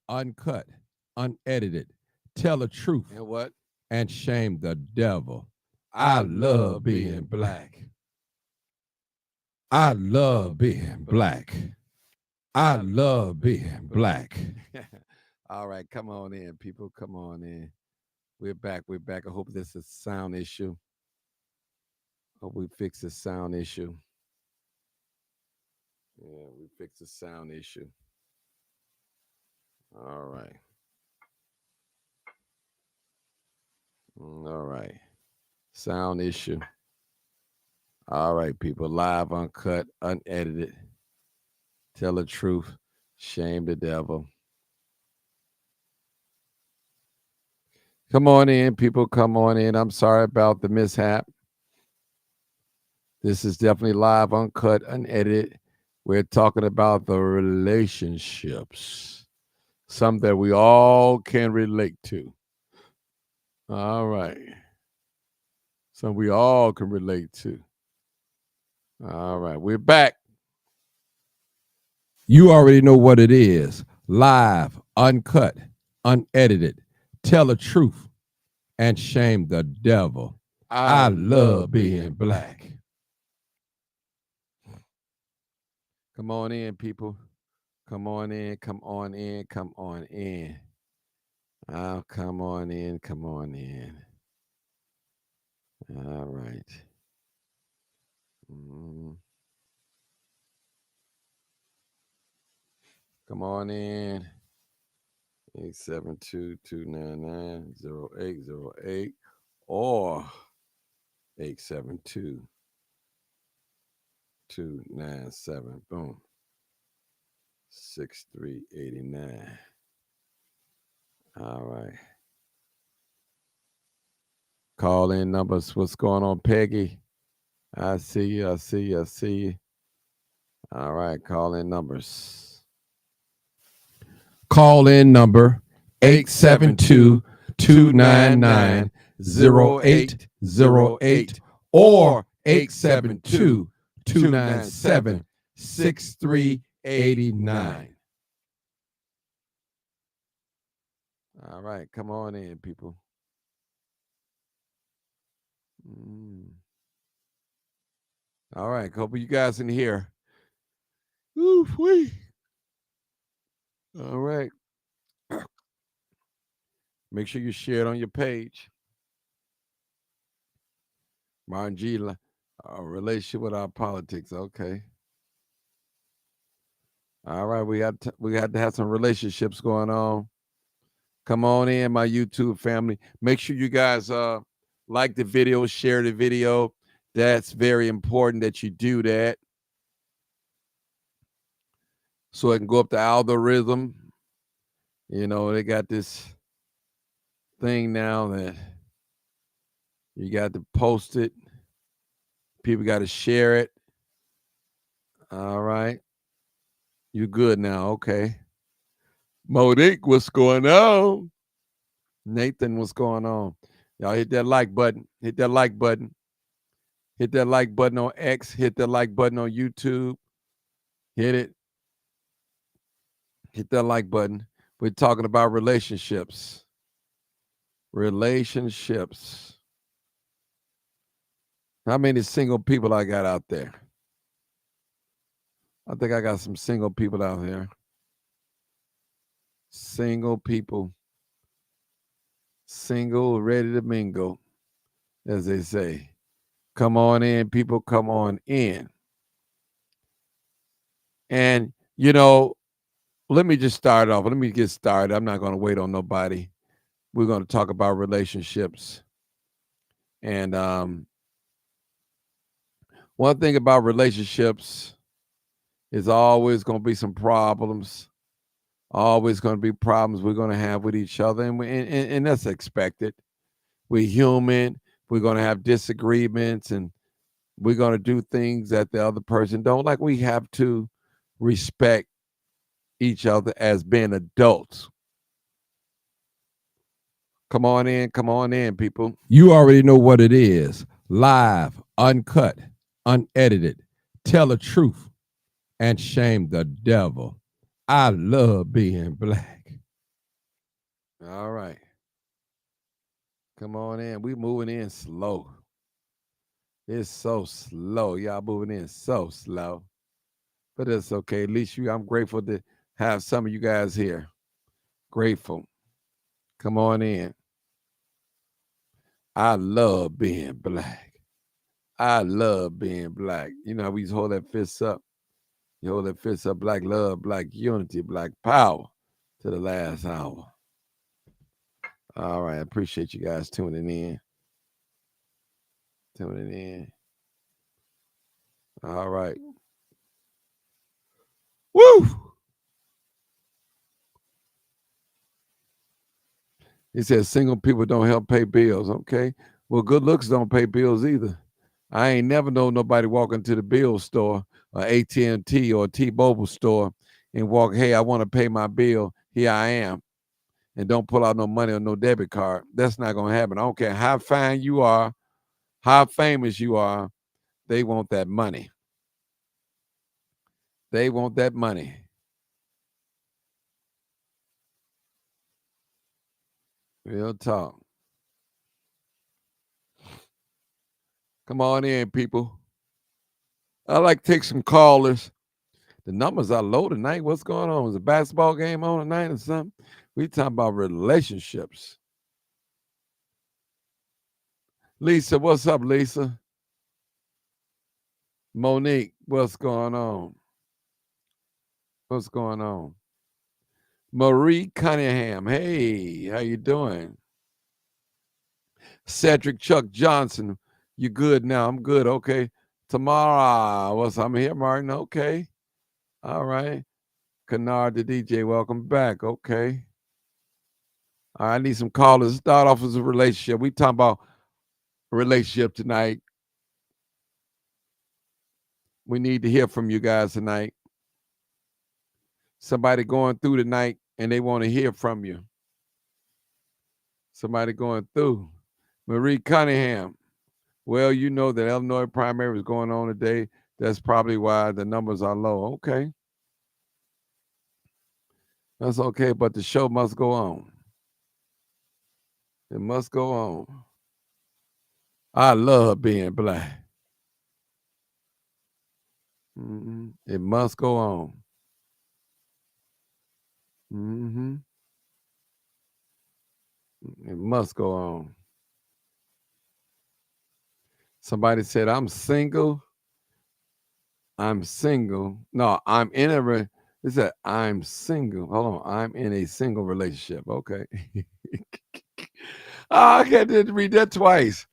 uncut, unedited, tell the truth, And what? and shame the devil. I I love love being being black. black. I I love love being being black. black. I I love love being being black. black. All right, come on in, people. Come on in. We're back. We're back. I hope this is a sound issue. Hope we fix the sound issue. Yeah, we fixed the sound issue. All right. All right. Sound issue. All right, people. Live, uncut, unedited. Tell the truth. Shame the devil. Come on in, people. Come on in. I'm sorry about the mishap. This is definitely live, uncut, unedited. We're talking about the relationships, some that we all can relate to. All right. Some we all can relate to. All right. We're back. You already know what it is. Live, uncut, unedited, tell the truth, and shame the devil. I I love love being being black. black. Come on in, people. Come on in. Come on in. Come on in. Oh, come on in. Come on in. All right. Mm, come on in. 872-299-0808 or 872-297. Boom. 6389. All right. Call in numbers. What's going on, Peggy? I see you. I see you. I see you. All right. Call in numbers. Call in number 872 872 299 0808 or 872 297 6389. All right. Come on in, people. Mm. All right. Hope you guys in here. Oof, wee. All right. Make sure you share it on your page. Martin G. Relationship with our politics. Okay. All right. We got to have some relationships going on. Come on in, my YouTube family. Make sure you guys like the video, share the video. That's very important that you do that so it can go up the algorithm. You know, they got this thing now that you got to post it. People got to share it. All right. You good now. Okay. Monique, what's going on? Nathan, what's going on? Y'all hit that like button. Hit that like button. Hit that like button on X. Hit that like button on YouTube. Hit it. Hit that like button. We're talking about relationships. Relationships. How many single people I got out there? I think I got some single people out here. Single people. Single, ready to mingle, as they say. Come on in, people. Come on in. And, you know, let me just start off. Let me get started. I'm not going to wait on nobody. We're going to talk about relationships. And one thing about relationships is always going to be some problems. Always going to be problems we're going to have with each other. And that's expected. We're human. We're going to have disagreements and we're going to do things that the other person don't like. We have to respect each other as being adults. Come on in, people. You already know what it is. Live, uncut, unedited, tell the truth, and shame the devil. I love being black. All right. Come on in. We moving in slow. It's so slow. Y'all moving in so slow. But it's okay. At least I'm grateful to have some of you guys here. Grateful. Come on in. I love being black. I love being black. You know how we hold that fist up? You hold that fist up, black love, black unity, black power to the last hour. All right. I appreciate you guys tuning in. Tuning in. All right. Woo! He says single people don't help pay bills. Okay. Well, good looks don't pay bills either. I ain't never known nobody walk into the bill store or AT&T or T-Mobile store and walk, hey, I want to pay my bill. Here I am. And don't pull out no money or no debit card. That's not going to happen. I don't care how fine you are, how famous you are. They want that money. They want that money. Real talk. Come on in, people. I like to take some callers. The numbers are low tonight. What's going on? Is a basketball game on tonight or something? We talking about relationships. Lisa, what's up, Lisa? Monique, what's going on? What's going on? Marie Cunningham, hey, how you doing? Cedric Chuck Johnson, you good now? I'm good, okay. Tamara, I'm here, Martin, okay. All right. Kennard, the DJ, welcome back, okay. All right, I need some callers. Start off as a relationship. We talking about a relationship tonight. We need to hear from you guys tonight. Somebody going through tonight and they want to hear from you. Somebody going through. Marie Cunningham. Well, you know that Illinois primary is going on today. That's probably why the numbers are low. Okay. That's okay, but the show must go on. It must go on. I love being black. Mm-hmm. It must go on. Mm-hmm. It must go on. Somebody said, I'm single. I'm single. No, I'm in a it said I'm single. Hold on. I'm in a single relationship. Okay. I can't read that twice.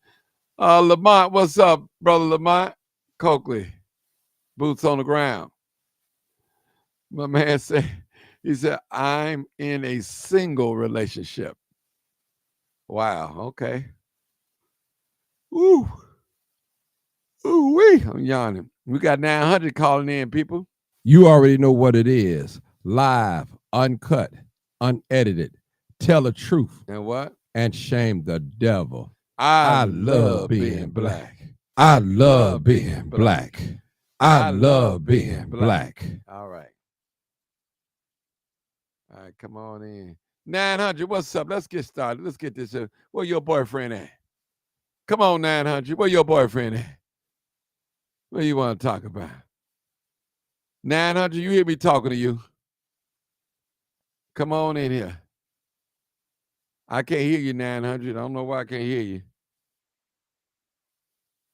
Lamont, what's up, brother Lamont? Coakley. Boots on the ground. My man said, he said, I'm in a single relationship. Wow. Okay. Ooh. Ooh wee. I'm yawning. We got 900 calling in, people. You already know what it is. Live, uncut, unedited. Tell the truth. And what? And shame the devil. I love being black. I love being black. I love being black. All right. All right, come on in. 900, what's up? Let's get started. Let's get this. Where your boyfriend at? Come on, 900. Where your boyfriend at? What you want to talk about? 900, you hear me talking to you? Come on in here. I can't hear you, 900. I don't know why I can't hear you.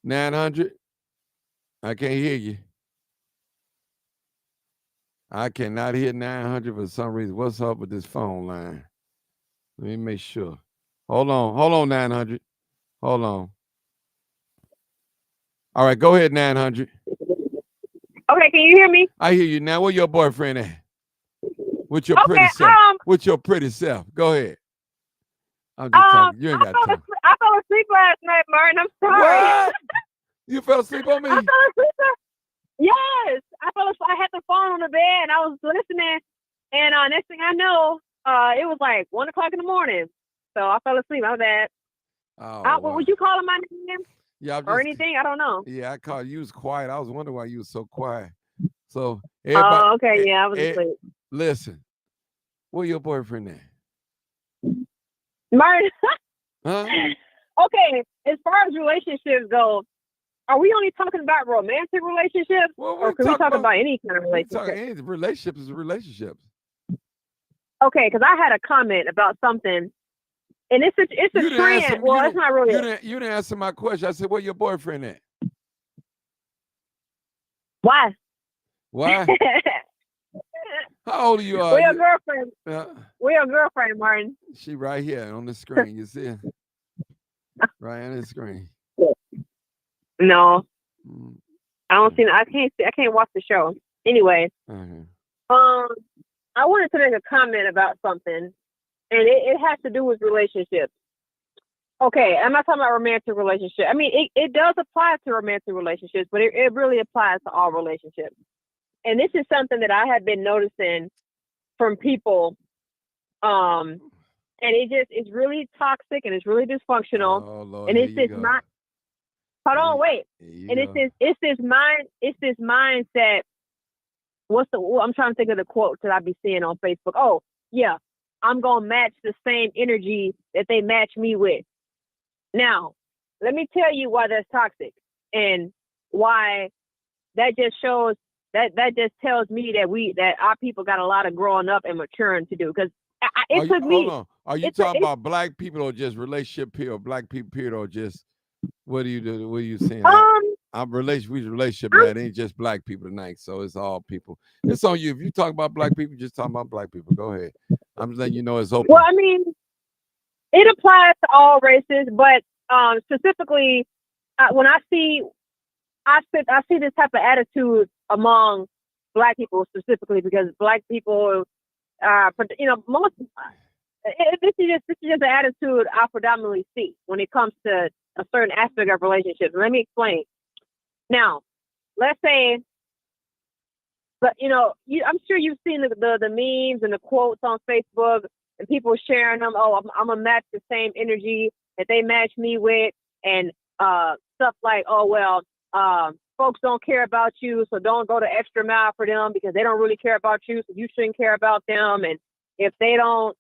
900, I can't hear you. I cannot hear 900 for some reason. What's up with this phone line? Let me make sure. Hold on, 900. Hold on. All right, go ahead, 900. Okay, can you hear me? I hear you now. Where your boyfriend at? With your pretty self. With your pretty self. Go ahead. I'm just talking. You ain't got time. I fell asleep last night, Martin. I'm sorry. What? You fell asleep on me? I fell asleep. Yes, I fell asleep. I had the phone on the bed, and I was listening, and next thing I know, it was like 1 o'clock in the morning. So I fell asleep. My bad. Oh, wow. Would you call him my name? Yeah, or anything? I don't know. Yeah, I called you. You was quiet. I was wondering why you was so quiet. So everybody. Oh, okay. Yeah, I was asleep. Listen, where your boyfriend at? Martin. Huh? Okay, as far as relationships go, are we only talking about romantic relationships, Well, or can we talk about any kind of we talk relationship? any relationships is relationships. Okay, because I had a comment about something, and it's a You didn't trend. answer. Well, it's not really. You didn't answer my question. I said, "Where your boyfriend at?" Why? Why? How old are you? We're your girlfriend. Uh, We're your girlfriend, Martin. she right here on the screen. You see her? Right on the screen. No, Mm, I don't see. I can't watch the show. Anyway, okay. I wanted to make a comment about something, and it has to do with relationships. Okay, I'm not talking about romantic relationship. I mean, it does apply to romantic relationships, but it really applies to all relationships. And this is something that I have been noticing from people, and it's really toxic and it's really dysfunctional. Oh Lord, And here it's you this go. mind. Hold on, wait. Here you And go. it's this mindset. I'm trying to think of the quote that I be seeing on Facebook. Oh, yeah, I'm gonna match the same energy that they match me with. Now, let me tell you why that's toxic and why that just shows that just tells me that our people got a lot of growing up and maturing to do. Because it took me. Hold on. Are you talking about black people or just relationship period, or black people period, or just what do you do? What are you saying? I'm relationship man. It ain't just black people tonight, so it's all people. It's on you. If you talk about black people, just talk about black people. Go ahead. I'm just letting you know it's open. Well, I mean, it applies to all races, but specifically when I see this type of attitude among black people specifically, because black people, most this is just an attitude I predominantly see when it comes to a certain aspect of relationships. Let me explain. Now, let's say, but I'm sure you've seen the memes and the quotes on Facebook and people sharing them. Oh, I'm gonna match the same energy that they match me with, and stuff like, oh well, folks don't care about you, so don't go the extra mile for them because they don't really care about you, so you shouldn't care about them. And if they don't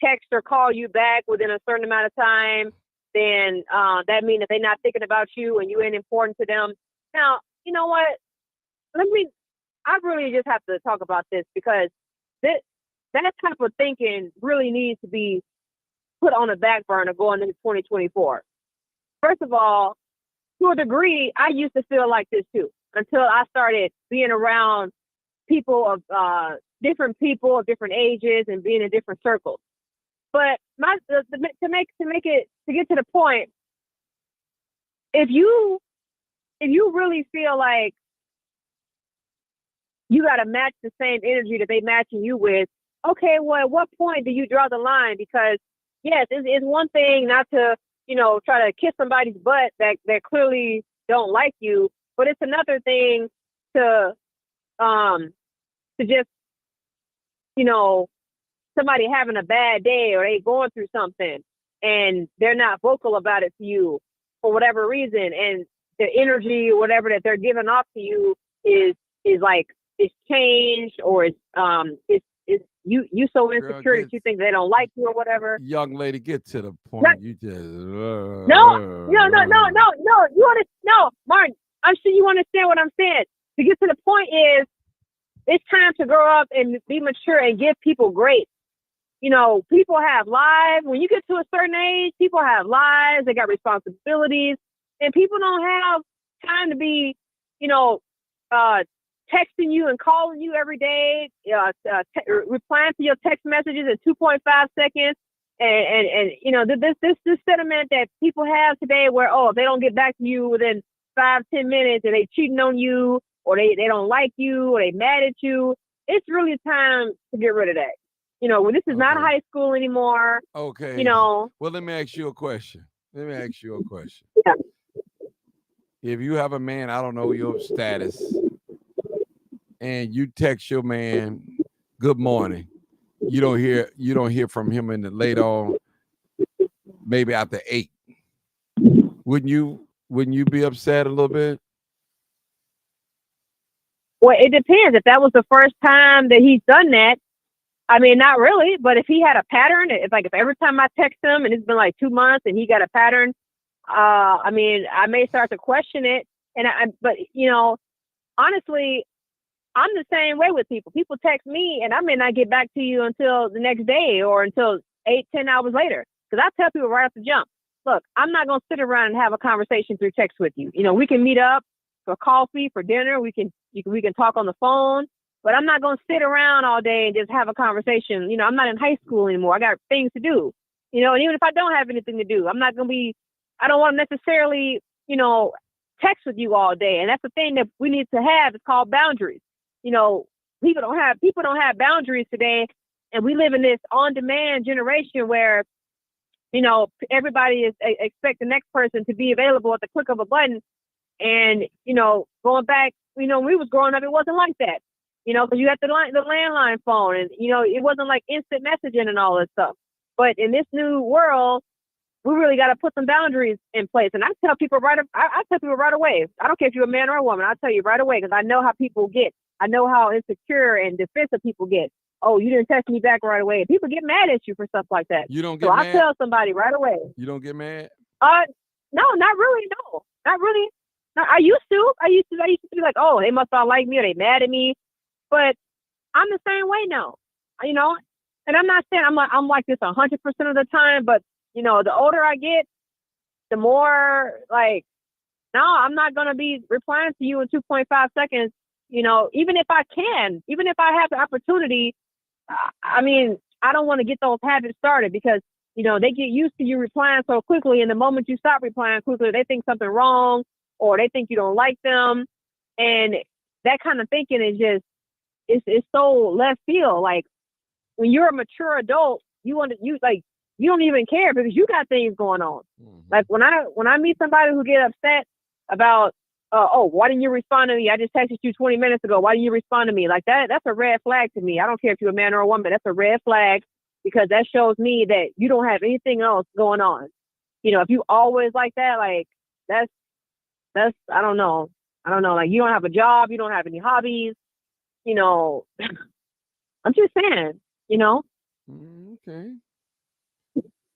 text or call you back within a certain amount of time, then that means that they're not thinking about you and you ain't important to them. Now, you know what? I really just have to talk about this because that type of thinking really needs to be put on the back burner going into 2024. First of all, to a degree, I used to feel like this too until I started being around people of different different ages and being in different circles. But to get to the point, if you really feel like you got to match the same energy that they matching you with, okay, well, at what point do you draw the line? Because yes, it's one thing not to, try to kiss somebody's butt that clearly don't like you, but it's another thing to just, somebody having a bad day or they going through something and they're not vocal about it to you for whatever reason, and the energy or whatever that they're giving off to you is like it's changed, or it's you so insecure that you think they don't like you or whatever. Young lady, get to the point. You just no. You no, Martin. I'm sure you understand what I'm saying. To get to the point is, it's time to grow up and be mature and give people grace. People have lives. When you get to a certain age, people have lives. They got responsibilities, and people don't have time to be, texting you and calling you every day, replying to your text messages in 2.5 seconds. And this sentiment that people have today where, if they don't get back to you within 5-10 minutes and they cheating on you, or they don't like you, or they mad at you, it's really time to get rid of that. This is not high school anymore. Okay. Well, let me ask you a question. Yeah. If you have a man, I don't know your status, and you text your man, "Good morning," you don't hear from him in the later on, maybe after 8. Wouldn't you be upset a little bit? Well, it depends. If that was the first time that he's done that, I mean, not really, but if he had a pattern, if every time I text him and it's been like 2 months and he got a pattern, I mean, I may start to question it. But honestly, I'm the same way with people. People text me and I may not get back to you until the next day or until 8-10 hours later. Because I tell people right off the jump, look, I'm not going to sit around and have a conversation through text with you. We can meet up for coffee, for dinner. We can talk on the phone. But I'm not going to sit around all day and just have a conversation. I'm not in high school anymore. I got things to do. And even if I don't have anything to do, I don't want to necessarily, text with you all day. And that's the thing that we need to have. It's called boundaries. People don't have boundaries today. And we live in this on-demand generation where, everybody is expect the next person to be available at the click of a button. And, going back, when we was growing up, it wasn't like that. Because you had the landline phone and, it wasn't like instant messaging and all this stuff. But in this new world, we really got to put some boundaries in place. And I tell people right away, I don't care if you're a man or a woman, I'll tell you right away, because I know how people get. I know how insecure and defensive people get. Oh, you didn't text me back right away. People get mad at you for stuff like that. You don't get mad? I tell somebody right away. You don't get mad? No, not really. No, not really. No, I used to be like, oh, they must not like me or they mad at me. But I'm the same way now, and I'm not saying I'm like this 100% of the time, but the older I get, the more like, no, I'm not going to be replying to you in 2.5 seconds. Even if I have the opportunity, I mean, I don't want to get those habits started because, they get used to you replying so quickly. And the moment you stop replying quickly, they think something wrong or they think you don't like them. And that kind of thinking is just, it's so left field. Like when you're a mature adult, you don't even care because you got things going on. Mm-hmm. Like when I meet somebody who get upset about, why didn't you respond to me? I just texted you 20 minutes ago. Why didn't you respond to me? Like that's a red flag to me. I don't care if you're a man or a woman. That's a red flag because that shows me that you don't have anything else going on. If you always like that, like that's, I don't know. Like you don't have a job. You don't have any hobbies. I'm just saying,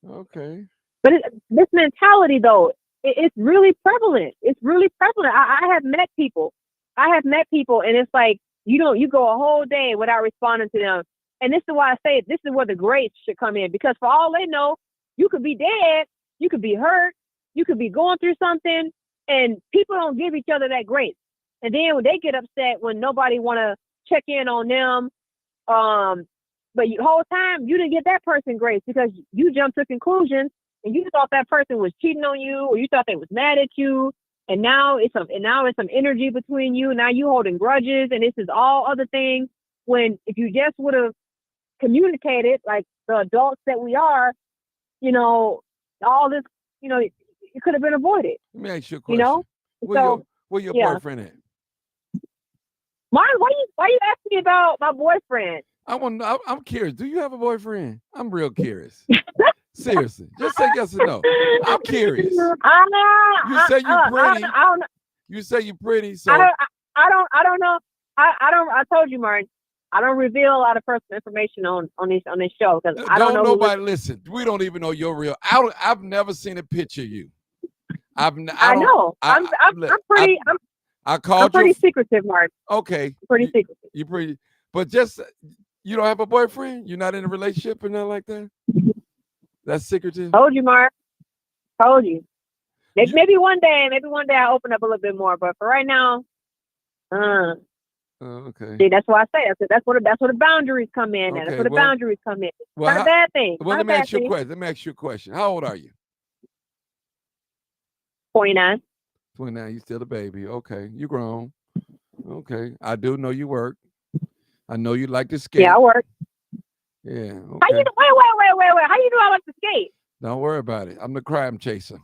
Okay. But this mentality, though, it's really prevalent. It's really prevalent. I have met people. And it's like, you go a whole day without responding to them. And this is why I say this is where the grace should come in. Because for all they know, you could be dead. You could be hurt. You could be going through something. And people don't give each other that grace. And then when they get upset when nobody want to check in on them, but the whole time you didn't get that person grace because you jumped to conclusions and you thought that person was cheating on you or you thought they was mad at you, and now it's some energy between you. Now you holding grudges, and this is all other things. When if you just would have communicated like the adults that we are, all this, it could have been avoided. Let me ask you a question. Where your boyfriend at? Mine, why you asking me about my boyfriend? I'm curious. Do you have a boyfriend? I'm real curious. Seriously, just say yes or no. I'm curious. You say you're pretty. You say you're pretty. So I don't know. I told you, Martin. I don't reveal a lot of personal information on this show because I don't know. Nobody listen. We don't even know your real. I've never seen a picture of you. I know. I'm pretty. I'm pretty secretive, Mark. Okay. Pretty secretive. You're pretty, but just you don't have a boyfriend? You're not in a relationship or nothing like that? That's secretive. Told you, Mark. Told you. Maybe one day I open up a little bit more, but for right now, okay. See, that's why I say that's where the boundaries come in. Okay, that's where the boundaries come in. Well, not a bad thing. Well, let me ask you a question. How old are you? 29. 29. You still a baby. Okay. You grown. Okay. I do know you work. I know you like to skate. Yeah, I work. Yeah. Okay. Wait. How you know I like to skate? Don't worry about it. I'm the crime chaser.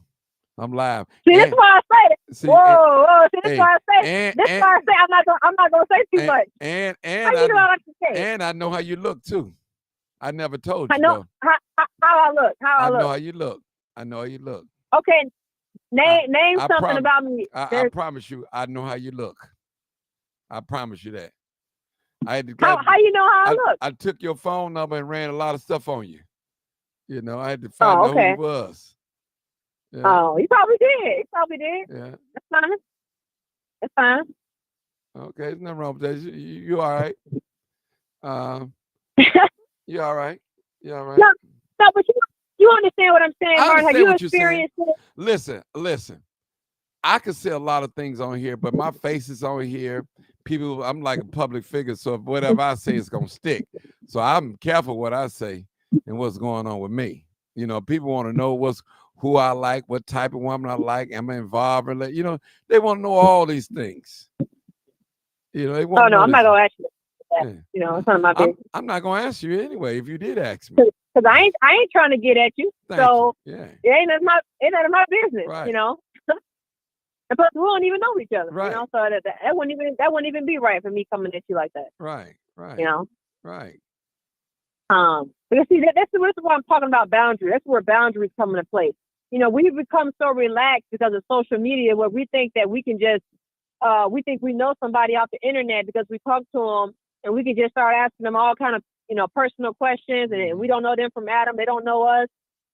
I'm live. See, that's why I say it. Whoa. See, that's why I say it. That's why I say I'm not gonna say too much. And how you know I like to skate? And I know how you look too. I never told you. I know how I look. I know how you look. I know how you look. Okay. Name something about me. I promise you, I know how you look. I promise you that. I had to How you know how I look? I took your phone number and ran a lot of stuff on you. You know, I had to find Oh, out who okay. you was. Yeah, Oh, you probably did. You probably did. yeah. That's fine. That's fine. Okay, there's nothing wrong with that. You all right? You all right? You all right? No, but you understand what I'm saying, I Martin? Have understand you what you're saying. experienced it? Listen. I can say a lot of things on here, but my face is on here. People, I'm like a public figure, so whatever I say is gonna stick. So I'm careful what I say and what's going on with me. You know, people want to know who I like, what type of woman I like, am I involved in? You know, they want to know all these things. You know, they want Oh to no, know I'm this. not gonna ask you that. Yeah. You know, it's none of my business. I'm not gonna ask you anyway if you did ask me. Because I ain't trying to get at you. Thank So you. Yeah. it ain't none of my business. Right. You know. And plus, we don't even know each other. Right. You know, so that wouldn't even be right for me coming at you like that. Right. Right. You know. Right. Because see, that's what I'm talking about, boundaries. That's where boundaries come into play. You know, we've become so relaxed because of social media where we think that we can just, we think we know somebody off the internet because we talk to them and we can just start asking them all kind of, you know, personal questions and we don't know them from Adam. They don't know us.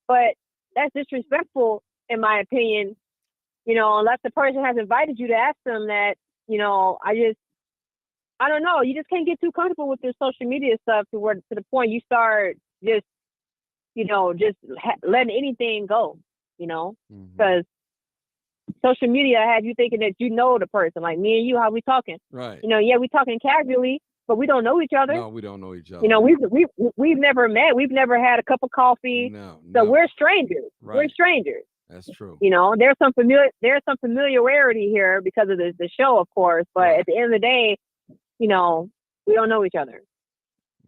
But that's disrespectful, in my opinion, you know, unless the person has invited you to ask them that, you know, I don't know. You just can't get too comfortable with this social media stuff to the point you start just, you know, just letting anything go, you know, because social media has you thinking that you know the person, like me and you, how we talking. Right. You know, yeah, we talking casually, but we don't know each other. No, we don't know each other. You know, we've never met. We've never had a cup of coffee. No. So we're strangers. Right. We're strangers. That's true. You know, there's some familiarity here because of the show, of course. But at the end of the day, you know, we don't know each other.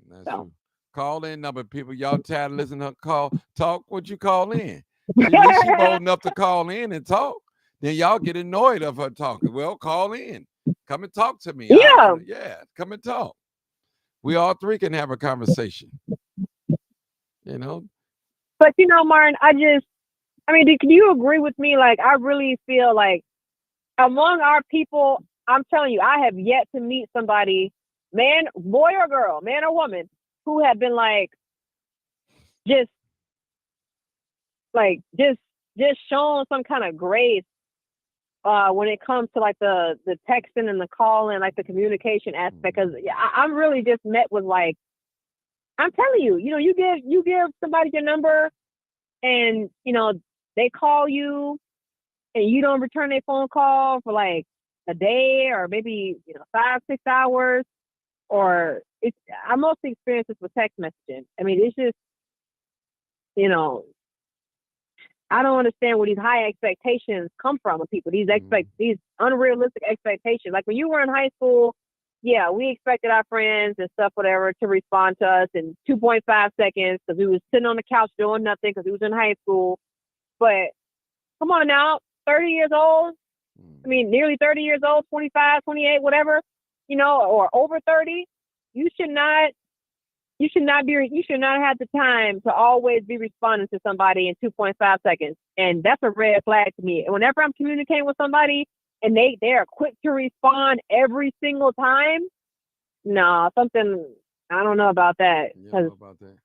That's true. Call in number, people. Y'all tired of listening to her talk? Would you call in? At least she bold enough to call in and talk. Then y'all get annoyed of her talking. Well, call in. Come and talk to me. Yeah. Come and talk. We all three can have a conversation. You know? But, you know, Martin, can you agree with me? Like, I really feel like among our people, I'm telling you, I have yet to meet somebody, man, boy or girl, man or woman, who have been like, just showing some kind of grace when it comes to like the texting and the calling, like the communication aspect. Because I'm really just met with like, I'm telling you, you know, you give somebody your number, and you know they call you, and you don't return their phone call for like a day or maybe 5-6 hours, or I mostly experience this with text messaging. I mean, it's just, you know, I don't understand where these high expectations come from with people. These unrealistic expectations. Like when you were in high school, yeah, we expected our friends and stuff, whatever, to respond to us in 2.5 seconds because we was sitting on the couch doing nothing because we was in high school. But come on now, 30 years old. I mean, nearly 30 years old, 25, 28, whatever, you know, or over 30. You should not have the time to always be responding to somebody in 2.5 seconds. And that's a red flag to me. And whenever I'm communicating with somebody and they are quick to respond every single time, no, something, I don't know about that. You don't know about that?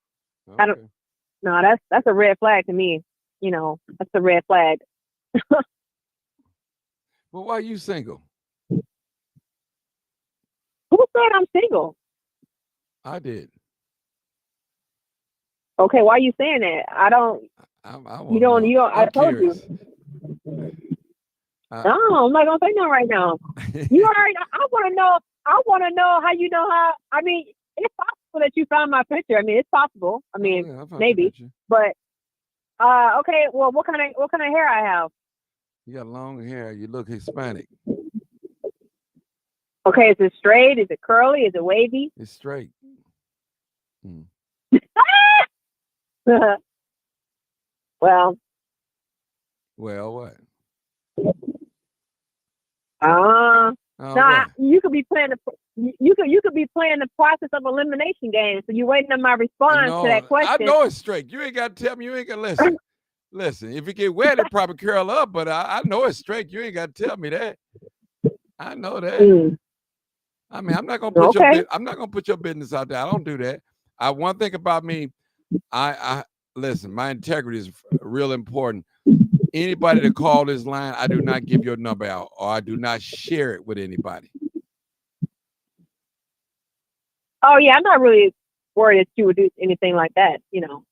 Okay. That's a red flag to me. You know, that's a red flag. Well, why are you single? Who said I'm single? I did. Okay, why are you saying that? I don't. You don't. I told you. No, I'm not gonna say no right now. You already. I want to know. I want to know how you know how. I mean, it's possible that you found my picture. I mean, it's possible. I mean, maybe. But okay. Well, what kind of hair I have? You got long hair. You look Hispanic. Okay, is it straight? Is it curly? Is it wavy? It's straight. Well, what? No, you could be playing the process of elimination game. So you're waiting on my response to that question. I know it's straight. You ain't got to tell me. You ain't got to listen. Listen, if you get wet, it probably curl up. But I know it's straight. You ain't got to tell me that. I know that. I mean, I'm not gonna put Okay. I'm not gonna put your business out there. I don't do that. One thing about me, I listen. My integrity is real important. Anybody that call this line, I do not give your number out, or I do not share it with anybody. Oh yeah, I'm not really worried that you would do anything like that. Now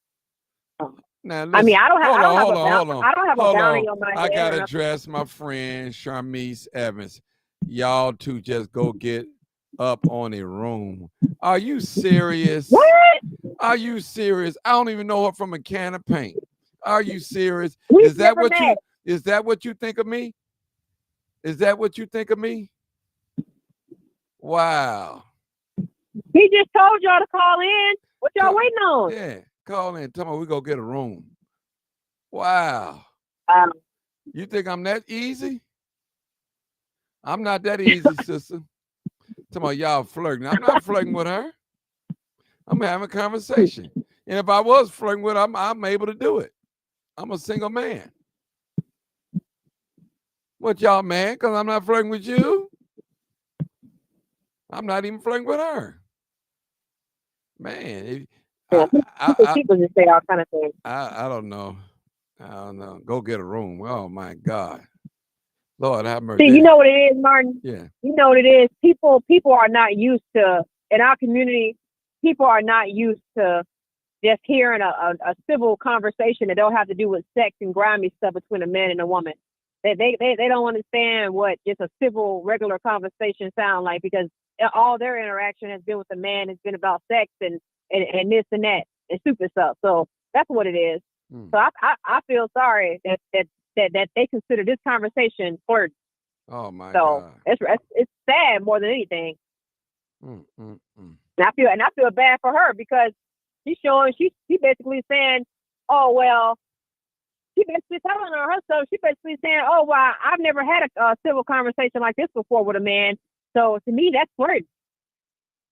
I mean, listen, I don't have hold on. I don't have a bounty on my I head or gotta nothing. address my friend Sharmise Evans. Y'all two just go get up on a room. Are you serious? What? Are you serious? I don't even know her from a can of paint. Are you serious? We've Is that never met. what you think of me? Is that what you think of me? Wow. He just told y'all to call in. What y'all waiting on? Yeah, call in. Tell me we go get a room. Wow. You think I'm that easy? I'm not that easy, sister. Tell me y'all flirting. I'm not flirting with her. I'm having a conversation. And if I was flirting with her, I'm able to do it. I'm a single man. What y'all mad? Because I'm not flirting with you? I'm not even flirting with her. Man, people just say all kind of things. I don't know. I don't know. Go get a room. Oh my God. Lord have mercy. See, you know what it is, Martin? Yeah. You know what it is? People are not used to, in our community, people are not used to just hearing a civil conversation that don't have to do with sex and grimy stuff between a man and a woman. They don't understand what just a civil, regular conversation sound like, because all their interaction has been with a man has been about sex and this and that and stupid stuff. So that's what it is. So I feel sorry that they consider this conversation flirt. Oh my God! So it's sad more than anything. And I feel bad for her, because she's basically saying, oh well, she basically telling her herself. She basically saying, oh well, I've never had a civil conversation like this before with a man. So to me, that's flirt,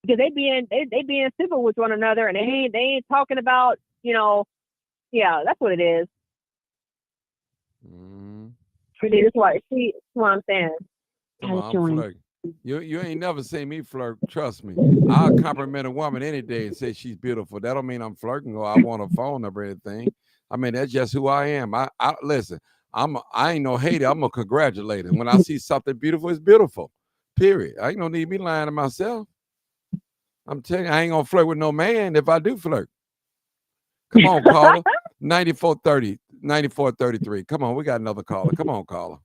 because they being civil with one another, and they ain't talking about, yeah, that's what it is. That's what I'm saying. I'm flirting. You ain't never seen me flirt. Trust me. I'll compliment a woman any day and say she's beautiful. That don't mean I'm flirting or I want a phone number or anything. I mean, that's just who I am. I listen. I ain't no hater. I'm a congratulator. When I see something beautiful, it's beautiful. Period. I ain't no need me lying to myself. I'm telling you, I ain't gonna flirt with no man if I do flirt. Come on, caller. 9430, 9433. Come on, we got another caller. Come on, caller.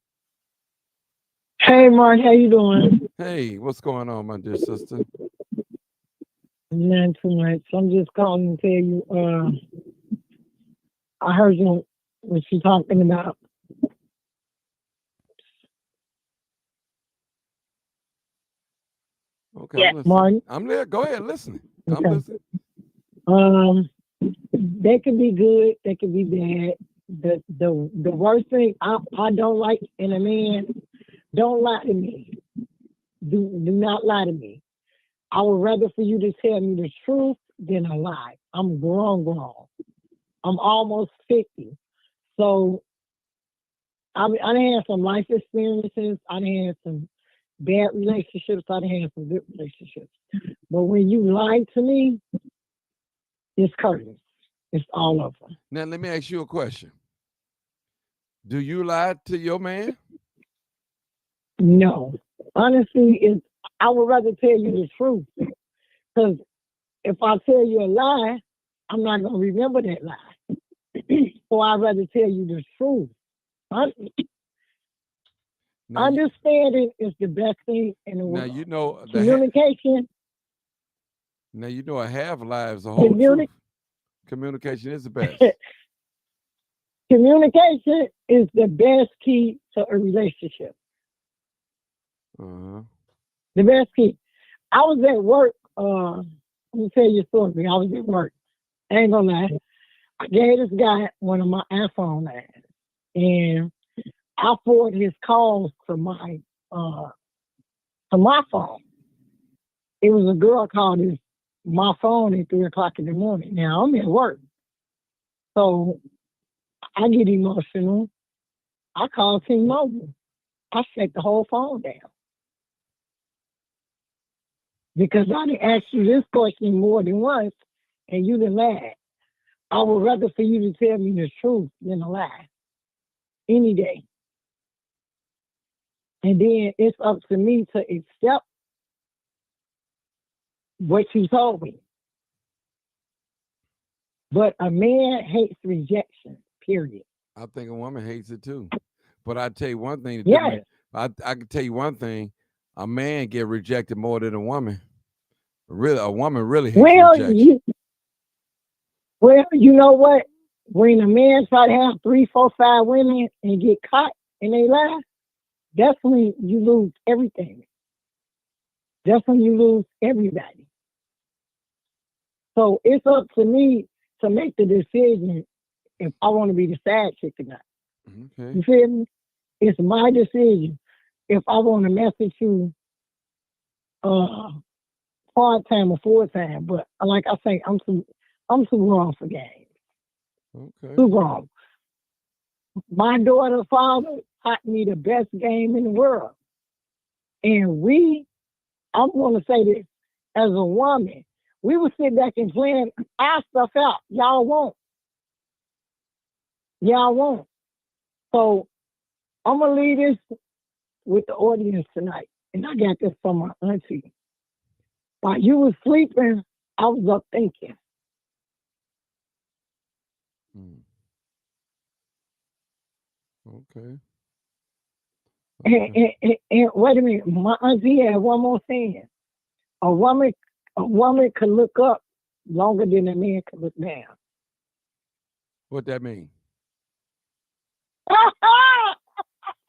Hey, Mark, how you doing? Hey, what's going on, my dear sister? Not too much. I'm just calling to tell you, I heard you what you talking about. Okay, yeah. Martin? I'm there. Go ahead, listen. I'm listening. They can be good, they can be bad. The worst thing I don't like in a man, don't lie to me. Do not lie to me. I would rather for you to tell me the truth than a lie. I'm grown. I'm almost 50. So I done had some life experiences. I done had some bad relationships. I done had some good relationships. But when you lie to me, it's curtains. It's all over. Now, let me ask you a question. Do you lie to your man? No. Honestly, I would rather tell you the truth. Because if I tell you a lie, I'm not going to remember that lie. So I'd rather tell you the truth. Understanding is the best thing in the world. Now, you know, communication. Now, you know, a half lie is the whole truth. Communication is the best. Communication is the best key to a relationship. Uh-huh. The best key. I was at work. Let me tell you a story. I was at work. I ain't gonna lie. I gave this guy one of my iPhone lines, and I forwarded his calls to my phone. It was a girl called my phone at 3:00 in the morning. Now I'm at work, so I get emotional. I call T-Mobile. I shut the whole phone down. Because I done asked you this question more than once, and you done lied. I would rather for you to tell me the truth than a lie. Any day. And then it's up to me to accept what you told me. But a man hates rejection, period. I think a woman hates it too. But I tell you one thing. Yes. I can tell you one thing. A man get rejected more than a woman. Really, a woman really hates rejection. You know what? When a man try to have 3, 4, 5 women and get caught and they lie, that's when you lose everything. That's when you lose everybody. So it's up to me to make the decision if I want to be the side chick or not. Okay. You feel me? It's my decision if I want to mess with you part-time or full-time. But like I say, I'm too grown for games. Okay. Too grown. My daughter's father taught me the best game in the world. And I'm going to say this, as a woman, we would sit back and plan our stuff out. Y'all won't. So I'm going to leave this with the audience tonight. And I got this from my auntie. While you were sleeping, I was up thinking. Okay. And wait a minute, my auntie had one more thing. A woman could look up longer than a man could look down. What that mean?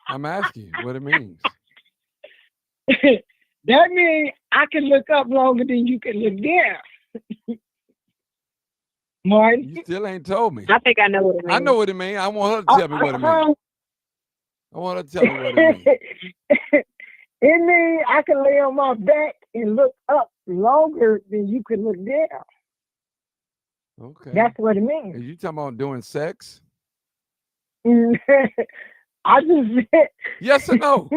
I'm asking you what it means. That means I can look up longer than you can look down. Martin? You still ain't told me. I think I know what it means. I know what it means. I want her to tell me what it means. I want her to tell me what it means. It means I can lay on my back and look up longer than you can look down. Okay. That's what it Are means. you talking about doing sex? I just said Yes or no?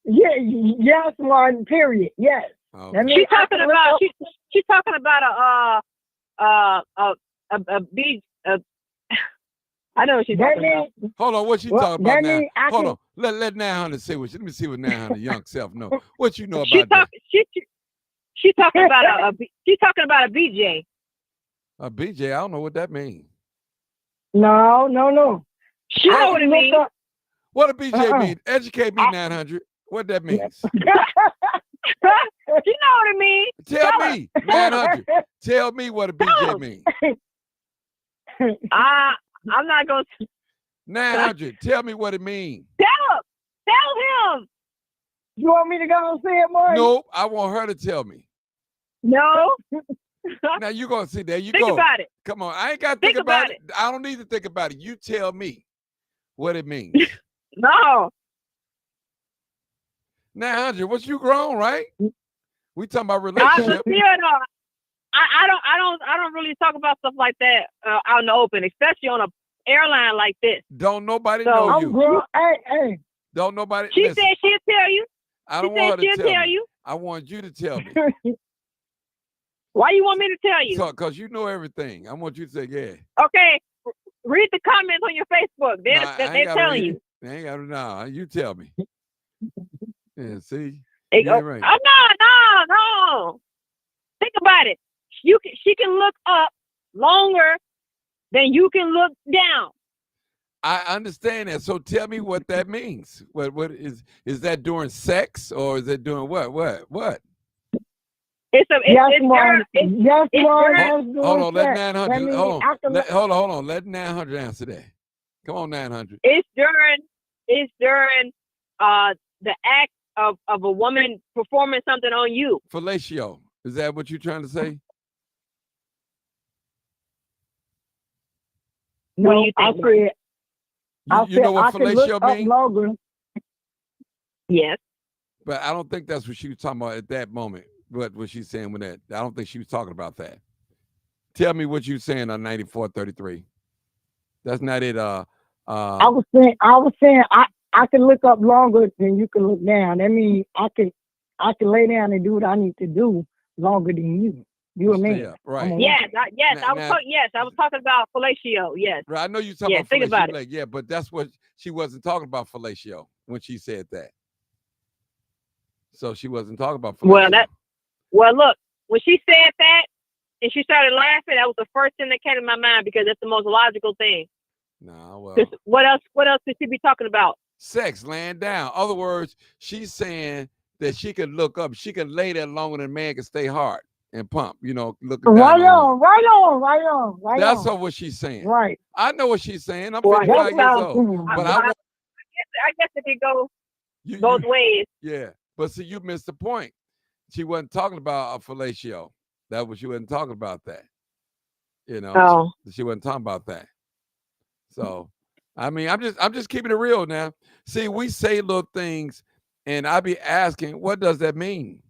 yes, Martin, period. Yes. Okay. That means She's talking about she's talking about a beach. I know what she's that talking about. means Hold on, what you Well, talking about that now? mean I Hold can- on. Let 900 say what. Let me see what 900 young self know. What you know She's about that? she's talking about she's talking about a BJ. A BJ, I don't know what that means. no. She know what it means. What a BJ mean? Educate me, I- 900. What that means? She know what it means. Tell me, 900. Tell me what a BJ means. I'm not gonna 900. Tell me what it means. tell him. You want me to go and say it, Martin? Nope, I want her to tell me. No. Now you gonna see there you Think go. about it. Come on, I ain't got to Think think about about it. I don't need to think about it. You tell me what it means. No. 900. What you grown, right? We talking about I relationship. don't really talk about stuff like that out in the open, especially on a airline like this. Don't nobody So- know I'm you. grown. Hey. Don't nobody. She listen, said she'll tell you. I She don't want said her to she'll tell tell me. you. I want you to tell me. Why you want me to tell you? Because you know everything. I want you to say, yeah. Okay. Read the comments on your Facebook. They're, Nah, I they're ain't gotta telling read you. it. I ain't got to. Nah, you tell me. Yeah, see? They Yeah, go, right. Oh, no. Think about it. She can look up longer than you can look down. I understand that. So tell me what that means. What is that during sex or is it doing what? Yes, It's Martin. Yes, it's Martin. Hold on, let That 900. means Hold I on. can Hold on. Let 900 answer that. Come on, 900. It's during the act of a woman performing something on you. Fellatio. Is that what you're trying to say? What do No, you I think, said You know what I can look fellatio up means? longer. Yes. But I don't think that's what she was talking about at that moment. What was she saying with that? I don't think she was talking about that. Tell me what you saying on 9433. That's not it. I was saying I can look up longer than you can look down. That means I can I can lay down and do what I need to do longer than you. You a Stay man. up, right? I'm a Yes, woman. I was talking about fellatio. Yes. Right. I know you talking Yeah, about think fellatio. about it. Like, yeah, but that's what she wasn't talking about fellatio when she said that. So she wasn't talking about fellatio. Well, look, when she said that and she started laughing, that was the first thing that came to my mind because that's the most logical thing. Nah, well, 'Cause what else could she be talking about? sex, laying down. Other words, she's saying that she could look up, she can lay there longer than a man can stay hard and pump, looking down on her. That's what she's saying. Right. I know what she's saying. I'm Right. 55 That years sounds old. But I want I guess it could go you, both ways. yeah. But see, you missed the point. She wasn't talking about a fellatio. That was she wasn't talking about that. Oh. She wasn't talking about that. So I mean, I'm just keeping it real now. See, we say little things, and I be asking, what does that mean?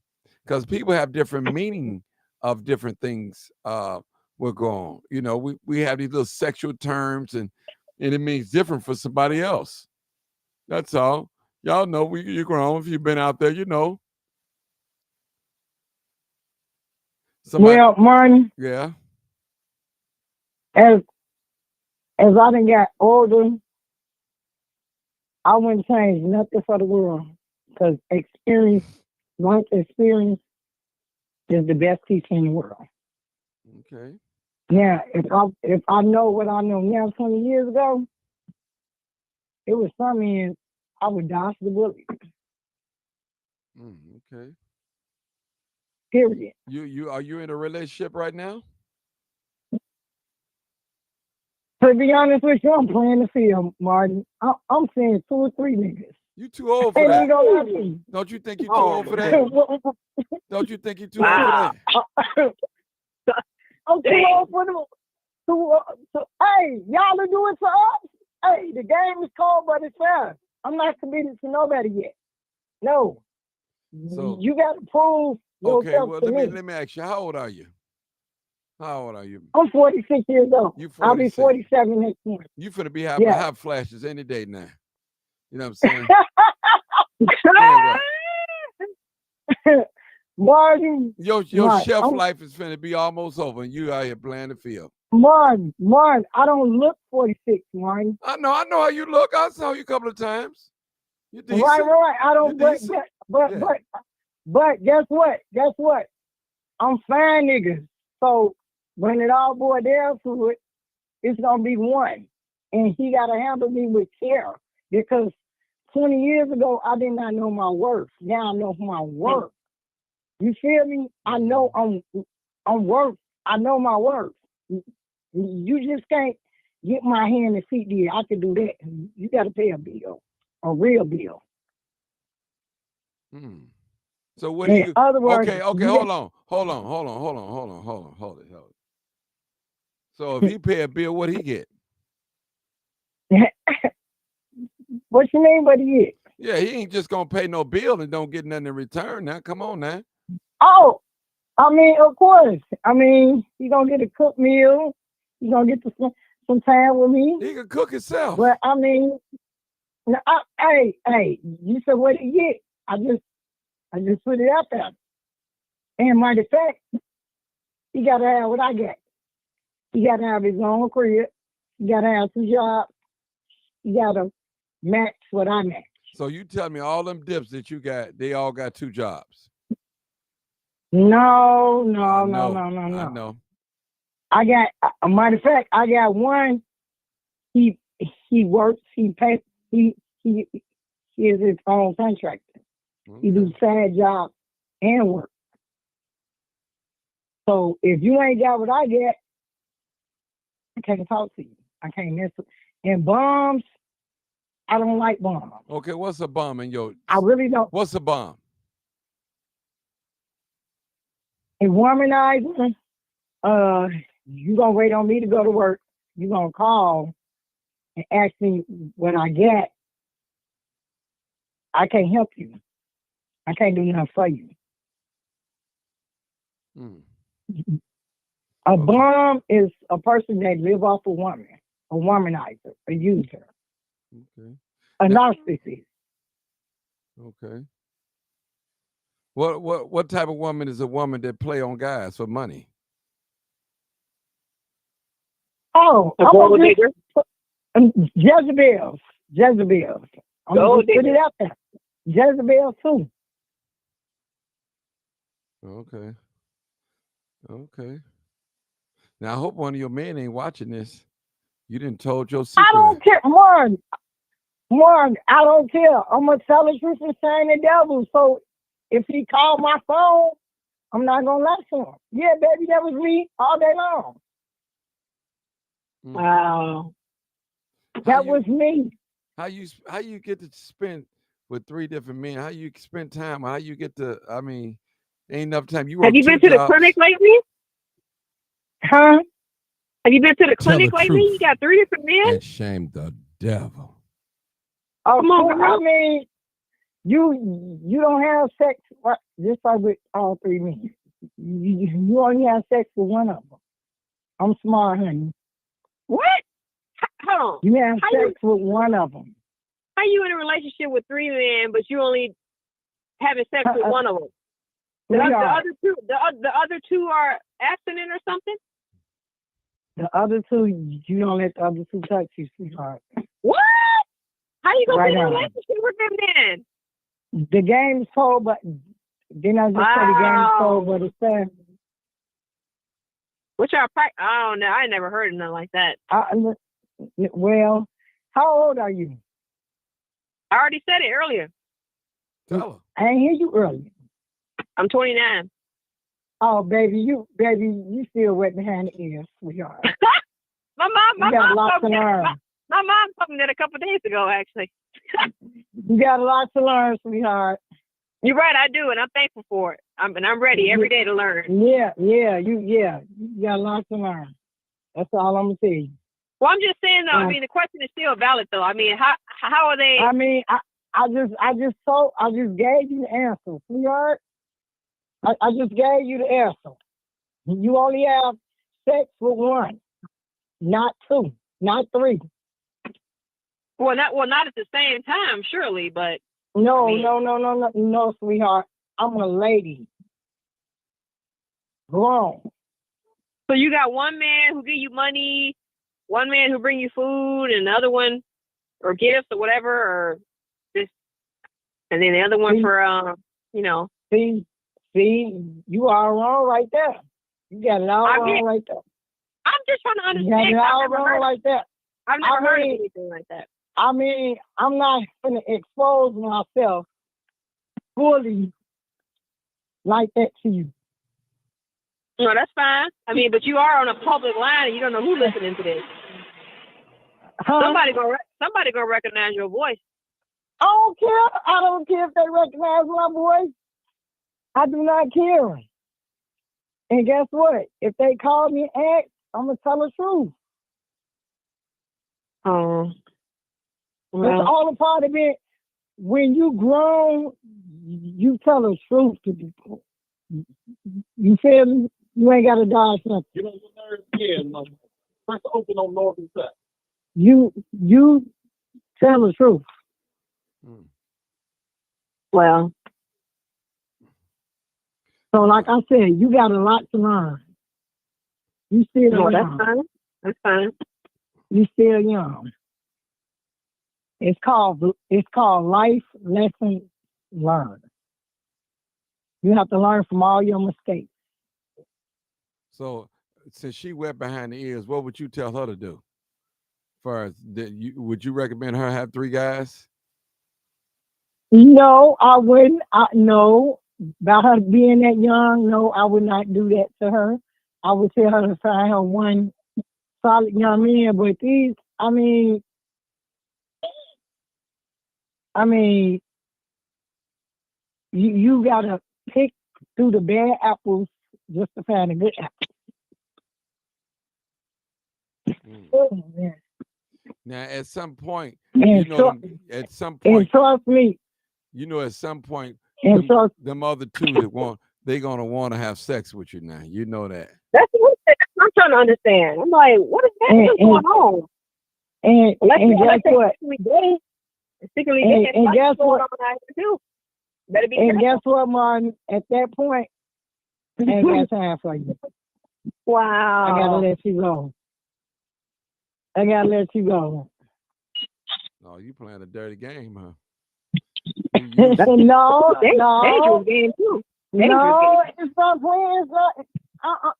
Because people have different meaning of different things. We're going. We have these little sexual terms, and it means different for somebody else. That's all. Y'all know you're grown. If you've been out there, you know. Somebody, Well, Martin, yeah. as I done got older, I wouldn't change nothing for the world. Because life experience is the best teacher in the world. Okay. Now, if I know what I know now 20 years ago, it was something I would dodge the bullet. Okay. Period. Are you in a relationship right now? To be honest with you, I'm playing the field, Martin. I'm seeing 2 or 3 niggas. You too old for Hey, that. you gonna lie to me. Don't you think you're too old for that? Don't you think you're too old for that? I'm too old for them. Hey, y'all are doing to us. Hey, the game is cold, but it's fair. I'm not committed to nobody yet. No. So You got to prove okay, yourself well to me. let me ask you, how old are you? How old are you? I'm 46 years old. You I'll be 46. 47 next month. You finna be having Yeah. hot flashes any day now. You know what I'm saying? Anyway, Martin, your Martin, shelf life is finna be almost over, and you out here playing the field. Martin, I don't look 46, Martin. I know how you look. I saw you a couple of times. You're decent. Right. I don't. You're decent. But guess what? I'm fine, niggas. So when it all boils down to it, it's gonna be one, and he gotta handle me with care because 20 years ago I did not know my worth. Now I know my worth. You feel me? I know I'm worth. I know my worth. You just can't get my hand and feet there. I can do that. You got to pay a bill, a real bill. So what do you? Other words, Okay. Hold it. So if he pay a bill, what he get? What you mean? What he get? Yeah, he ain't just gonna pay no bill and don't get nothing in return. Now, come on, now. Oh, I mean, of course. I mean, you gonna get a cooked meal. You gonna get to spend some time with me. He can cook himself. But I mean, hey, you said what he get? I just put it out there. And matter of fact, he gotta have what I got. He gotta have his own career. He gotta have 2 jobs. He gotta match what I match. So you tell me all them dips that you got, they all got 2 jobs. No. I know. I got a matter of fact, I got one. He works, he pays, he is his own contractor. Okay. He do side job and work. So if you ain't got what I get, I can't talk to you. I can't mess with. And bombs, I don't like bombs. Okay, what's a bomb in your? I really don't. What's a bomb? A womanizer, you gonna wait on me to go to work. You gonna call and ask me what I get. I can't help you. I can't do nothing for you. A bum is a person that live off a woman, a womanizer, a user, a narcissist. Okay. What type of woman is a woman that play on guys for money? Oh, A I'm gold gonna just digger. Jezebels. I'm gonna Gold just put it digger. out there. Jezebel too. Okay. Okay. Now I hope one of your men ain't watching this. You didn't told your I secret. don't care, Mark. I don't care. I'm gonna tell the truth and shame the devil. So if he called my phone, I'm not gonna lie to him. Yeah, baby, that was me all day long. Wow. That was me. How you get to spend with 3 different men? How you spend time? How you get to? I mean, ain't enough time. You work Have you 2 been to the jobs. clinic lately? Huh? Have you been to the Tell clinic the lately? You truth got 3 different men? and shame the devil. Oh, Come on, I girl. mean, you don't have sex just like with all 3 men. You only have sex with one of them. I'm smart, honey. What? Hold on. You have How sex with one of them. How you in a relationship with 3 men, but you only having sex with one of them? The other two are abstinent or something? The other 2, you don't let the other 2 touch you, sweetheart. What? How you gonna Right be in a on. relationship with them then? The game's told, but then I just say the game's told, but it's fair. Which are I don't know. I ain't never heard of nothing like that. Well, how old are you? I already said it earlier. Tell I ain't hear you earlier. I'm 29. Oh, baby, you still wet behind the ears, sweetheart. My You got a mom lot told to me that. learn. My mom told me that a couple days ago, actually. You got a lot to learn, sweetheart. You're right, I do, and I'm thankful for it. I'm ready every day to learn. Yeah, you got a lot to learn. That's all I'm gonna tell you. Well, I'm just saying though. I mean, the question is still valid though. I mean, how are they? I mean, I just gave you the answer, sweetheart. I just gave you the answer. You only have sex with one, not 2, not 3. Well, not at the same time, surely, but No, I mean, no, sweetheart. I'm a lady. Grown. so you got one man who give you money, one man who bring you food, and the other one or gifts or whatever, or just, and then the other one for you know. See, you are wrong right there. You got it all wrong right there. I'm just trying to You got understand. it all wrong right there. I've never heard of anything like that. I mean, I'm not going to expose myself fully like that to you. No, that's fine. I mean, but you are on a public line, and you don't know who's listening to this. Huh? Somebody gonna recognize your voice. I don't care. I don't care if they recognize my voice. I do not care. And guess what? If they call me and ask, I'm going to tell the truth. Oh. That's all a part of it. When you grown, you tell the truth to people. You feel me? You ain't got to dodge nothing. You know, yeah, press open on north and south. You tell the truth. Well. So like I said, you got a lot to learn. You still young. That's fine. That's fine. You still young. It's called life lesson learned. You have to learn from all your mistakes. So, since she wet behind the ears, what would you tell her to do? As would you recommend her have 3 guys? No, I wouldn't. No, about her being that young. No, I would not do that to her. I would tell her to find her one solid young man. But these, I mean, you gotta pick through the bad apples just to find a good apple. Oh, man. Now, at some point, And at some point, and trust me, at some point, and them other 2 they're gonna want to have sex with you now. You know that. That's what I'm trying to understand. I'm like, what is that going on? And guess what? And guess what? Better be And careful. guess what, Martin? At that point, I ain't got time for you. I gotta Wow. let you go. I gotta let you go. Oh, you playing a dirty game, huh? You That's No, dangerous no, game too. Dangerous no. game. It's not playing. It's not,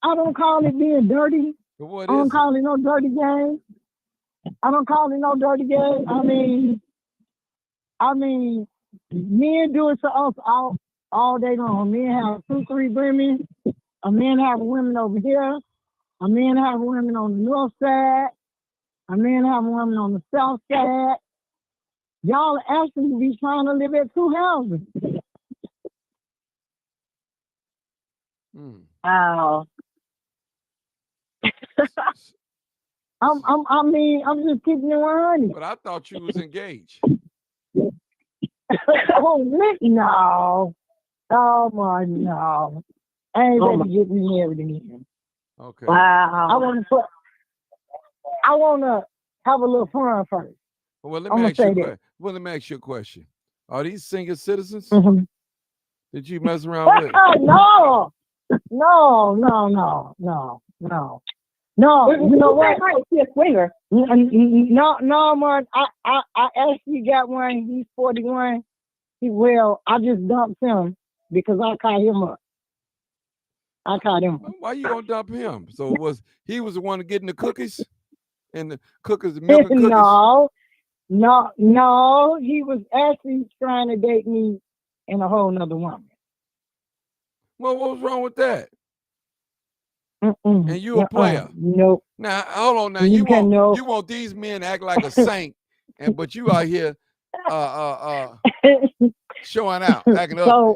I don't call it being dirty. what I don't is it? call it no dirty game. I don't call it no dirty game. I mean, men do it to us all day long. Men have 2, 3 women. A man have women over here. A man have women on the north side. A man have women on the south side. Y'all actually be trying to live at 2 houses. Hmm. Wow. I'm just keeping it 100. But I thought you was engaged. Oh, me? No. Oh, my, no. I ain't ready to get married again. Okay. I Wow. want to have a little fun first. Well, let I'm me gonna ask you say a that. question. Well, let me ask you a question. Are these single citizens Mhm. that you mess around with? No. No. You know what? He's a swinger. No, man. I actually got one. He's 41. I just dumped him because I caught him up. Why you gonna dump him? So he was the one getting the cookies and the milk and cookies? No. He was actually trying to date me and a whole nother woman. Well, what was wrong with that? Mm-mm. And you a player. Nope. Now hold on. Now You you can know. want these men to act like a saint, but you out here showing out, acting ugly.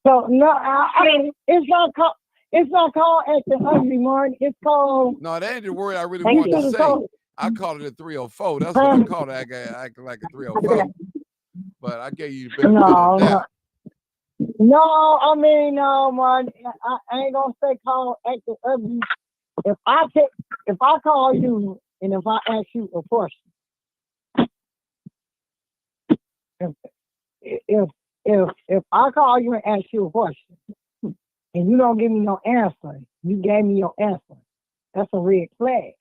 So no, I mean it's not called acting ugly, Martin. It's called. No, that ain't the word I really You wanted to should've say. told- I called it a 304. That's what I called it, acting like a 304. But I gave you the benefit of the doubt. No, I mean no, Martin. I ain't gonna say called acting ugly. If I call you and if I ask you a question, if I call you and ask you a question and you don't give me no answer, you gave me your answer. That's a red flag.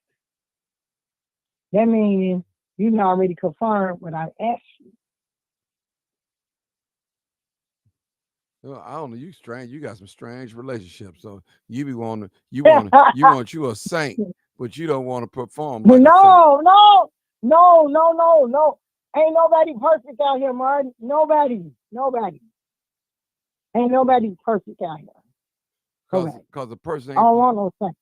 That means you already confirmed what I asked you. Well, I don't know. You strange. You got some strange relationships. So you be wanting you want you a saint, but you don't want to perform like a saint. No. Ain't nobody perfect out here, Martin. Nobody. Ain't nobody perfect out here. Because the person I ain't. don't want no saint.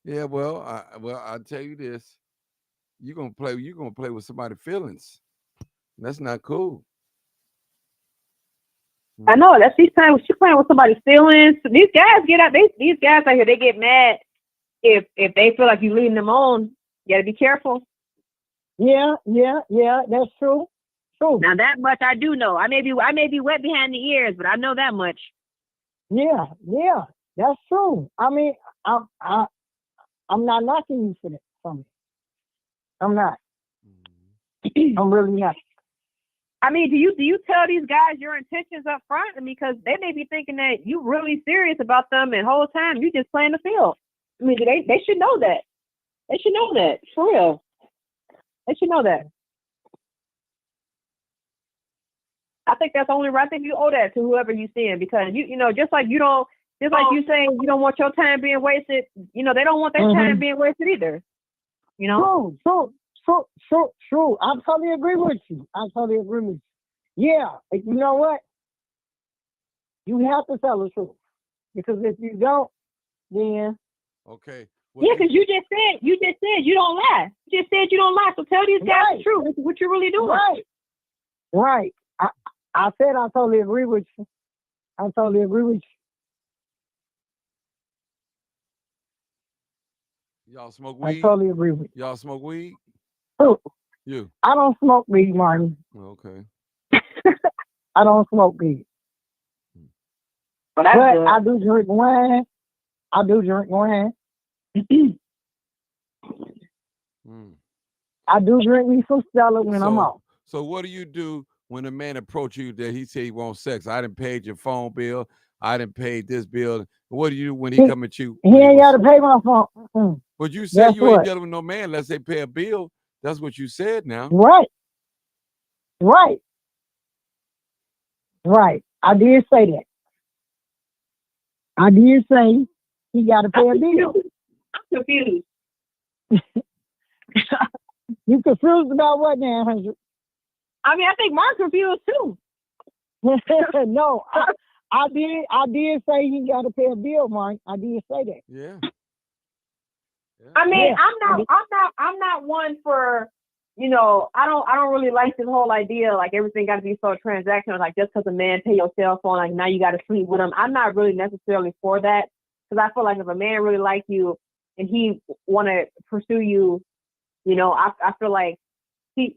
Yeah, well, I'll tell you this. You're gonna play with somebody's feelings. That's not cool. I know that's she's playing with somebody's feelings. These guys get out. These guys out here, they get mad if they feel like you leading them on. You gotta be careful. Yeah, that's true. Now that much I do know. I may be wet behind the ears, but I know that much. Yeah, that's true. I mean, I'm not knocking you for that. From me. I'm not. I'm really not. I mean, do you tell these guys your intentions up front? I mean, because they may be thinking that you really serious about them, and the whole time you just playing the field. I mean, they should know that. They should know that for real. They should know that. I think that's only right. I think you owe that to whoever you seeing, because you know just like you saying you don't want your time being wasted. You know they don't want their time being wasted either. You know. True. I totally agree with you. Yeah, you know what? You have to tell the truth, because if you don't, then okay. Well, yeah, because you just said you don't lie. You just said you don't lie. So tell these guys the truth. This is what you're really doing. Right. I said I totally agree with you. Y'all smoke weed? I totally agree with you. Y'all smoke weed? Who? You. I don't smoke weed, Martin. Okay. I don't smoke weed. But I do drink wine. I do drink me some Stella when I'm off. So what do you do when a man approach you that he say he wants sex, I done paid your phone bill, I done paid this bill. What do you do when he come at you? He when he ain't got wants- to pay my phone. But you say Guess you ain't what? dealing with no man unless they pay a bill. That's what you said now. Right. I did say that. I did say he got to pay a bill. I'm confused. You confused about what now, 100? I mean, I think Mark's confused too. No, I did say he got to pay a bill, Mark. I did say that. Yeah. I mean, Yeah. I'm not one for, I don't really like this whole idea like everything got to be so transactional. Like just because a man pay your cell phone, like now you got to sleep with him. I'm not really necessarily for that because I feel like if a man really like you and he want to pursue you, I feel like he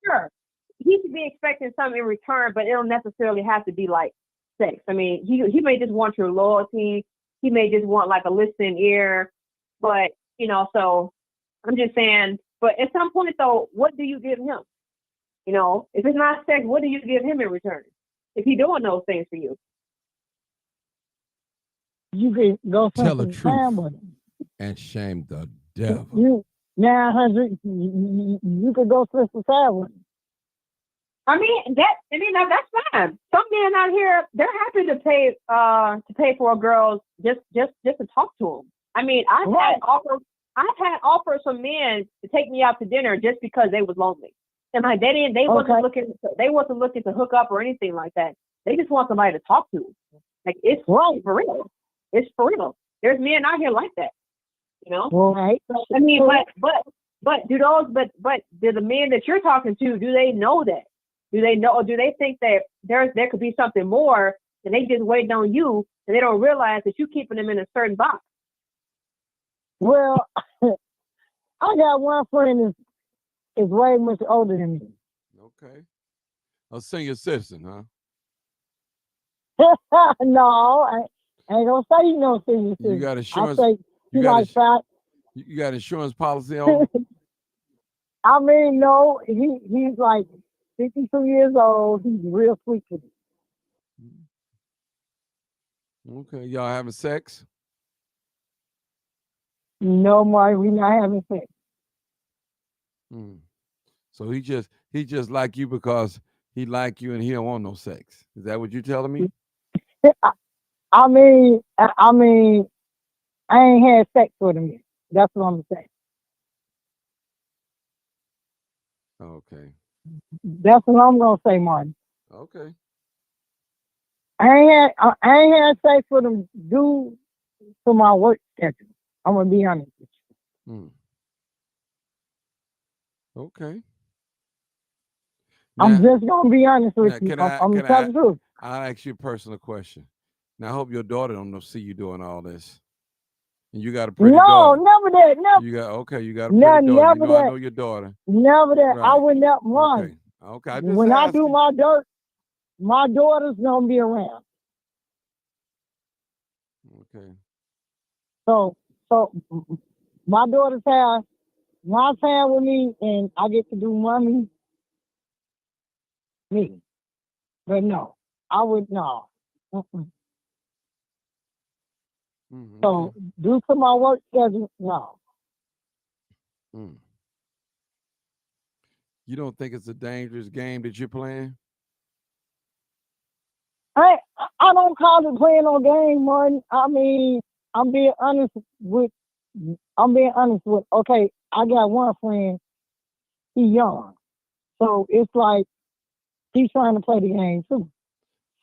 should be expecting something in return, but it don't necessarily have to be like sex. I mean, he may just want your loyalty. He may just want like a listening ear. But, so I'm just saying, but at some point though, what do you give him? If it's not sex, what do you give him in return? If he's doing those things for you. You can go Tell spend the some time truth. with him. And shame the devil. You now, 100, you could go spend some time with him. That's fine. Some men out here, they're happy to pay for a girl just to talk to them. I mean, I've had offers from men to take me out to dinner just because they was lonely. And like they wasn't looking to hook up or anything like that. They just want somebody to talk to. Like it's Right. for real. It's for real. There's men out here like that. Right. I mean, but do the men that you're talking to, do they know that? Do they know, or do they think that there could be something more and they just waiting on you and they don't realize that you're keeping them in a certain box? Well, I got one friend is way much older than me. Okay. A senior citizen, huh? No, I ain't gonna say you know senior You citizen. got I insurance. say he You got like five. You got insurance policy on? I mean, no, he's like 52 years old. He's real sweet to me. Okay. Y'all having sex? No, Mark, we not having sex. Mm. So he just like you because he like you and he don't want no sex. Is that what you telling me? I mean, I ain't had sex with him yet. That's what I'm saying. Okay. That's what I'm gonna say, Martin. Okay. I ain't had sex with him due to my work schedule. I'm gonna be honest with you. Mm. Okay. I'm Now- just gonna be honest with now, you. can I'm I- telling the truth. I'll ask you a personal question. Now I hope your daughter don't see you doing all this. And you got a pretty No, daughter. never that. Never, You got a pretty daughter. never I that. know your daughter. Never that. I Right. would not run. Okay. Okay. I just When I asked do you. my dirt, my daughter's gonna be around. Okay. So my daughter's have my time with me, and I get to do mommy, me. But no, I would no. Mm-mm. Mm, So okay. due to my work schedule, no. Mm. You don't think it's a dangerous game that you're playing? I don't call it playing no game, Martin. I mean, I'm being honest with. Okay, I got one friend. He young, so it's like he's trying to play the game too.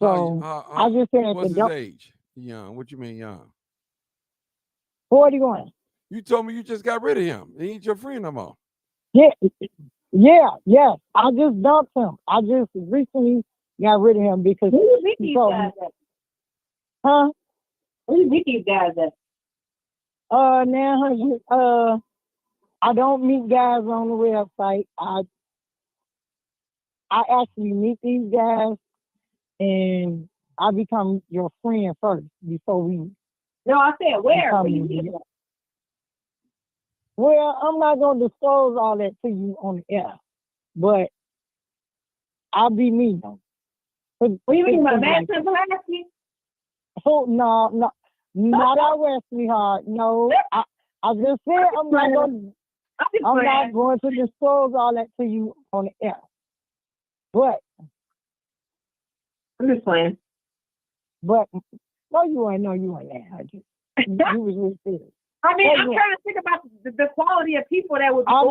So I just said what's the his age? Young. What you mean young? 41. You told me you just got rid of him. He ain't your friend no more. Yeah. I just dumped him. I just recently got rid of him because Who you meet he these told guys me, at? huh? Who you meet these guys at? Now, I don't meet guys on the website. I actually meet these guys, and I become your friend first before we. No, I said where? become Where you meet your- them? Well, I'm not gonna disclose all that to you on the air, but I'll be me. What do you mean by that? Pulaski? Oh no, not our way, sweetheart. No, I just said I'm not going. I'm not going to disclose all that to you on the air. But I'm just playing. no, you ain't. No, you ain't that. You was really serious. I mean, I'm trying to think about the quality of people that would be. I'll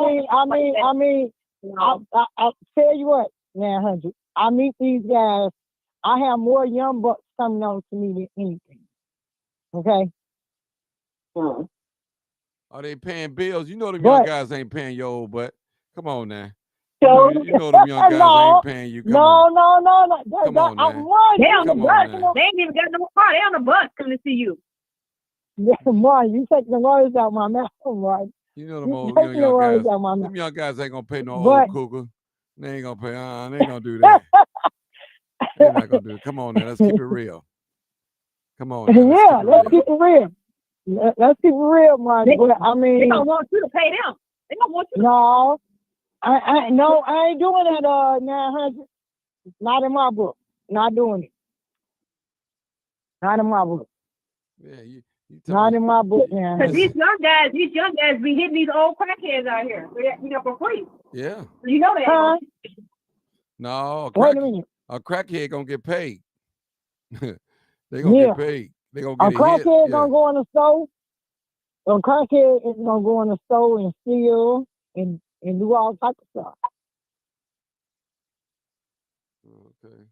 tell you what, man, 100. I meet these guys. I have more young bucks coming on to me than anything. Okay. Are they paying bills? You know them young guys ain't paying your old butt. Come on now. So, you know them young guys ain't paying you. Come on. No. Come on now. They on the bus. They ain't even got no car. They on the bus coming to see you. Yeah, Martin, you take the words out my mouth, Martin. You know them old young guys. Them young guys ain't gonna pay no old cougar. They ain't gonna pay. They ain't gonna do that. They're not gonna do it. Come on now. Let's keep it real. Come on. Now, let's keep it real. Let's keep it real, Martin. I mean, they don't want you to pay them. They don't want you. No, I ain't doing that. 900. Not in my book. Not doing it. Not in my book. Yeah, you not in my book, man. Because these young guys be hitting these old crackheads out here, for free. Yeah. You know that. No, wait a minute. A crackhead gonna get paid. They gonna get paid. They gonna get a crackhead gonna go in the store. A crackhead is gonna go in the store and steal and do all types of stuff. Okay.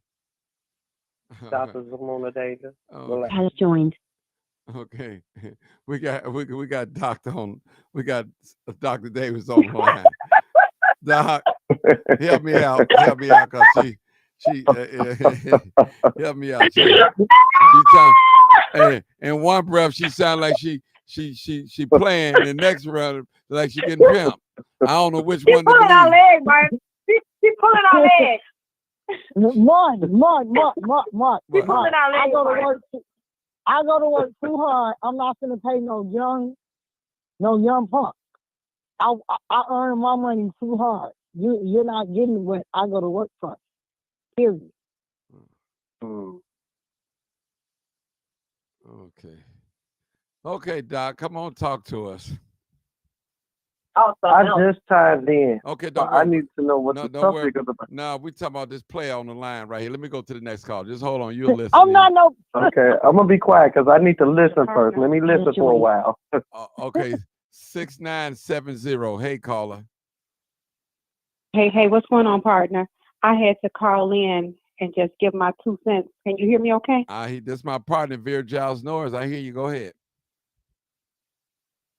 Dr. Zamona Davis. Has joined. Okay. We got Dr. Dr. Davis on the line. Doc, help me out. Help me out, cause she help me out. She in one breath she sound like she playing, and the next round like she getting pimped. I don't know which one to believe. Pulling our leg, man. She pulling our leg. Mark. She pulling our leg. I go to work too hard. I'm not gonna pay no young punk. I earn my money too hard. You're not getting what I go to work for. Period. Okay, Doc, come on, talk to us. I just timed in. Okay, I need to know what the topic is about. No, we talking about this player on the line right here. Let me go to the next call. Just hold on. You'll listen. I'm not no. Okay, I'm gonna be quiet because I need to listen first. Let me listen for a while. Okay, 6970. Hey, caller. Hey, what's going on, partner? I had to call in and just give my 2 cents. Can you hear me okay? This is my partner, Vera Giles Norris. I hear you. Go ahead.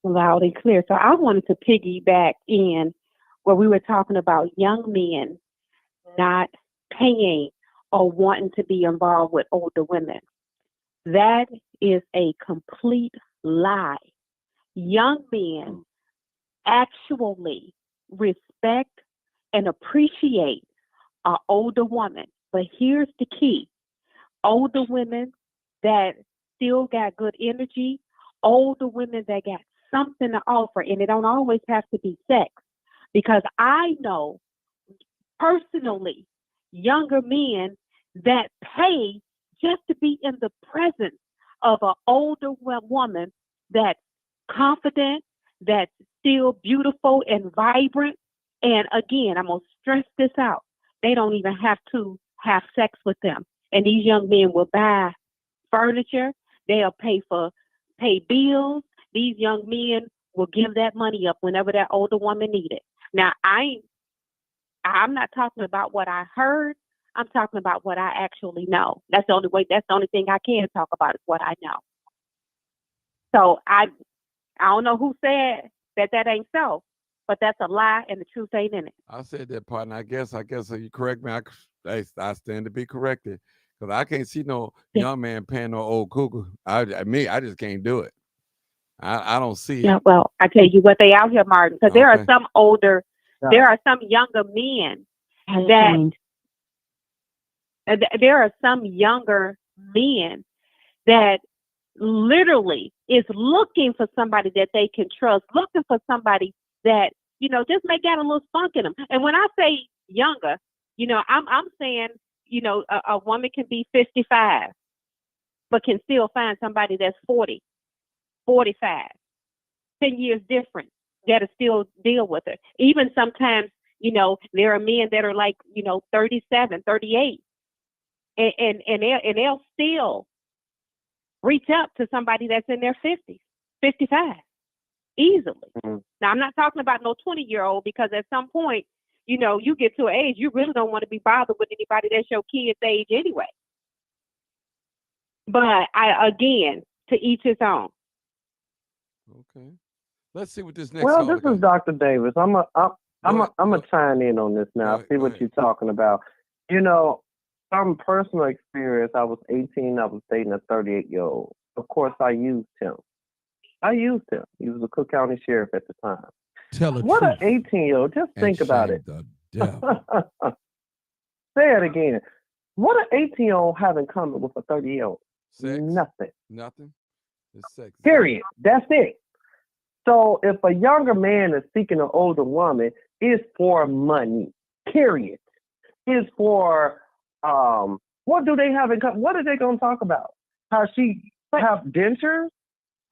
Loud and clear. So I wanted to piggyback in where we were talking about young men not paying or wanting to be involved with older women. That is a complete lie. Young men actually respect and appreciate an older woman. But here's the key. Older women that still got good energy, older women that got something to offer, and it don't always have to be sex. Because I know personally younger men that pay just to be in the presence of an older woman that's confident, that's still beautiful and vibrant. And again, I'm going to stress this out. They don't even have to have sex with them. And these young men will buy furniture. They'll pay bills. These young men will give that money up whenever that older woman needs it. Now, I'm not talking about what I heard. I'm talking about what I actually know. That's the only thing I can talk about is what I know. So I don't know who said that ain't so, but that's a lie and the truth ain't in it. I said that, partner. I guess you correct me. I stand to be corrected because I can't see no young man paying no old cougar. I just can't do it. I don't see it. Yeah, well, I tell you what, they out here, Martin, because there are some there are some younger men there are some younger men that literally is looking for somebody that they can trust, looking for somebody that, just may got a little spunk in them. And when I say younger, You know, I'm saying, you know, a woman can be 55, but can still find somebody that's 40, 45, 10 years different that'll still deal with her. Even sometimes, you know, there are men that are like, you know, 37, 38, and they'll still reach up to somebody that's in their 50s, 55, easily. Mhm. Now, I'm not talking about no 20-year-old, because at some point, you know, you get to an age, you really don't want to be bothered with anybody that's your kid's age anyway. But again, to each his own. Okay. Let's see what this next Well, caller this is got. Dr. Davis. I'm Go ahead. gonna chime in on this now. Go See ahead. what you're talking about. You know, from personal experience, I was 18. I was dating a 38-year-old. Of course, I used him. He was a Cook County sheriff at the time. Tell the What an truth 18-year-old. Just and think about shame it. the devil. Say it again. What an 18-year-old have in common with a 30-year-old? Sex? Nothing. Nothing. It's sex. Period. That's it. So if a younger man is seeking an older woman, it's for money. Period. It's for what do they have in common? What are they gonna talk about? How she have dentures?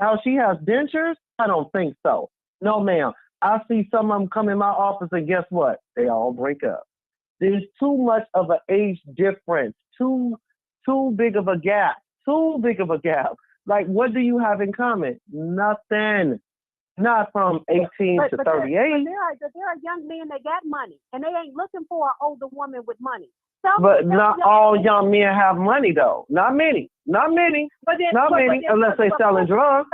How she has dentures? I don't think so. No, ma'am. I see some of them come in my office, and guess what? They all break up. There's too much of an age difference. Too big of a gap. Too big of a gap. Like, what do you have in common? Nothing. Not from 18 to 38. But there are young men that got money, and they ain't looking for an older woman with money. But not all young men have money, though. Not many. Unless they selling drugs.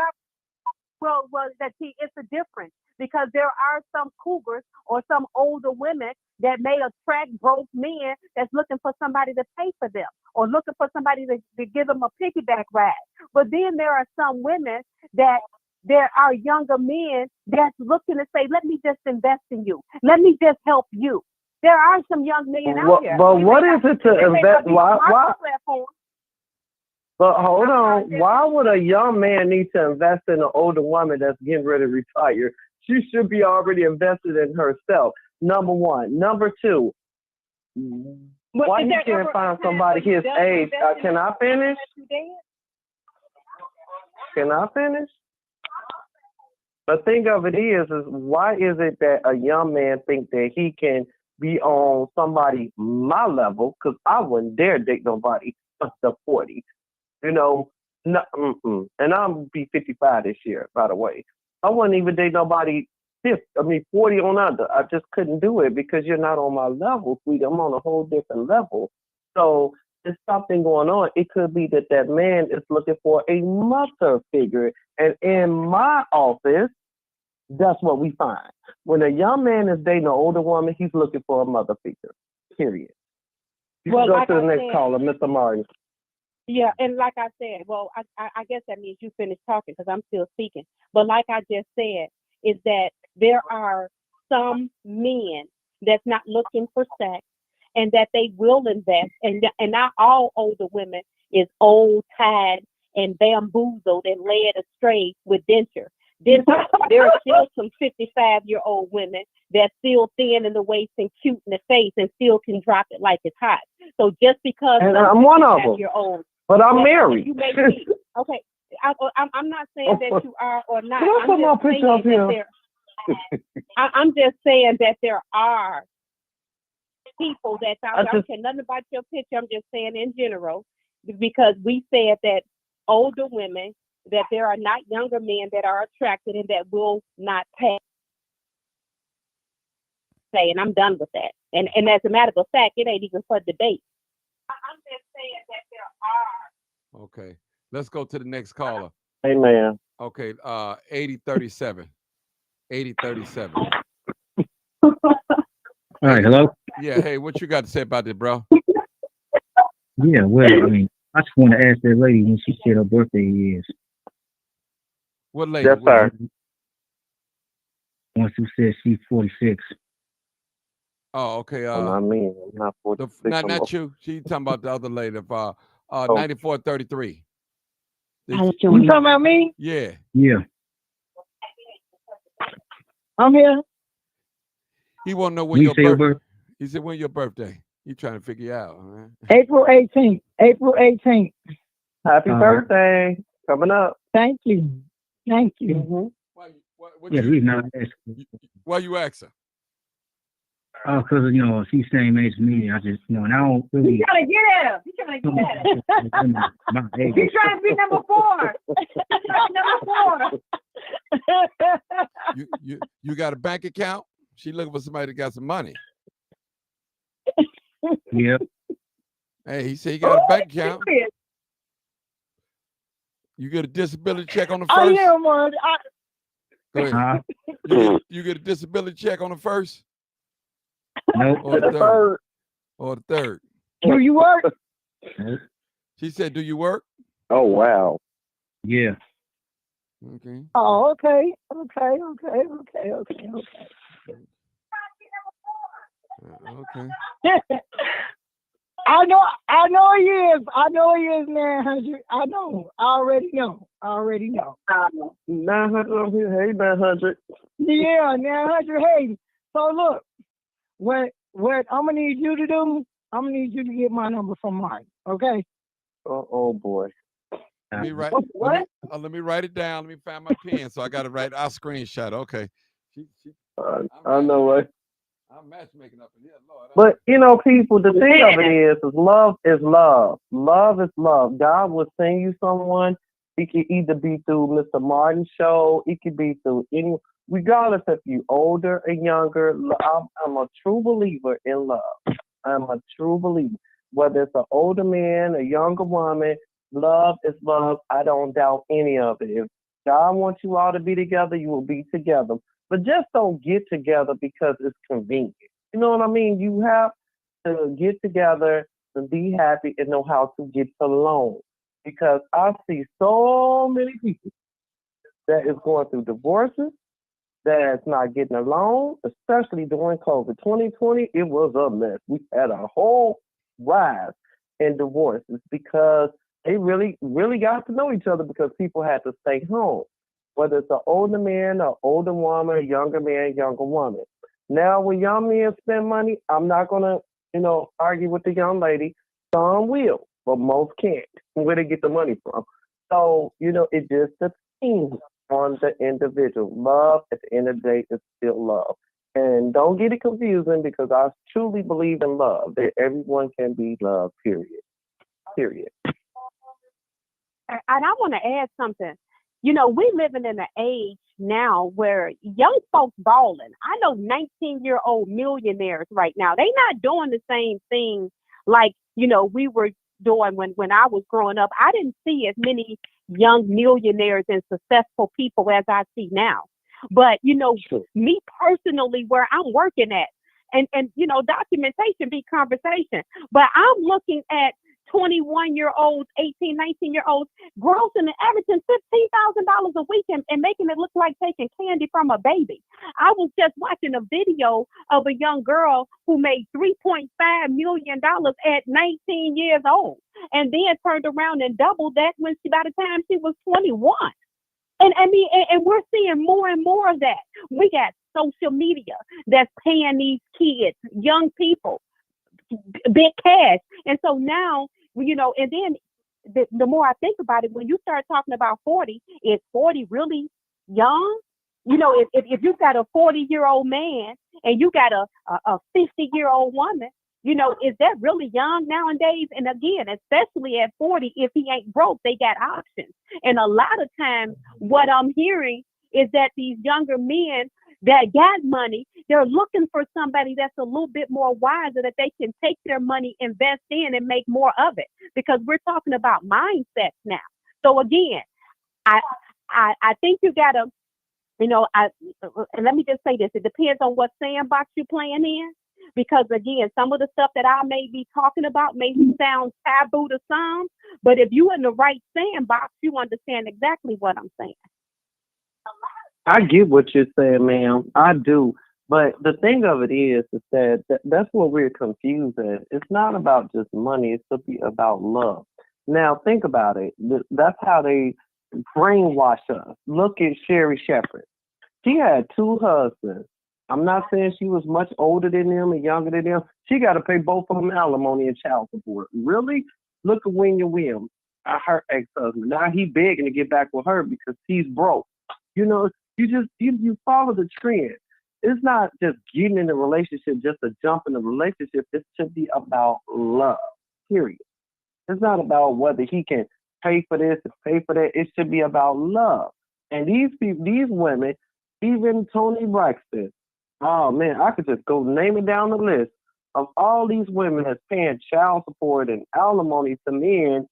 Well, it's a difference, because there are some cougars or some older women that may attract broke men that's looking for somebody to pay for them, or looking for somebody to give them a piggyback ride. But then there are some women that there are younger men that's looking to say, let me just invest in you. Let me just help you. There are some young men out there. But what is it to invest? Why? But hold on. Why would a young man need to invest in an older woman that's getting ready to retire? She should be already invested in herself. Number one. Number two. Why you can't find somebody his age? Can I finish? The thing of it is why is it that a young man think that he can be on somebody my level? Because I wouldn't dare date nobody under 40. You know, and I'm be 55 this year, by the way. I wouldn't even date nobody 40 on under. I just couldn't do it because you're not on my level, sweetie. I'm on a whole different level. So there's something going on. It could be that man is looking for a mother figure. And in my office, that's what we find. When a young man is dating an older woman, he's looking for a mother figure. Period. You can go to the next caller, Mr. Martin. Yeah, and like I said, well, I guess that means you finished talking, because I'm still speaking. But like I just said, is that there are some men that's not looking for sex, and that they will invest, and not all older women is old, tied, and bamboozled and led astray with denture. There are still some 55-year-old women that's still thin in the waist and cute in the face and still can drop it like it's hot. So just because I'm one of them, but I'm married. You may be, okay, I'm not saying that you are or not. I'm just saying that there are people that's out there. I don't care nothing about your picture. I'm just saying in general, because we said that older women, that there are not younger men that are attracted and that will not pay. And I'm done with that. And as a matter of fact, it ain't even for debate. I'm just saying that there are. Okay. Let's go to the next caller. Amen. Okay. 8037. 8037. All right. Hello. Yeah. Hey, what you got to say about this, bro? Yeah. Well, I mean, I just want to ask that lady when she said her birthday is. What lady? Yes, sir. Once you said she's 46. Oh, okay. I mean, I'm not 46. Not you. She's talking about the other lady. 9433. You talking about me? Yeah. Yeah. I'm here. He want to know when your birthday. He said, when your birthday? You trying to figure you out, man. April 18th. April 18th. Happy Uh, birthday coming up. Thank you. Thank you. Hmm. What yeah, the you, reason I asked, why you ask her? because she's same age as me. I just, and I don't He really. trying to get at him. He trying to get at him. My age. He's trying to be number 4. He's trying to be number 4. You got a bank account? She looking for somebody that got some money. Yeah. Hey, he said he got a bank account. Serious. You get a disability check on the I first. am one. Go ahead. Huh? You get a disability check on the first Nope. or the third or the third. Do you work? She said, "Do you work?" Oh wow. Yeah. Okay. Oh, okay. Okay. Okay. I know he is. I know he is 900. I know. I already know. 900 on here. Hey, 900. Yeah, 900. Hey, so look, what I'm gonna need you to do, I'm gonna need you to get my number from Martin, okay? Oh boy. Let me write. What? Let me write it down. Let me find my pen. So I got to write. I'll screenshot. Okay. I know what. I'm matchmaking up in here, Lord. But people, the thing of it is love is love. Love is love. God will send you someone. It could either be through Mr. Martin's show. It could be through any, regardless if you're older or younger. I'm a true believer in love. I'm a true believer. Whether it's an older man, a younger woman, love is love. I don't doubt any of it. If God wants you all to be together, you will be together. But just don't get together because it's convenient. You know what I mean? You have to get together and be happy and know how to get along. Because I see so many people that is going through divorces, that's not getting along, especially during COVID. 2020, it was a mess. We had a whole rise in divorces because they really, really got to know each other because people had to stay home. Whether it's an older man, an older woman, a younger man, younger woman. Now, when young men spend money, I'm not going to, argue with the young lady. Some will, but most can't. Where they get the money from. So, it just depends on the individual. Love, at the end of the day, is still love. And don't get it confusing because I truly believe in love, that everyone can be loved, period. And I want to add something. We living in an age now where young folks balling. I know 19-year-old millionaires right now. They not doing the same thing like, we were doing when I was growing up. I didn't see as many young millionaires and successful people as I see now. But, me personally, where I'm working at, and documentation be conversation, but I'm looking at 21-year-olds, 18, 19-year-olds, grossing and averaging $15,000 a week and making it look like taking candy from a baby. I was just watching a video of a young girl who made $3.5 million at 19 years old and then turned around and doubled that by the time she was 21. And we're seeing more and more of that. We got social media that's paying these kids, young people, big cash. And so now, and then the more I think about it, when you start talking about 40, is 40 really young? If you've got a 40-year-old man and you got a 50-year-old woman, is that really young nowadays? And again, especially at 40, if he ain't broke, they got options. And a lot of times what I'm hearing is that these younger men that got money, they're looking for somebody that's a little bit more wiser that they can take their money, invest in, and make more of it. Because we're talking about mindsets now. So again, I think you gotta, and let me just say this: it depends on what sandbox you're playing in. Because again, some of the stuff that I may be talking about may sound taboo to some, but if you're in the right sandbox, you understand exactly what I'm saying. I get what you're saying, ma'am. I do. But the thing of it is that that's what we're confused at. It's not about just money. It's to be about love. Now, think about it. That's how they brainwash us. Look at Sherry Shepherd. She had 2 husbands. I'm not saying she was much older than them and younger than them. She got to pay both of them alimony and child support. Really? Look at William Williams, her ex-husband. Now he begging to get back with her because he's broke. You know, you follow the trend. It's not just getting in a relationship just to jump in a relationship. It should be about love, period. It's not about whether he can pay for this and pay for that. It should be about love. And these people, these women, even Tony Braxton, oh man, I could just go naming down the list of all these women that's paying child support and alimony to men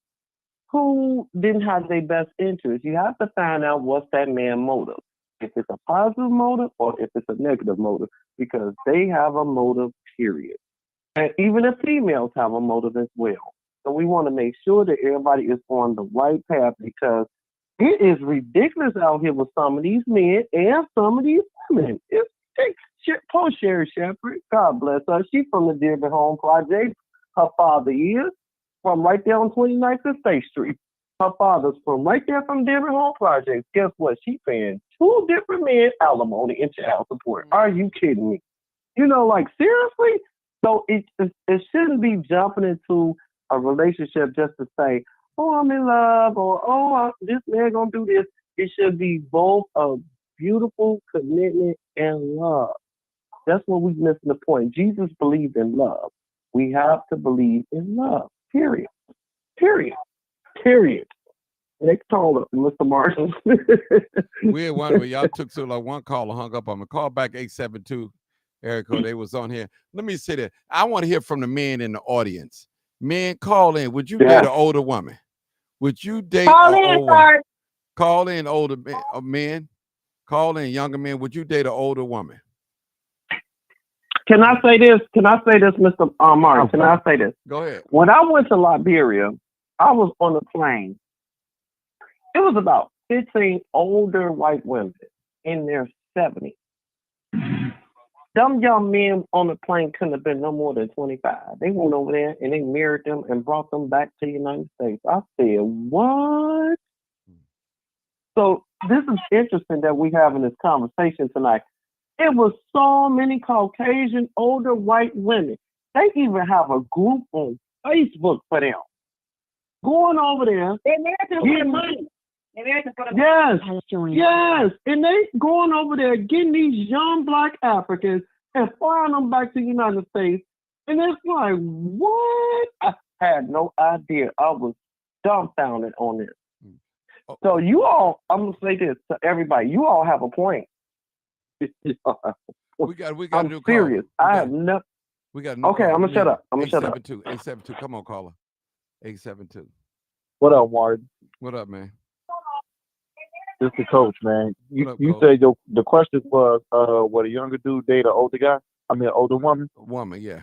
who didn't have their best interest. You have to find out what's that man's motive. If it's a positive motive or if it's a negative motive, because they have a motive, period. And even the females have a motive as well. So we want to make sure that everybody is on the right path, because it is ridiculous out here with some of these men and some of these women. Poor Sherry Shepherd, God bless her. She's from the Dearborn Home Project. Her father is from right there on 29th and State Street. Her father's from right there from Dearborn Home Project. Guess what? She paying 2 different men alimony and child support. Are you kidding me? You know, like, seriously? So it shouldn't be jumping into a relationship just to say, oh, I'm in love, or oh, this man gonna do this. It should be both a beautiful commitment and love. That's what we're missing the point. Jesus believed in love. We have to believe in love. Period. Next caller, Mr. Martin. We had one where y'all took so like one caller hung up on me. Call back 872, Erica. They was on here. Let me say that. I want to hear from the men in the audience. Men, call in. Would you date an older woman? Would you date Call an in, older sir. Call in older men. Call in younger men. Would you date an older woman? Can I say this, Mr. Martin? Can I say this? Go ahead. When I went to Liberia, I was on a plane. It was about 15 older white women in their 70s. Them young men on the plane couldn't have been no more than 25. They went over there and they married them and brought them back to the United States. I said, what? So this is interesting that we having this conversation tonight. It was so many Caucasian older white women. They even have a group on Facebook for them. Going over there. They're Americans for the money. Yes. And they going over there getting these young black Africans and flying them back to the United States. And it's like, what? I had no idea. I was dumbfounded on this. So you all, I'm going to say this to everybody. You all have a point. We got I'm a new serious. caller. I have no. We got a new Okay, caller. I'm gonna shut up. 872. Come on, caller. 872. What up, Martin? What up, man? This is the coach, man. What up, You Coach? said the question was, would a younger dude date an older guy? I mean, an older woman? Woman, yeah.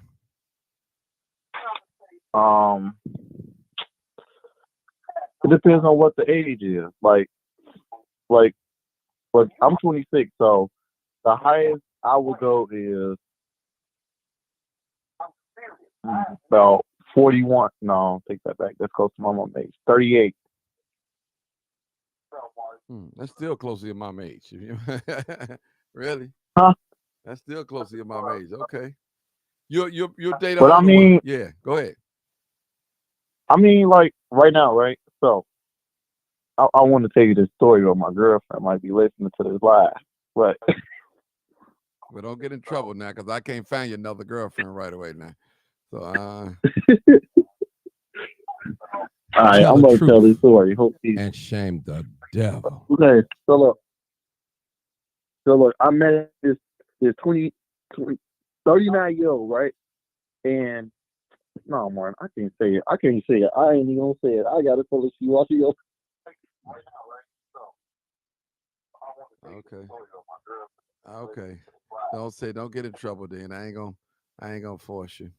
It depends on what the age is. Like, but I'm 26, so the highest I would go is about 41. No, take that back. That's close to my mom's age. 38. That's still close to your mom age. Really? Huh? That's still close to your mom age. Okay. You'll date. But I mean, yeah. Go ahead. I mean, like right now, right? So I want to tell you this story, or my girlfriend might be listening to this live, but Well, don't get in trouble now, because I can't find you another girlfriend right away now. So, all right, I'm gonna tell this story. Hope and shame the devil. Okay, so look, I met this 39-year-old, right? And no, Martin, I can't say it. I ain't even gonna say it. I gotta tell you watch it. Okay. Don't get in trouble then. I ain't gonna force you.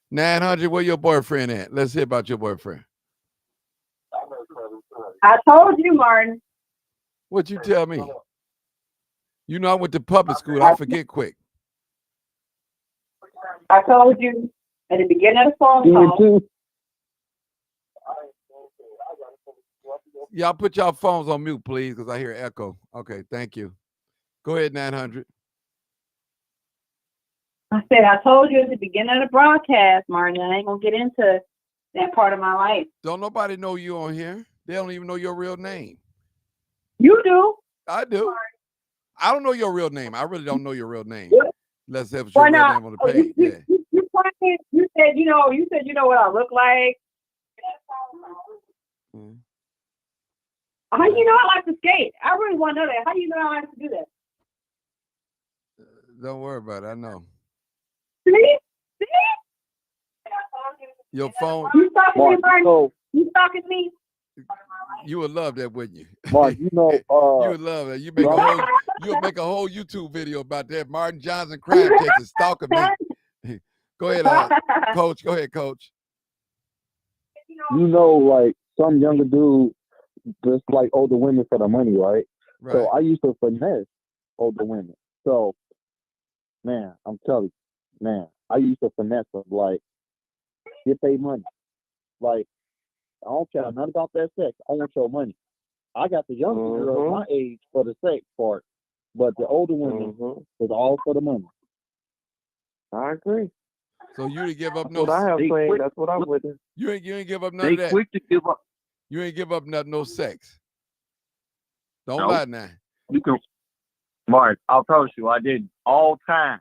900, where your boyfriend at? Let's hear about your boyfriend. I told you, Martin. What'd you tell me? You know I went to public school. I forget quick. I told you at the beginning of the phone call. Y'all put y'all phones on mute, please, because I hear echo. Okay, thank you. Go ahead, 900. I said, I told you at the beginning of the broadcast, Martin, I ain't gonna get into that part of my life. Don't nobody know you on here. They don't even know your real name. You do. I do. I don't know your real name. I really don't know your real name. Let's have your Why real not? name on the page. You said, you know what I look like. Mhm. How you know I like to skate? I really want to know that. How do you know I like to do that? Don't worry about it. I know. See? Your phone, You talking to me, Mark, Martin? You talking to me? you would love that, wouldn't you? Mark, you know, You would love that. You'll make a whole YouTube video about that. Martin Johnson crime cases stalking me. Go ahead, Coach. Go ahead, Coach. you know, like some younger dude just like older women for the money, right? Right. So I used to finesse older women. So, man, I'm telling you, man, I used to finesse them, like, get their money. Like, I don't care nothing about that sex. I want your money. I got the younger girls my age for the sex part, but the older women was all for the money. I agree. So you didn't give up That's what I no. have They played. quit- That's what I would do. You ain't give up none They of that. quick to give up. You ain't give up no sex. Don't No. lie now. You can, Mark, I'll promise you, I did all time.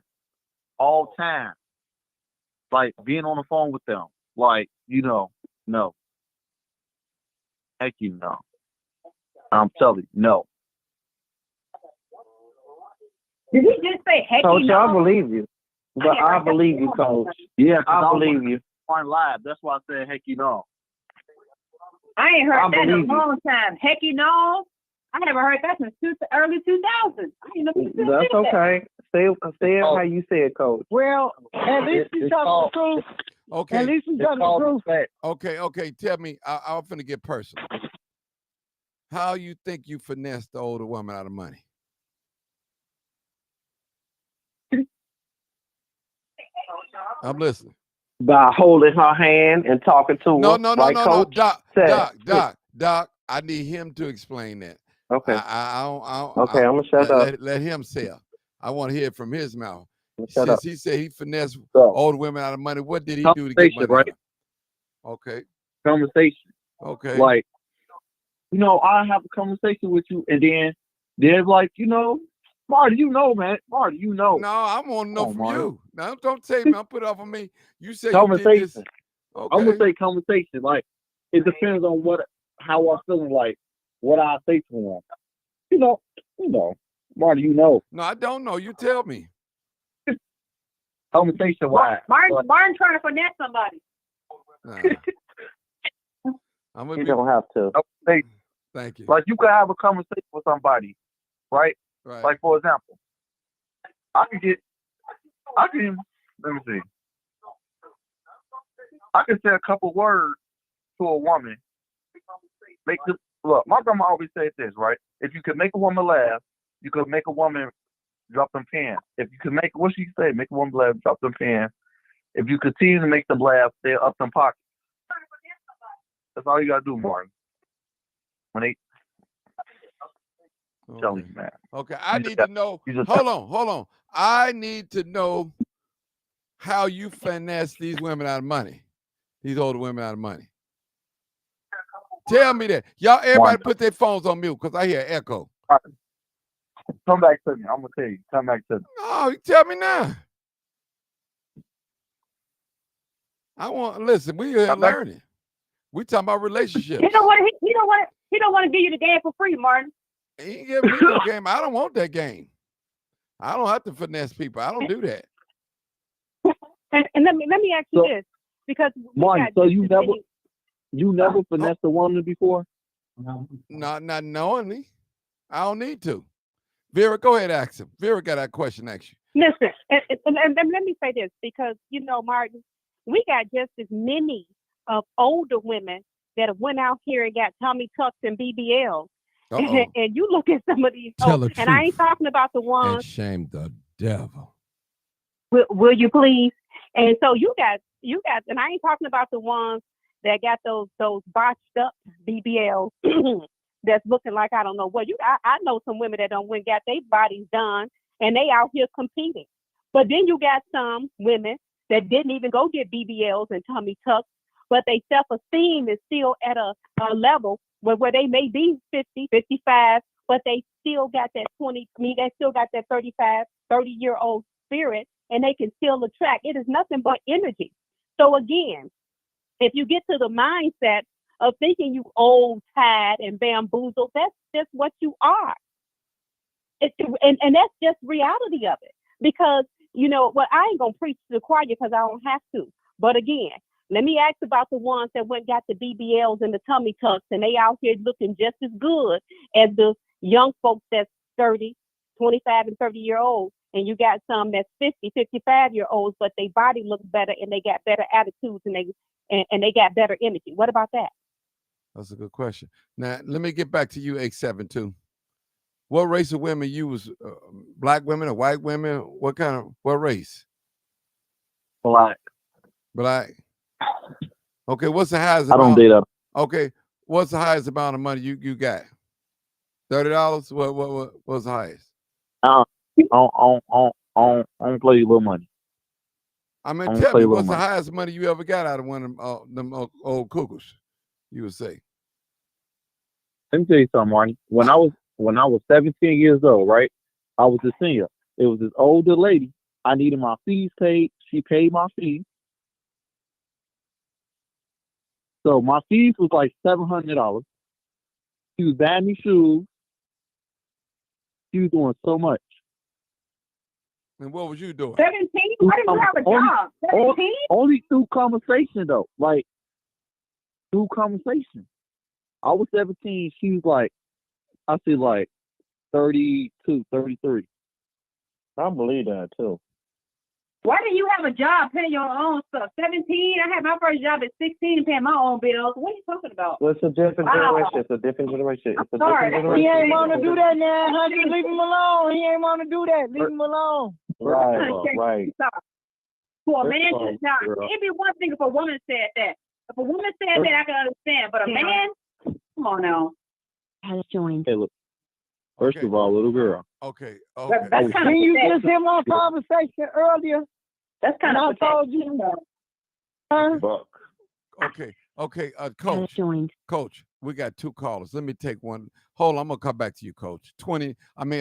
Like being on the phone with them, like, no. Heck, no. I'm telling you, no. Did he just say heck? Coach, I believe you. But I believe you, Coach. Yeah, I believe you. on live. That's why I said, heck, no. I ain't heard I that in a believe you. long time. Heck, I haven't heard that since early 2000s. I didn't know he still That's did that. okay. Say it how you say it, Coach. Well, at least you It's telling the called- truth. At Okay. least you It's telling the called truth. respect. Okay. Tell me, I'm finna get personal. How you think you finessed the older woman out of money? I'm listening. By holding her hand and talking to No, her. Right, Coach? Doc. I need him to explain that. Okay. I don't. Okay, I'm gonna shut up. Let him say it. I want to hear it from his mouth. Shut up. Since he said he finessed So, older women out of money, what did he do to get money? conversation, right? Out of? Okay. Conversation. Okay. Like, I have a conversation with you, and then there's like, Marty, man. Marty, No, I want to know Come on, from Mario. you. Now, don't say me. Don't put it off on me. You say you did this. Conversation. Okay. I'm gonna say conversation. Like, it depends on how I'm feeling. Like, what I say to him. Marty, No, I don't know. You tell me. conversation wise. Martin trying to finesse somebody. Nah. I'm gonna You be. don't have to. Thank you. Like, you could have a conversation with somebody, right? Right. Like, for example, let me see. I can say a couple words to a woman. Look, my grandma always said this, right? If you could make a woman laugh, you could make a woman drop them pants. If you could make a woman laugh, drop them pants. If you continue to make them laugh, they'll up them pockets. That's all you gotta do, Martin. When they tell you, man. Okay. I You need just to know. you just- Hold on. I need to know how you finesse these women out of money. These older women out of money. Tell me that. Y'all, everybody Martin. put their phones on mute because I hear echo. Come back to me. I'm gonna tell you. Come back to me. Oh, you tell me now. I want listen. We here Come back. learning. We talking about relationships. He don't want to give you the game for free, Martin. He ain't giving me no game. I don't want that game. I don't have to finesse people. I don't do that. And let me ask you So, this, because we Martin, got so just you as never many- you never finessed a woman before? Not knowingly. I don't need to. Vera, go ahead, ask him. Vera got that question, actually. Listen, and let me say this, because, Martin, we got just as many of older women that have went out here and got Tommy Tucks and BBL. Uh-oh. And you look at some of these, Tell the and I ain't truth. talking about the And ones, shame the devil. will you please? And so you got, and I ain't talking about the ones that got those botched up BBLs that's looking like I don't know what. I know some women that don't went got their bodies done and they out here competing. But then you got some women that didn't even go get BBLs and tummy tucks, but their self-esteem is still at a level where they may be 50, 55, but they still got that they still got that 35, 30-year-old spirit, and they can still attract. It is nothing but energy. So again, if you get to the mindset of thinking you old, tired, and bamboozled, that's just what you are. And that's just reality of it. Because, I ain't going to preach to the choir because I don't have to. But again, let me ask about the ones that went got the BBLs and the tummy tucks, and they out here looking just as good as the young folks that's 30, 25, and 30-year-olds. And you got some that's 50, 55-year-olds, but their body looks better and they got better attitudes and they got better energy. What about that? That's a good question. Now, let me get back to you, H72. What race of women you was? Black women or white women? What race? Black. Black. Okay, what's the highest I don't amount? date that. Okay, what's the highest amount of money you got? $30? What's the highest? I don't play little money. I mean, Only tell play me, little what's the money. highest money you ever got out of one of them old cougars? You would say. Let me tell you something, Marty. When I was 17 years old, right? I was a senior. It was this older lady. I needed my fees paid. She paid my fees. So my fees was like $700. She was buying me shoes. She was doing so much. And what was you doing? 17? Why didn't you have a job? 17? Only through conversation, though. Like, through conversation. I was 17. She was like, I see like 32, 33. I believe that, too. Why didn't you have a job paying your own stuff? 17? I had my first job at 16 paying my own bills. What are you talking about? Well, it's a different generation. It's a different generation. It's a sorry. different generation. He ain't want to do that now, honey. Leave him alone. He ain't want to do that. Leave him alone. Right. For a man to now, it'd be one thing if a woman said that. If a woman said that, I can understand. But a man, come on now. Has joined. Hey, look. First of all, little girl. Okay. That's kind of Can you just hear my conversation earlier? That's kind And of I told you. Huh? Buck. Okay. Coach, we got two callers. Let me take one. Hold on, I'm gonna come back to you, Coach. Eric. I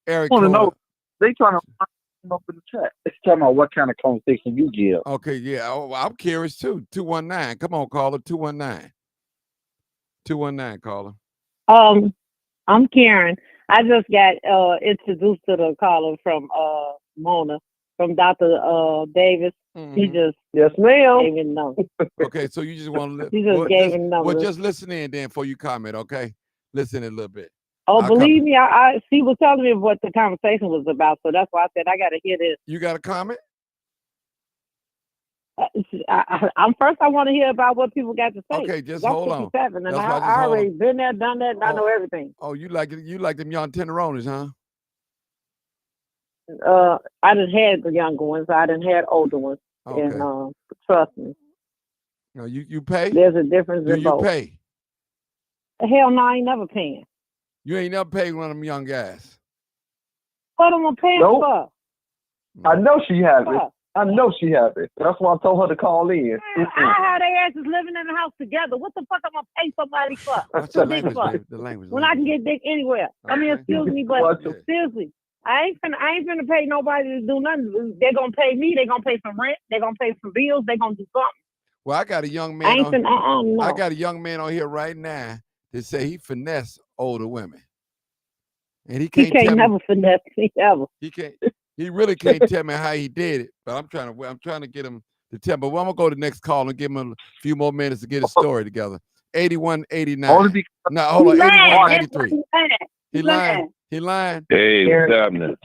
want to know. They trying to find up in the chat. It's talking about what kind of conversation you give. Okay, yeah. I'm curious too. 219. Come on, caller. 219. 219, caller. I'm Karen. I just got introduced to the caller from Mona, from Dr. Davis. He just Yes, ma'am. gave him number. Okay, so you just want to He just gave him number. Well, just listen in then before you comment, okay? Listen in a little bit. Oh, I'll believe come. me, she was telling me what the conversation was about, so that's why I said I got to hear this. You got a comment? I'm first. I want to hear about what people got to say. Okay, just I'm hold on. 57, and That's why just I hold already on. been there, done that, and I know everything. Oh, you like it? You like them young tenderonis, huh? I done had the younger ones. I done had older ones. Okay. And trust me, No, you pay? there's a difference Do in you both. pay? Hell no, I ain't never paying. You ain't never paid one of them young guys. What am I paying Nope. for? I know she has it. What? I know she has it. That's why I told her to call in. I had their asses living in the house together. What the fuck am I pay somebody for? What's For the dick language, fuck? baby? The language. When I can get dick anywhere. I mean, Okay. excuse me, but What? Yeah. seriously, I ain't finna pay nobody to do nothing. They're gonna pay me. They're gonna pay some rent. They're gonna pay some bills. They're gonna do something. Well, I got a young I man ain't finna. I No. got a young man on here right now that say he finesse older women. And he He can't tell can't me never finesse me ever. he really can't tell me how he did it, but I'm trying to get him to tell. But I'm gonna go to the next call and give him a few more minutes to get his story together. 8189. Only because No, hold on, He lying. 8193. He lying. He lying. Hey, what's happening?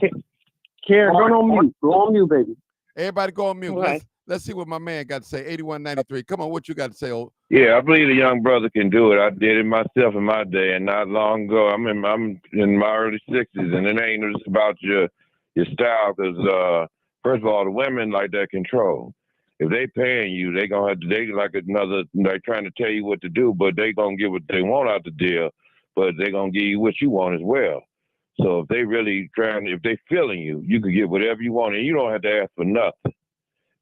Karen, go on mute. Go on mute, baby. Everybody go on mute. Okay. Let's see what my man got to say. 8193. Come on, what you got to say, old? Yeah, I believe a young brother can do it. I did it myself in my day, and not long ago. I'm in my early 60s, and it ain't just about your style. Because first of all, the women like that control. If they paying you, they gonna have to. They like trying to tell you what to do, but they gonna get what they want out the deal. but they're gonna give you what you want as well. So if they really if they feeling you, you can get whatever you want, and you don't have to ask for nothing.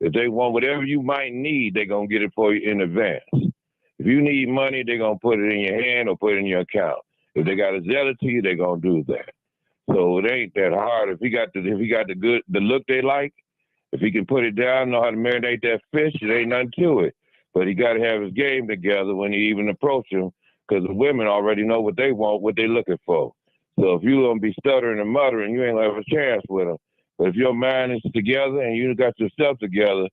If they want whatever you might need, they're gonna get it for you in advance. If you need money, they're gonna put it in your hand or put it in your account. If they got to sell it to you, they're gonna do that. So it ain't that hard. If he got the look they like, if he can put it down, know how to marinate that fish, it ain't nothing to it. But he got to have his game together when he even approach him, because the women already know what they want, what they looking for. So if you gonna be stuttering and muttering, you ain't gonna have a chance with them. But if your mind is together and you got yourself together,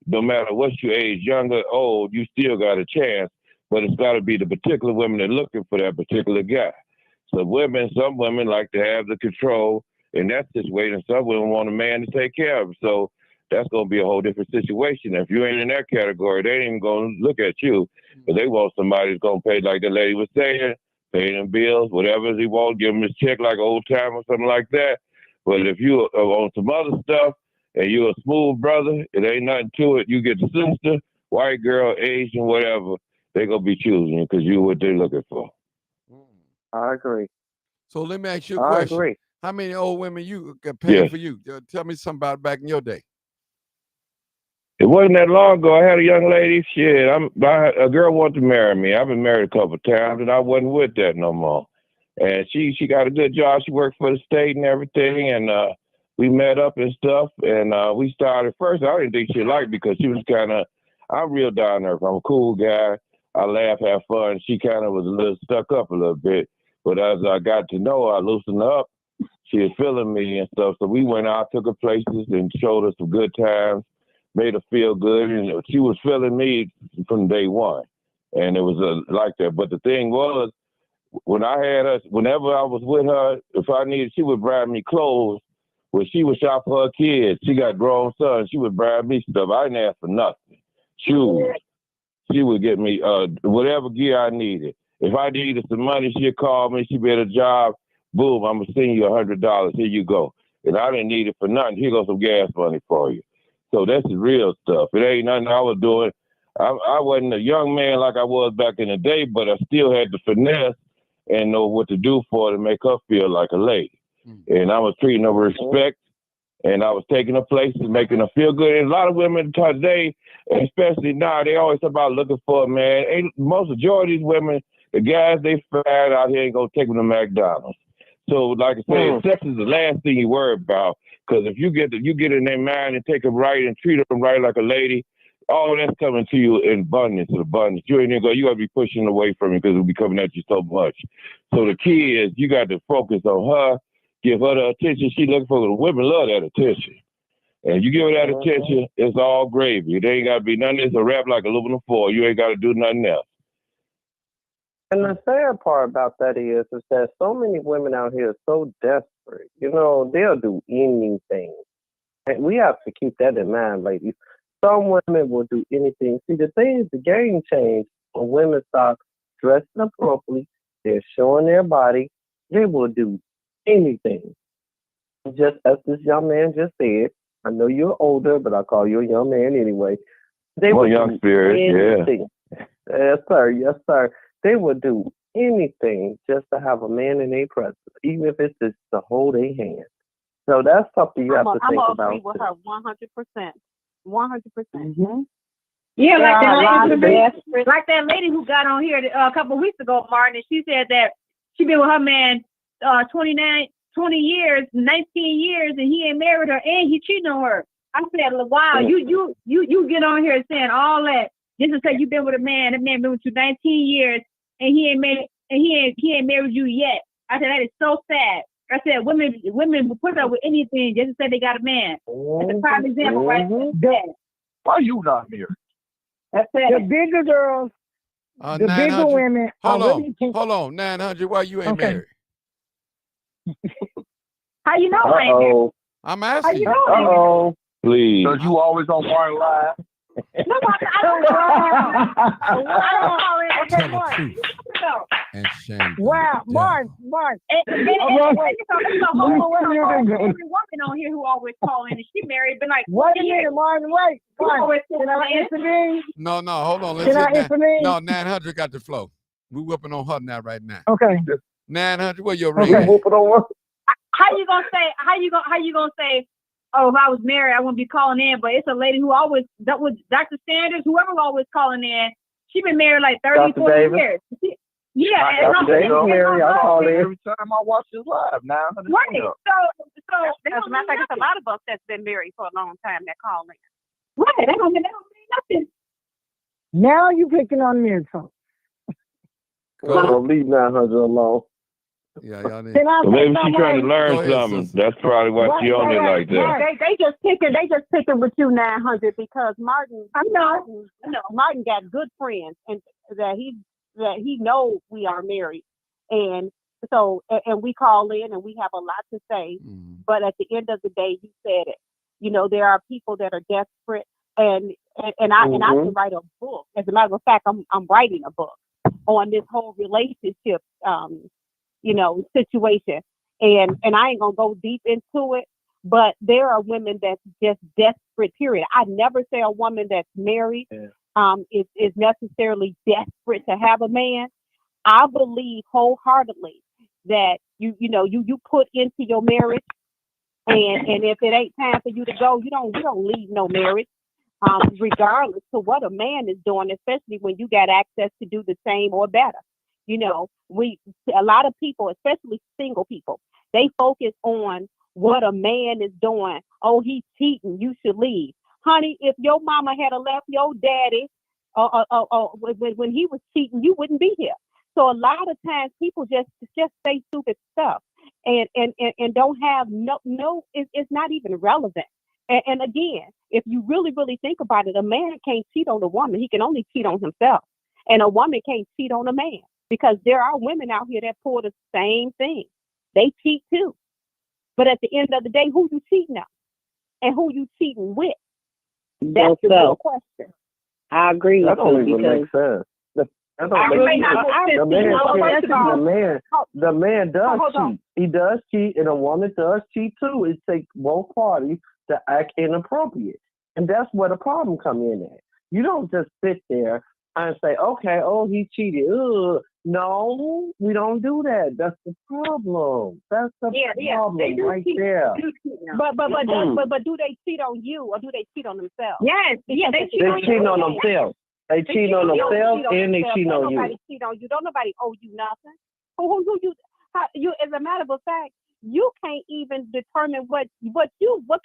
no matter what your age, young or old, you still got a chance. But it's got to be the particular women that are looking for that particular guy. So some women like to have the control in that situation. Some women want a man to take care of them. So that's going to be a whole different situation. If you ain't in that category, they ain't even going to look at you. But they want somebody who's going to pay, like the lady was saying, pay them bills, whatever he wants, give him his check like old time or something like that. But if you are on some other stuff and you're a smooth brother, it ain't nothing to it. You get the sister, white girl, Asian, whatever, they're going to be choosing you because you're what they're looking for. I agree. So let me ask you a I question. agree. How many old women you got paying for you? Tell me something about back in your day. It wasn't that long ago. I had a young lady. Shit, a girl wanted to marry me. I've been married a couple of times, and I wasn't with that no more. And she got a good job. She worked for the state and everything, and we met up and stuff. And we started first. I didn't think she liked me because she was kind of. I'm real down there. I'm a cool guy. I laugh, have fun. She kind of was a little stuck up a little bit. But as I got to know her, I loosened up. She was feeling me and stuff. So we went out, took her places, and showed her some good times, made her feel good. And she was feeling me from day one. And it was like that. But the thing was, when I had her, whenever I was with her, if I needed, she would buy me clothes. When she would shop for her kids, she got grown sons, she would buy me stuff. I didn't ask for nothing. Shoes. She would get me whatever gear I needed. If I needed some money, she'd call me. She'd be at a job. Boom, I'm going to send you $100. Here you go. And I didn't need it for nothing. Here goes some gas money for you. So that's the real stuff. It ain't nothing I was doing. I wasn't a young man like I was back in the day, but I still had the finesse and know what to do for her to make her feel like a lady. And I was treating her with respect, and I was taking her places, making her feel good. And a lot of women today, especially now, they always talk about looking for a man. Most majority of these women, the guys they find out here ain't gonna take them to McDonald's. So, like I said, sex is the last thing you worry about. Because if you get in their mind and take them right and treat them right like a lady, all that's coming to you in abundance. You ain't you gotta be pushing away from it because it'll be coming at you so much. So the key is you got to focus on her, give her the attention she looking for. The women love that attention. And you give her that attention, it's all gravy. It ain't gotta be nothing. It's a wrap like aluminum foil. You ain't gotta do nothing else. And the sad part about that is that so many women out here are so desperate. You know, they'll do anything. And we have to keep that in mind, ladies. Some women will do anything. See, the thing is, the game changed when women start dressing appropriately. They're showing their body. They will do anything. Just as this young man just said, I know you're older, but I call you a young man anyway. They will young spirit, anything. Yeah. Yes, sir. Yes, sir. They would do anything just to have a man in their presence, even if it's just to hold their hand. So that's something you have to think about. I'm agree with her 100%. 100%. Yeah, like that lady who got on here a couple of weeks ago, Martin, and she said that she been with her man 20 years, 19 years, and he ain't married her, and he cheating on her. I said, wow, you get on here saying all that just to say you've been with a man. That man been with you 19 years, and he ain't married you yet. I said that is so sad. I said women will put up with anything just to say they got a man. That's a prime example, right there. Why you not married? That's it. The bigger girls, the bigger women. Hold on, 900. Why you ain't married? How you know I ain't married? I'm asking you. Uh-oh. Please. Because you always on Martin Live. No, I don't Tell the truth and shame. Wow, Mark. Every woman on here who always call in, and she married, been like, wait a minute, Martin, wait. Can I intervene? No, hold on. Can I intervene? No, 900 got the flow. We whipping on her now right now. Okay. 900. Where your Okay. ring? Whoop it on one. How you gonna say? Oh, if I was married, I wouldn't be calling in. But it's a lady who always that was Dr. Sanders, whoever always calling in. She been married like 30, Dr. 40 Davis? years. Yeah, and Dr. Davis married. I call in. Every time I watch this live, 900. Right. So As a matter of fact, it's a lot of us that's been married for a long time that call in. right. That don't mean nothing. Now you picking on married folks. Well, leave 900 alone. Yeah, y'all need. Can I Well, say maybe she's trying to something? learn Go ahead, something. sister. That's probably why she on it like that. Right. They just picking with you 900 because Martin got good friends and that he knows we are married, and so and we call in and we have a lot to say. Mhm. But at the end of the day, you said it. You know, there are people that are desperate, and I can write a book. As a matter of fact, I'm writing a book on this whole relationship, situation. And I ain't gonna go deep into it, but there are women that's just desperate. Period. I never say a woman that's married is necessarily desperate to have a man. I believe wholeheartedly that you put into your marriage, and if it ain't time for you to go, you don't leave no marriage. Regardless to what a man is doing, especially when you got access to do the same or better. You know, a lot of people, especially single people, they focus on what a man is doing. Oh, he's cheating, you should leave. Honey, if your mama had left your daddy when he was cheating, you wouldn't be here. So a lot of times people just say stupid stuff and don't have it's not even relevant. And again, if you really, really think about it, a man can't cheat on a woman. He can only cheat on himself. And a woman can't cheat on a man because there are women out here that pull the same thing. They cheat too. But at the end of the day, who you cheating on? And who you cheating with? That's the real question. I agree That with don't you even make sense. That don't make sense. The man does cheat. He does cheat, and a woman does cheat too. It takes both parties to act inappropriate, and that's where the problem come in at. You don't just sit there and say, "Okay, oh, he cheated." Ugh. No, we don't do that. That's the problem. That's the problem right there. But do they cheat on you or do they cheat on themselves? Yes, yeah, they cheat on themselves. They cheat on themselves and they cheat on you. Nobody cheat on you. Don't nobody owe you nothing. You as a matter of fact, you can't even determine what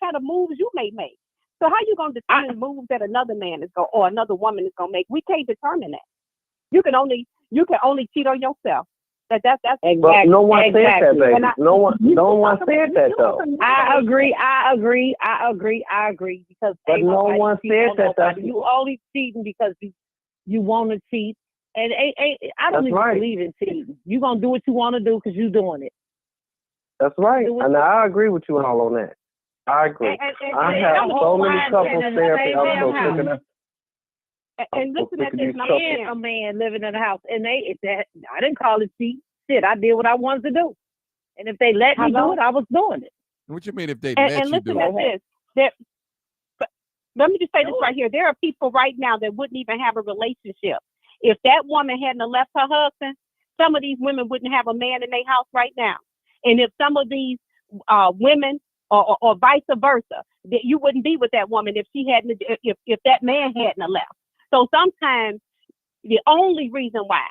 kind of moves you may make. So how you gonna determine moves that another man is going or another woman is gonna make? We can't determine that. You can only cheat on yourself. That's exactly. But no one said that, baby. No one said that though. I agree. Because but no one said that. You only cheating because you want to cheat, and I don't even believe in cheating. You gonna do what you want to do because you doing it. That's right, and I agree with you all on that. I agree. I have so many couples therapy. I'm so sick of that. And listen at this, a man living in the house, and I didn't call it cheat. Shit, I did what I wanted to do, and if they let me do it, I was doing it. What you mean if they let you do it? And listen at this. Let me just say this right here. There are people right now that wouldn't even have a relationship. If that woman hadn't left her husband, some of these women wouldn't have a man in their house right now. And if some of these women or vice versa, that you wouldn't be with that woman if she hadn't, if that man hadn't left. So sometimes the only reason why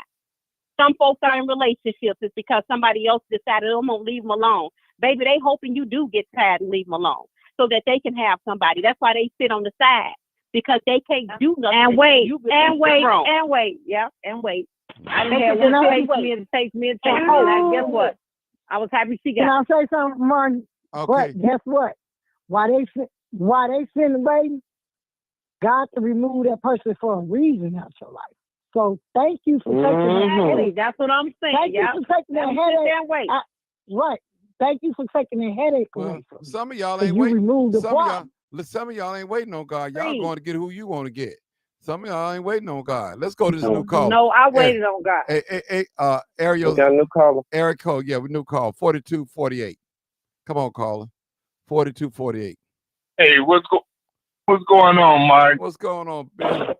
some folks are in relationships is because somebody else decided, I'm going to leave them alone. Baby, they hoping you do get tired and leave them alone so that they can have somebody. That's why they sit on the side, because they can't do nothing. And wait. Yeah, and wait. I didn't have one take me and guess what? I was happy she got. Can I say something, Martin? Okay. But guess what? Why they send the baby? God to remove that person for a reason out your life. So thank you for taking that headache. That's what I'm saying. Thank you for taking that headache. Right. Thank you for taking the headache away from me. Some of y'all ain't waiting. Some of y'all ain't waiting on God. Y'all going to get who you want to get. Some of y'all ain't waiting on God. Let's go to this new call. No, I waited on God. Hey, Ariel. We got a new caller. Eric Cole. Yeah, we new call. 4248. Come on, caller. 4248. Hey, what's going on, Mark? What's going on, Bill?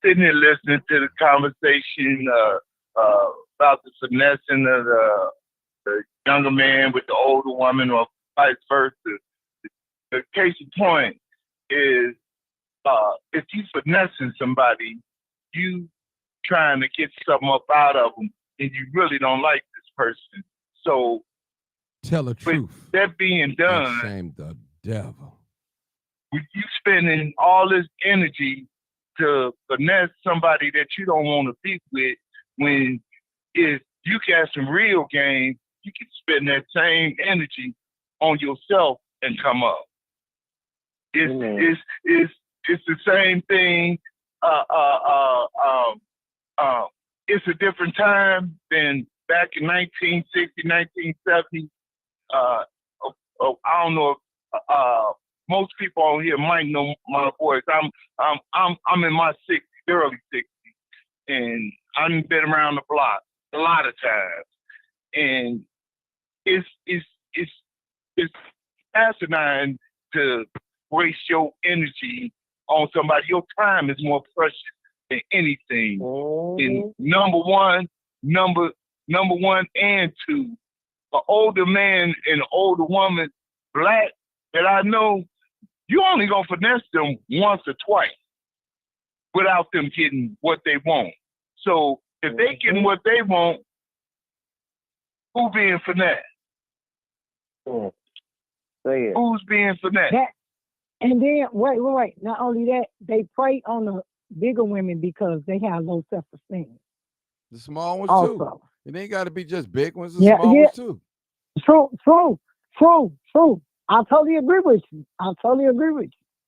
Sitting here listening to the conversation about the finessing of the younger man with the older woman, or vice versa. The case in point is if you finessing somebody, you trying to get something up out of them, and you really don't like this person. So Tell the truth. That being done, Shame the devil. with you spending all this energy to finesse somebody that you don't want to be with, when if you got some real game, you can spend that same energy on yourself and come up. It's the same thing. It's a different time than back in 1960, 1970. I don't know if most people on here might know my voice. I'm in my 60s, early 60s, and I've been around the block a lot of times, and it's asinine to waste your energy on somebody. Your time is more precious than anything. And number one and two, an older man and an older woman, black, that I know, you only gonna finesse them once or twice without them getting what they want. So if they getting what they want, who being finessed? Who's being finessed? And then wait. Not only that, they prey on the bigger women because they have low self-esteem. The small ones Also. too. It ain't got to be just big ones. The small ones too. True. I totally agree with you.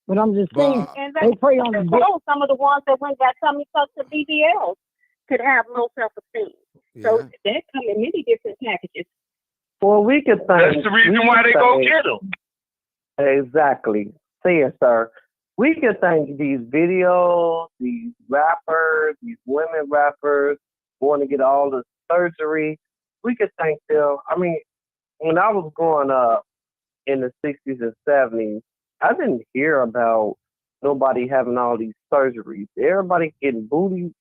But I'm just saying, And they prey on the big. some of the ones that went got tummy tucks to BBL could have low self-esteem. So that come in many different packages. Well, we could think. That's the reason why they go get them. Exactly. Say it, sir. We could thank these videos, these rappers, these women rappers want to get all the surgery. We could thank them. I mean, when I was growing up in the 60s and 70s, I didn't hear about nobody having all these surgeries. Everybody getting booty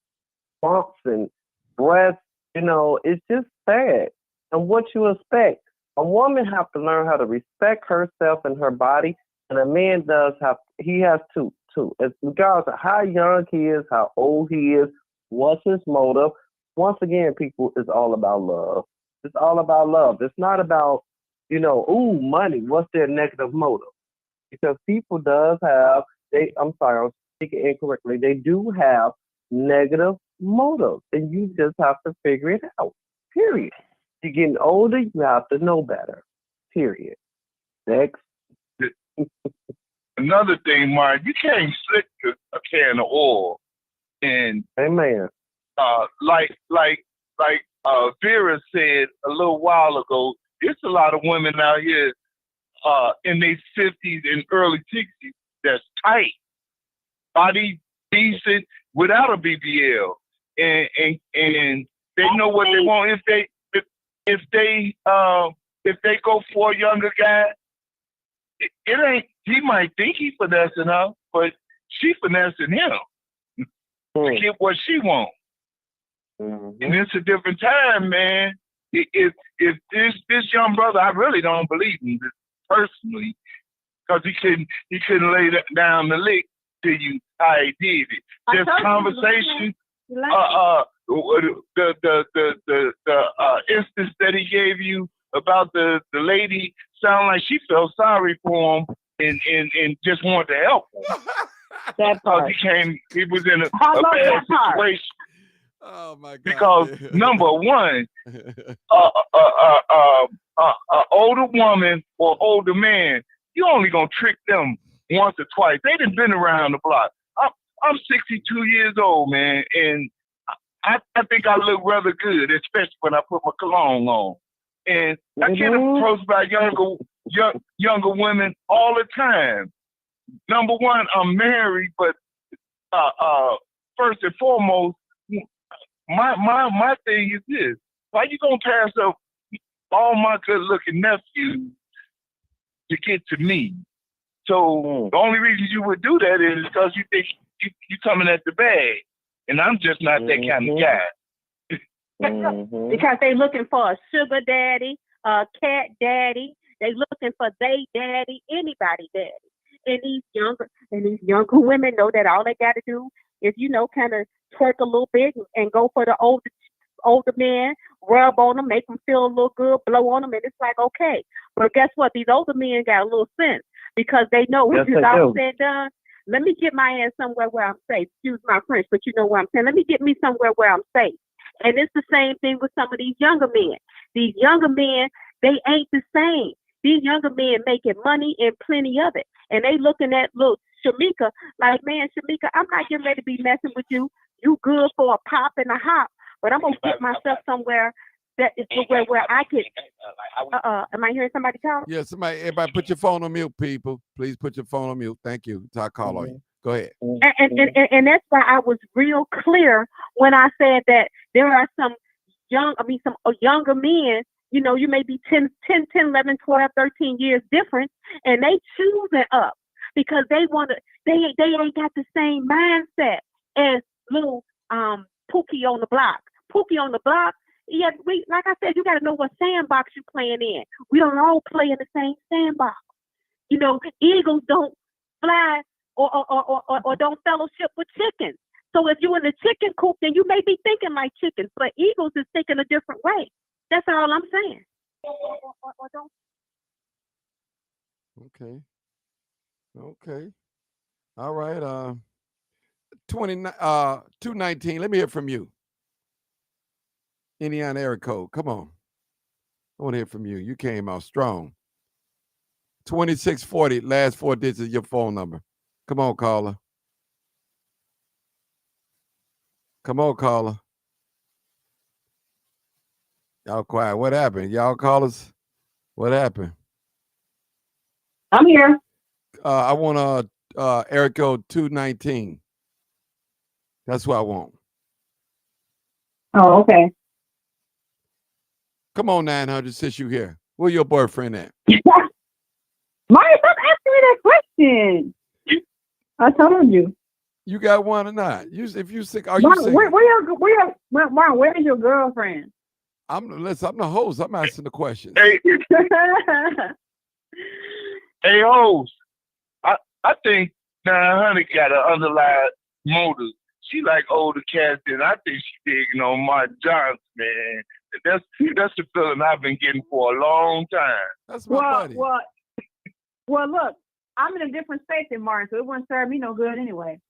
bumps and breasts. It's just sad. And what you expect? A woman has to learn how to respect herself and her body, and a man he has to too. As regardless of how young he is, how old he is, what's his motive. Once again, people, it's all about love. It's all about love. It's not about, money. What's their negative motive? Because people does have, I'm sorry, I was speaking incorrectly. They do have negative motives, and you just have to figure it out. Period. You're getting older, you have to know better. Period. Next. Another thing, Mark, you can't slick a can of oil. And amen. Like Vera said a little while ago, there's a lot of women out here in their 50s and early 60s that's tight, body decent, without a BBL, and they know what they want. If they go for a younger guy, it ain't. He might think he finessing her, but she finessing him to get what she wants. And it's a different time, man. If this young brother, I really don't believe him personally, because he couldn't lay down the lick to you how he did it. Just conversation. The instance that he gave you about the lady sound like she felt sorry for him and just wanted to help him. That part. He was in a bad situation. Oh my God! Because number one, older woman or older man, you only gonna trick them once or twice. They done been around the block. I'm 62 years old, man, and I think I look rather good, especially when I put my cologne on. And I get approached by younger women all the time. Number one, I'm married, but first and foremost, my thing is this: why you gonna pass up all my good-looking nephews to get to me? So the only reason you would do that is because you think you coming at the bag, and I'm just not that kind of guy. Because they looking for a sugar daddy, a cat daddy. They looking for they daddy, anybody daddy. And these younger women know that all they got to do is, kind of twerk a little bit and go for the older men, rub on them, make them feel a little good, blow on them, and it's like, okay. But guess what? These older men got a little sense because they know when it's all said and done. Let me get my ass somewhere where I'm safe. Excuse my French, but you know what I'm saying. Let me get me somewhere where I'm safe. And it's the same thing with some of these younger men. These younger men, they ain't the same. These younger men making money and plenty of it. And they looking at little Shamika like, man, Shamika, I'm not getting ready to be messing with you. You good for a pop and a hop, but I'm going to get myself somewhere that is where I can. Am I hearing somebody talk? Yeah, everybody put your phone on mute, people. Please put your phone on mute. Thank you. I'll call on you. Go ahead. And that's why I was real clear when I said that there are some younger men, you may be 10, 11, 12, 13 years different, and they choosing up because they ain't got the same mindset as little Pookie on the block. Pookie on the block, yeah, like I said, you got to know what sandbox you're playing in. We don't all play in the same sandbox. Eagles don't fly or don't fellowship with chickens. So if you're in the chicken coop, then you may be thinking like chickens, but eagles is thinking a different way. That's all I'm saying. Okay. All right. 219. Let me hear from you. Indiana area code. Come on. I want to hear from you. You came out strong. 2640, last 4 digits of your phone number. Come on, caller. Y'all quiet. What happened? Y'all callers? What happened? I'm here. I want area code 219. That's what I want. Oh, okay. Come on, 900, since you here. Where your boyfriend at? Maya, stop asking me that question. I told you. You got one or not? If you sick, are you Martin, sick? where's your girlfriend? I'm the host. I'm asking the questions. Hey, host. I think 900 got an underlying motive. She like older cats, and I think she digging on Mark Johnson, man. That's the feeling I've been getting for a long time. That's my buddy. Well, look, I'm in a different state than Martin, so it wouldn't serve me no good anyway.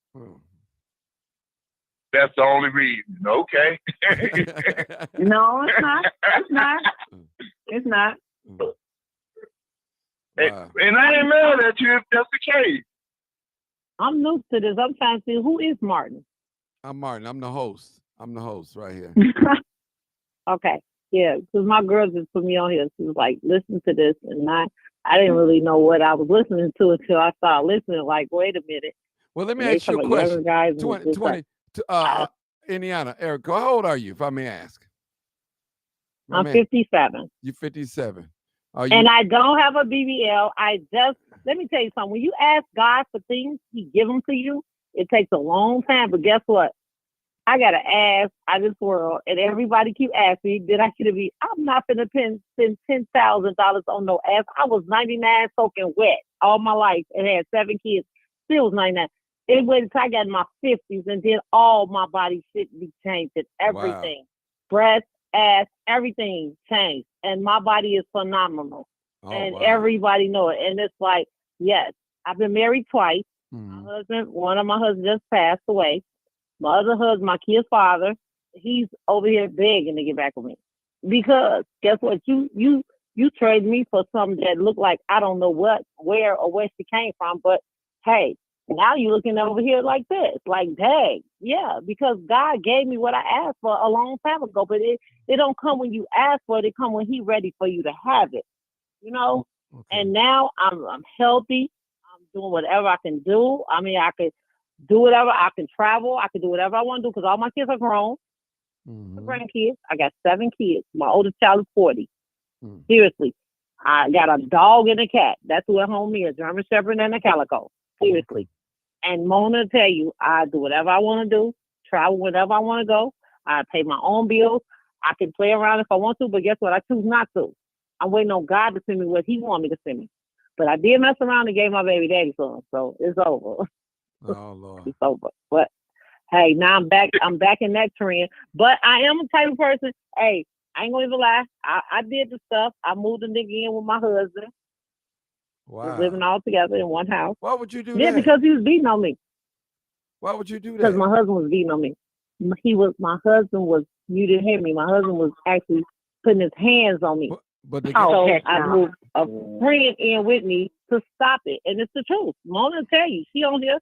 That's the only reason. Okay. No, it's not. It's not. Wow. And I ain't mad at you if that's the case. I'm new to this. I'm trying to see who is Martin. I'm Martin. I'm the host. Right here. Okay. Yeah, because my girl just put me on here. She was like, listen to this. And I didn't really know what I was listening to until I started listening. Like, wait a minute. Well, let me ask you a question. 20, Indiana, Erica, how old are you, if I may ask? I'm 57. You're 57. And I don't have a BBL. Let me tell you something. When you ask God for things, He give them to you. It takes a long time, but guess what? I got an ass out of this world, and everybody keep asking me, did I get to be? I'm not going to spend $10,000 on no ass. I was 99 soaking wet all my life and had 7 kids. Still was 99. It waited until I got in my 50s, and then all my body shit be changed. Everything. Wow. Breast, ass, everything changed. And my body is phenomenal. Everybody know it. And it's like, yes, I've been married twice. One of my husbands just passed away. My other husband, my kid's father, he's over here begging to get back with me. Because guess what? You trade me for something that looked like I don't know where she came from. But hey, now you're looking over here like this. Like, dang, yeah, because God gave me what I asked for a long time ago. But it don't come when you ask for it. It come when He's ready for you to have it. Okay. And now I'm healthy. I'm doing whatever I can do. I mean, I could do whatever. I can travel. I can do whatever I want to do because all my kids are grown. Grandkids. I got 7 kids. My oldest child is 40. Seriously. I got a dog and a cat. That's who at home is. German Shepherd and a Calico. Seriously. And Mona tell you, I do whatever I want to do. Travel wherever I want to go. I pay my own bills. I can play around if I want to, but guess what? I choose not to. I'm waiting on God to send me what He want me to send me. But I did mess around and gave my baby daddy some, so it's over. Oh Lord. It's over. But hey, now I'm back. I'm back in that trend. But I am a type of person. Hey, I ain't gonna even lie. I did the stuff. I moved a nigga in with my husband. Wow. We was living all together in one house. Why would you do Yeah, that? because he was beating on me. Why would you do Because that? my husband was beating on me. My husband was, you didn't hear me. My husband was actually putting his hands on me. But the So guy, I moved a friend in with me to stop it. And it's the truth. Mona will tell you. She on here.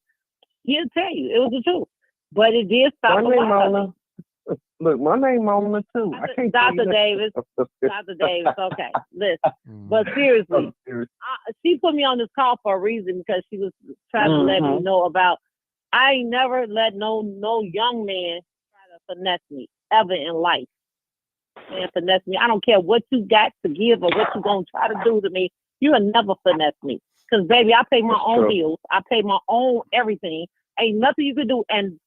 He'll tell you. It was the truth. But it did stop My a name lot of it. Mona. Look, my name Mona too. I can't tell Dr. you Davis. that. Dr. Davis, okay. Listen. But seriously, she put me on this call for a reason because she was trying to let me know about, I ain't never let no young man try to finesse me ever in life. Man, finesse me. I don't care what you got to give or what you gonna try to do to me. You will never finesse me. Cause baby, I pay my own bills. I pay my own everything. Ain't nothing you can do. And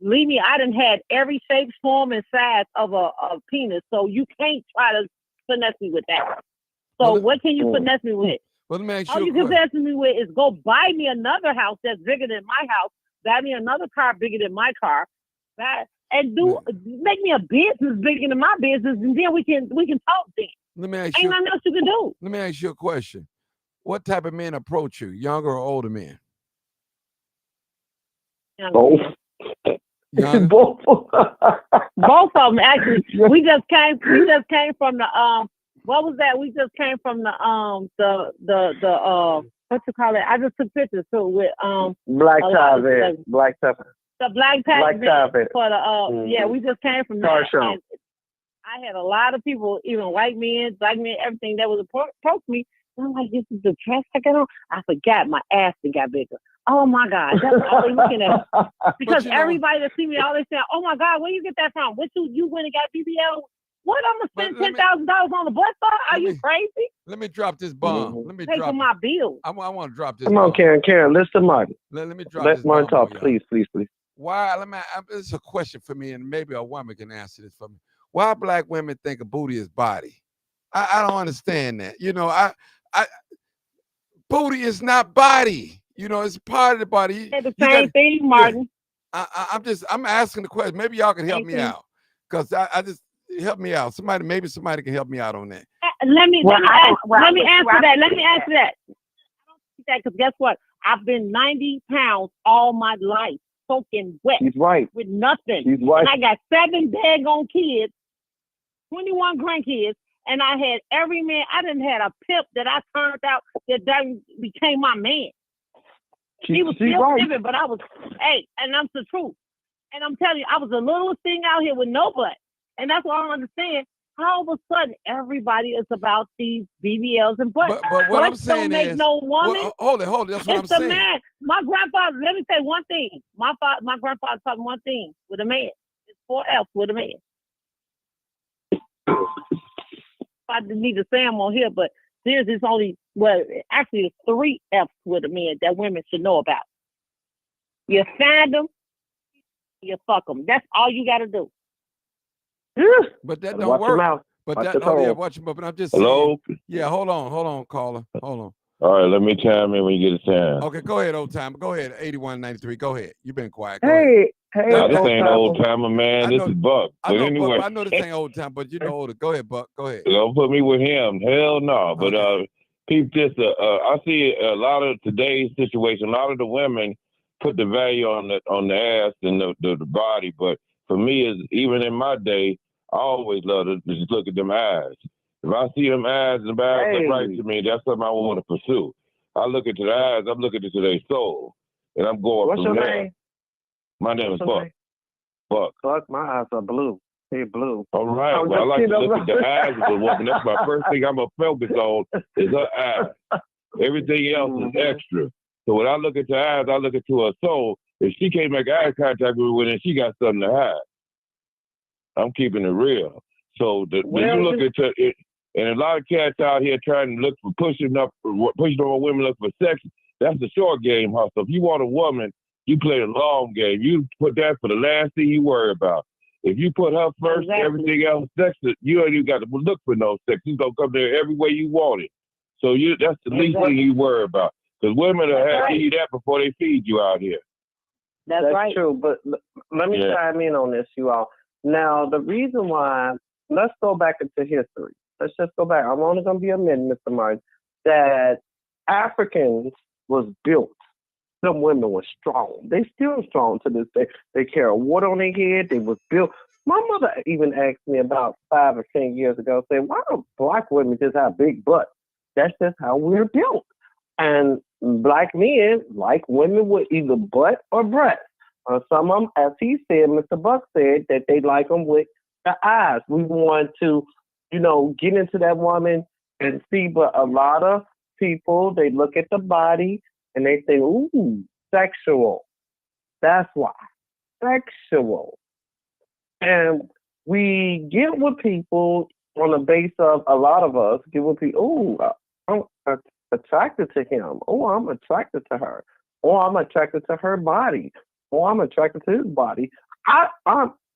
believe me, I done had every shape, form, and size of a penis. So you can't try to finesse me with that. So what can you finesse me with? Well, let me ask All you you a can question. finesse me with is go buy me another house that's bigger than my house. Buy me another car bigger than my car. And make me a business bigger than my business, and then we can talk then. Let me ask Ain't you. nothing else you can do. Let me ask you a question. What type of men approach you, younger or older men? Both. Younger? Both. Both of them actually. We just came from the what was that? We just came from the what you call it? I just took pictures too with Black a lot tie of there. stuff. Black tie. The black tie Black tie event for the yeah, we just came from Car that. show. And I had a lot of people, even white men, black men, everything that was approach me. And I'm like, this is the dress I got on. I forgot my ass got bigger. Oh my God, that's all they looking at. Because everybody that see me, all they say, oh my God, where you get that from? What you went and got BBL? What, I'm gonna spend $10,000 on the bus stop? Are you crazy? Let me drop this bomb. Let me Pay drop for my bills. I want to drop this Come bomb. on, Karen, listen, Martin. Let me drop Let this Martin bomb on talk, y'all. please. Why? This is a question for me, and maybe a woman can answer this for me. Why black women think a booty is body? I don't understand that. You know, I booty is not body. You know, it's part of the body. It's the same thing, Martin. Yeah. I'm asking the question. Maybe y'all can help me out, because I just help me out. Maybe somebody can help me out on that. Let me answer that. Because guess what? I've been 90 pounds all my life, soaking wet. He's right. With nothing. He's right. And I got 7 daggone kids, 21 grandkids, and I had every man. I didn't have a pimp that I turned out that became my man. He was still living, but I was, and that's the truth. And I'm telling you, I was the littlest thing out here with no butt. And that's what I don't understand. How all of a sudden everybody is about these BBLs and butts. But what I'm saying don't make is, no woman. Well, hold it. That's what I'm saying. Man. My grandfather, let me say one thing. My grandfather taught me one thing with a man. It's 4 F's with a man. I didn't need to say them on here, but there's only, actually it's 3 F's with a man that women should know about. You find them, you fuck them. That's all you got to do. But that don't work. But but I'm just saying. Hello? Yeah, hold on, caller. Hold on. All right, let me chime in when you get a chance. Okay, go ahead, old timer. Go ahead, 8193. Go ahead. You've been quiet. Go Hey, no, this ain't old timer, man. This is Buck. I know, anyway, I know this ain't old time, but you know older. Go ahead, Buck. Go ahead. Don't put me with him. Hell no. But peep this. I see a lot of today's situation. A lot of the women put the value on the ass and the body. But for me, is even in my day, I always love to just look at them eyes. If I see them eyes and the eyes look right to me, that's something I want to pursue. I look into the eyes. I'm looking into their soul, and I'm going What's from your there. name? My name is Buck. Buck. Buck, my eyes are blue. They're blue. All right. Well, I like to look at the eyes of the woman. That's my first thing I'm going to focus on is her eyes. Everything else is extra. So when I look at the eyes, I look into her soul. If she can't make eye contact with me, then she got something to hide. I'm keeping it real. So when you look at it, and a lot of cats out here trying to look for pushing on women look for sex, that's the short game hustle. If you want a woman, you play the long game. You put that for the last thing you worry about. If you put her first, Exactly. everything else sex, you ain't even got to look for no sex. She's gonna come there every way you want it. So that's the least thing you worry about. Because women will have to eat that before they feed you out here. That's right. true. But let me Yeah. chime in on this, you all. Now, the reason why, let's go back into history. Let's just go back. I'm only going to be a minute, Mr. Martin, that Africans was built. Some women were strong. They still strong to this day. They carry water on their head. They was built. My mother even asked me about 5 or 10 years ago, saying, why do black women just have big butts? That's just how we're built. And black men like women with either butt or breast. Some of them, as he said, Mr. Buck said, that they like them with the eyes. We want to, get into that woman and see, but a lot of people, they look at the body and they say, ooh, sexual. That's why. Sexual. And we get with people on the base of, a lot of us get with people, ooh, I'm attracted to him. Oh, I'm attracted to her. Oh, I'm attracted to her body. Oh, I'm attracted to his body.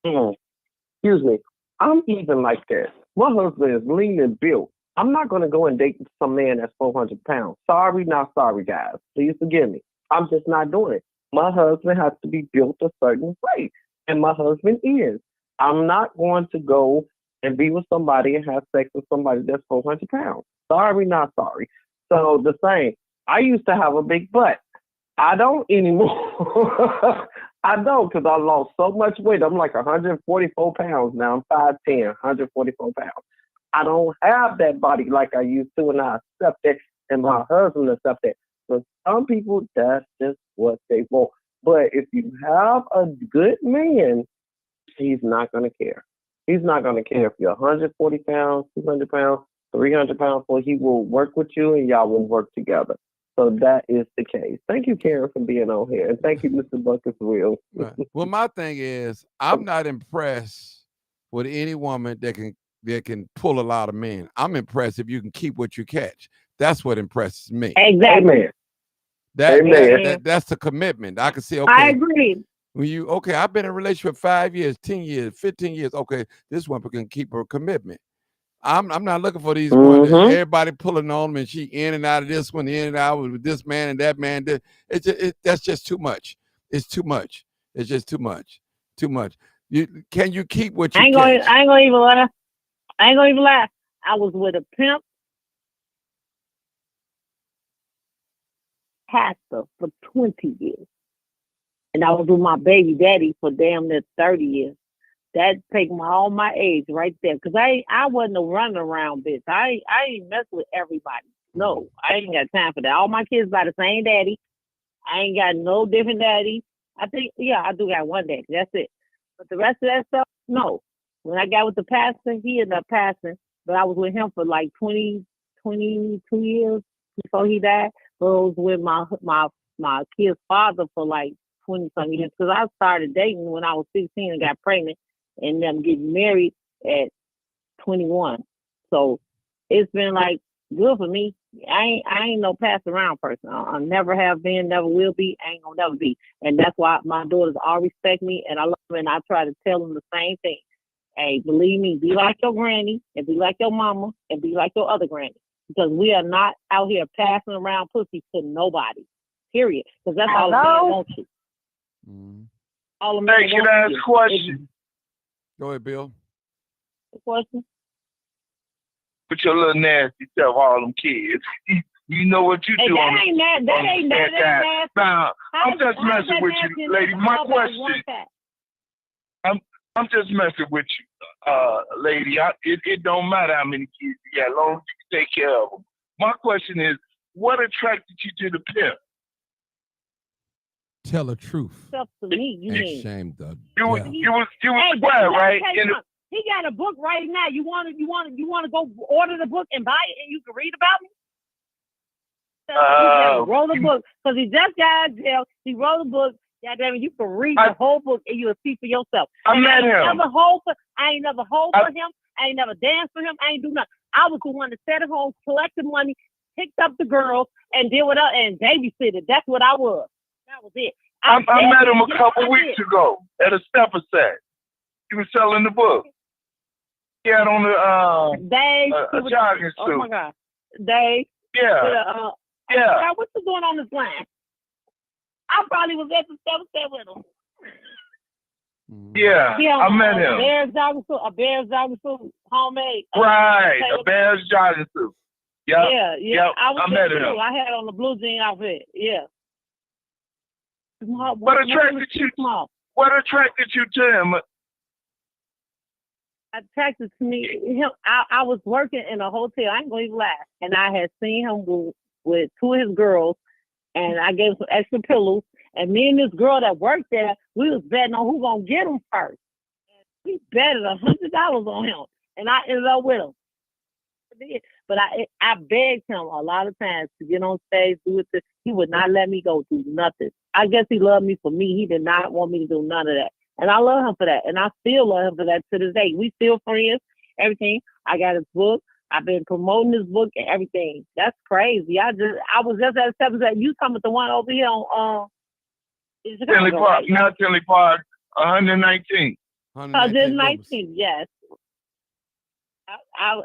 Excuse me. I'm even like that. My husband is lean and built. I'm not going to go and date some man that's 400 pounds. Sorry, not sorry, guys. Please forgive me. I'm just not doing it. My husband has to be built a certain way, and my husband is. I'm not going to go and be with somebody and have sex with somebody that's 400 pounds. Sorry, not sorry. So the same. I used to have a big butt. I don't anymore. I don't, because I lost so much weight. I'm like 144 pounds now. I'm 5'10", 144 pounds. I don't have that body like I used to, and I accept it, and my husband accepts it. For some people, that's just what they want. But if you have a good man, he's not going to care. He's not going to care if you're 140 pounds, 200 pounds, 300 pounds, or he will work with you and y'all will work together. So that is the case. Thank you, Karen, for being on here. And thank you, Mr. Buck, as well. Right. Well, my thing is, I'm not impressed with any woman that can pull a lot of men. I'm impressed if you can keep what you catch. That's what impresses me. Exactly. Amen. That's the commitment. I can see, okay. I agree. When I've been in a relationship 5 years, 10 years, 15 years. Okay, this woman can keep her commitment. I'm not looking for these ones that everybody pulling on them and she in and out of this one, in and out with this man and that man. That's just too much. It's too much. It's just too much. Too much. Can you keep what you catch? I ain't gonna even lie. I was with a pimp pastor for 20 years. And I was with my baby daddy for damn near 30 years. That take all my age right there. Because I wasn't a running around bitch. I ain't mess with everybody. No, I ain't got time for that. All my kids by the same daddy. I ain't got no different daddy. I think, I do got one daddy. That's it. But the rest of that stuff, no. When I got with the pastor, he ended up passing. But I was with him for like 22 years before he died. But I was with my kid's father for like 20-some years. Because I started dating when I was 16 and got pregnant. And them getting married at 21. So it's been like good for me. I ain't no pass around person. I never have been, never will be, ain't gonna never be. And that's why my daughters all respect me and I love them and I try to tell them the same thing. Hey, believe me, be like your granny and be like your mama and be like your other granny. Because we are not out here passing around pussy to nobody. Period. Because that's all the men want you. All the men Hey, can I ask a question? Go ahead, Bill. Question? Put your little nasty self, all them kids. You know what you do on that ain't nasty. Now, I'm just messing with you, lady. My question. I'm just messing with you, lady. It don't matter how many kids you got, as long as you take care of them. My question is, what attracted you to the pimp? Tell the truth. Stuff to me, you mean? Shame the You was Hey, square, right? He got a book right now. You want to go order the book and buy it, and you can read about me. He wrote a book because he just got out of jail. He wrote a book. Goddamn, you can read the whole book and you'll see for yourself. I met him. I ain't never hold for him. I ain't never danced for him. I ain't do nothing. I was the one that sat at home, collected money, picked up the girls, and did what and babysitted. That's what I was. That was it. I met him a couple weeks ago at a stepper set. He was selling the book. He had on Dave, a jogging suit. oh my God, Dave. Yeah. Yeah. God, what you doing on this line? I probably was at the 7 with him. Yeah, I met him. A Bears jogging suit, homemade. Right, a Bears jogging suit. Yep. Yeah. I met there him. too. I had on the blue jean outfit. Yeah. What attracted you? What attracted you to him? Attracted to me, him. I was working in a hotel. I ain't gonna even lie, and I had seen him with 2 of his girls, and I gave him some extra pillows. And me and this girl that worked there, we was betting on who gonna get him first. We betted $100 on him, and I ended up with him. But I begged him a lot of times to get on stage, do it. He would not let me go do nothing. I guess he loved me for me. He did not want me to do none of that. And I love him for that. And I still love him for that to this day. We still friends, everything. I got his book. I've been promoting his book and everything. That's crazy. I was just at 7. You talking about the one over here on Tinley Park, not Tinley Park, 119. 119, yes. I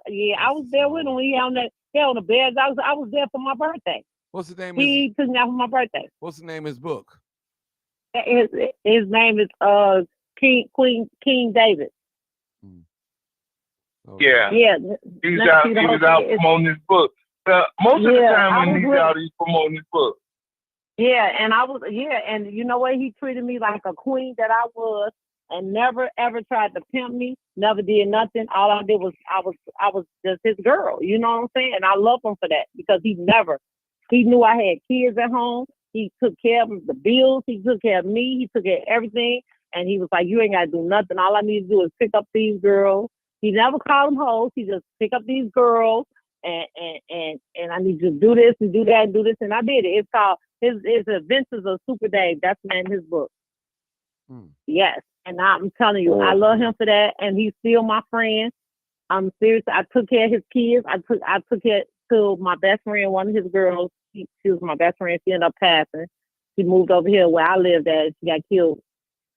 was there with him. He on the bed. I was there for my birthday. What's the name? He took me out for my birthday. What's the name of his book? His name is King David. Okay. Yeah. He was out promoting his book. Most of the time when he's out, he's promoting his book. Yeah, and you know what? He treated me like a queen that I was, and never ever tried to pimp me. Never did nothing. All I did was I was just his girl. You know what I'm saying? And I love him for that because he knew I had kids at home. He took care of the bills. He took care of me. He took care of everything. And he was like, you ain't got to do nothing. All I need to do is pick up these girls. He never called them hoes. He just pick up these girls and I need you to do this and do that and do this. And I did it. It's called his Adventures of Super Dave. That's the name of his book. Yes. And I'm telling you, I love him for that. And he's still my friend. I'm serious. I took care of his kids. I took care to my best friend, one of his girls. She was my best friend. She ended up passing. She moved over here where I lived at. She got killed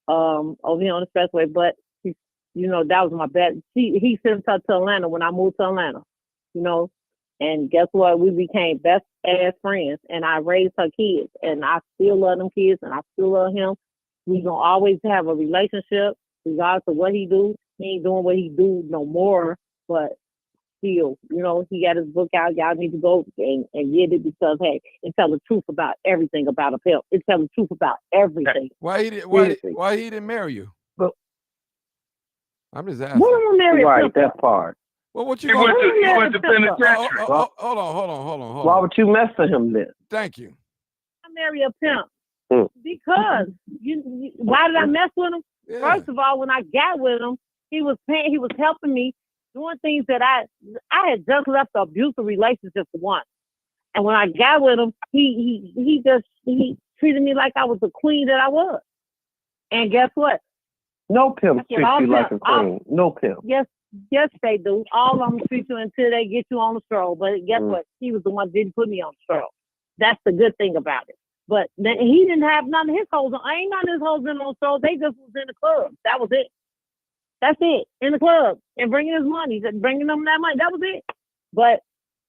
over here on the expressway. But that was my best. He sent her to Atlanta when I moved to Atlanta. And guess what? We became best ass friends. And I raised her kids. And I still love them kids. And I still love him. We gonna always have a relationship, regardless of what he do. He ain't doing what he do no more, but still, he got his book out. Y'all need to go and get it because hey, it tells the truth about everything about a pimp. It tells the truth about everything. Why he didn't marry you? But I'm just asking. What am I married? Right, that part. Well, what you He went to penitentiary. Hold on. Why would you mess with him then? Thank you. I marry a pimp. Because why did I mess with him? Yeah. First of all, when I got with him, he was helping me doing things that I had just left an abusive relationship for once. And when I got with him, he treated me like I was the queen that I was. And guess what? No pimp treats you like a queen. No pimp. Yes, they do. All of them treat you until they get you on the stroll. But guess what? He was the one that didn't put me on the stroll. That's the good thing about it. But then he didn't have none of his hoes on. Ain't none of his hoes been on stroll. They just was in the club. That was it. That's it. In the club and bringing his money, bringing them that money. That was it. But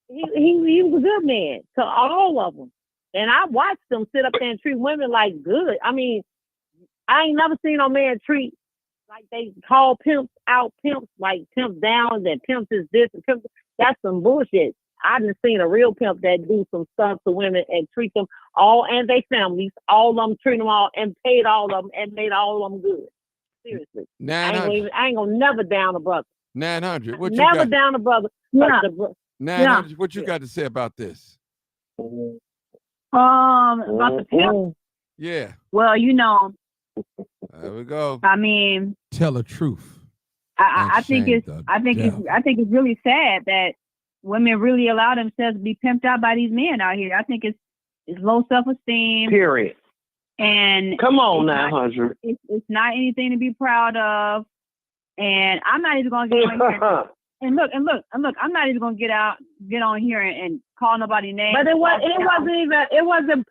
he was a good man to all of them. And I watched them sit up there and treat women like good. I mean, I ain't never seen no man treat like they call pimps out, pimps like pimps down, that pimps is this and pimps. That's some bullshit. I done seen a real pimp that do some stuff to women and treat them all and their families, all of them, treat them all and paid all of them and made all of them good. Seriously. I ain't gonna never down a brother. 900. What you never got? Down a brother. 900. What you got to say about this? About the pimp. Yeah. Well, There we go. I mean, Tell the truth. I think it's really sad that women really allow themselves to be pimped out by these men out here. I think it's low self-esteem. Period. And come on, 900. It's not anything to be proud of. And I'm not even gonna get on here. And look, I'm not even gonna get on here and call nobody names. But it wasn't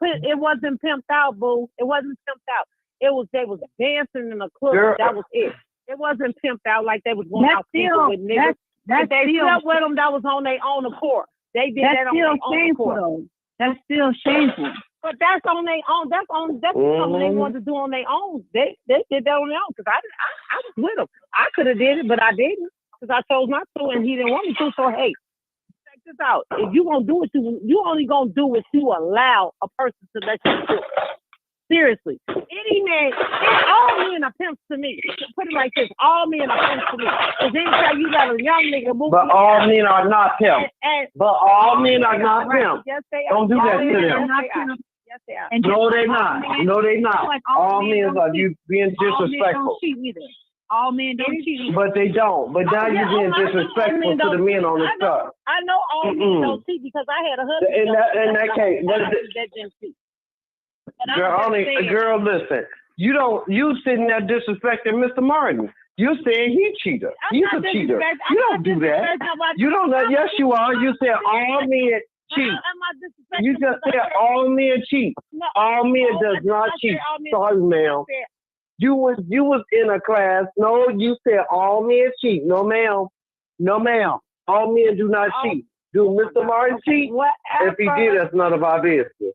pimped out, boo. It wasn't pimped out. They was dancing in the club. Girl, that was it. It wasn't pimped out like they was going That's out sleeping with niggas. That's They still slept with them that was on their own accord. They did that's that on still their own shameful accord. though. That's still shameful. But that's on their own. That's something they wanted to do on their own. They did that on their own because I was with them. I could have did it, but I didn't because I chose not to, and he didn't want me to. So hey, check this out. If you gonna do it, you only gonna do it. You allow a person to let you do it. Seriously, any man, all men are pimps to me. Put it like this: all men are pimps to me. Because anytime you let a young nigga move, But all men are not pimps. But all men are not right. pimps. Yes, they are. Don't do that to them. Yes, they are. No, they not. No, they not. All men are you being disrespectful. All men don't cheat either. But they don't. But now you're being disrespectful to the men on the stuff. I know all men don't cheat because I had a husband. In that case, that didn't cheat. Girl, listen. You sitting there disrespecting Mr. Martin. You saying he cheater. He's a cheater. You don't do that. You don't know. Yes, you are. You said all men cheat. You just said all men cheat. All men does not cheat. Sorry, ma'am. You was in a class. No, you said all men cheat. No, ma'am. No, ma'am. All men do not cheat. Do Mr. Martin cheat? If he did, that's none of our business.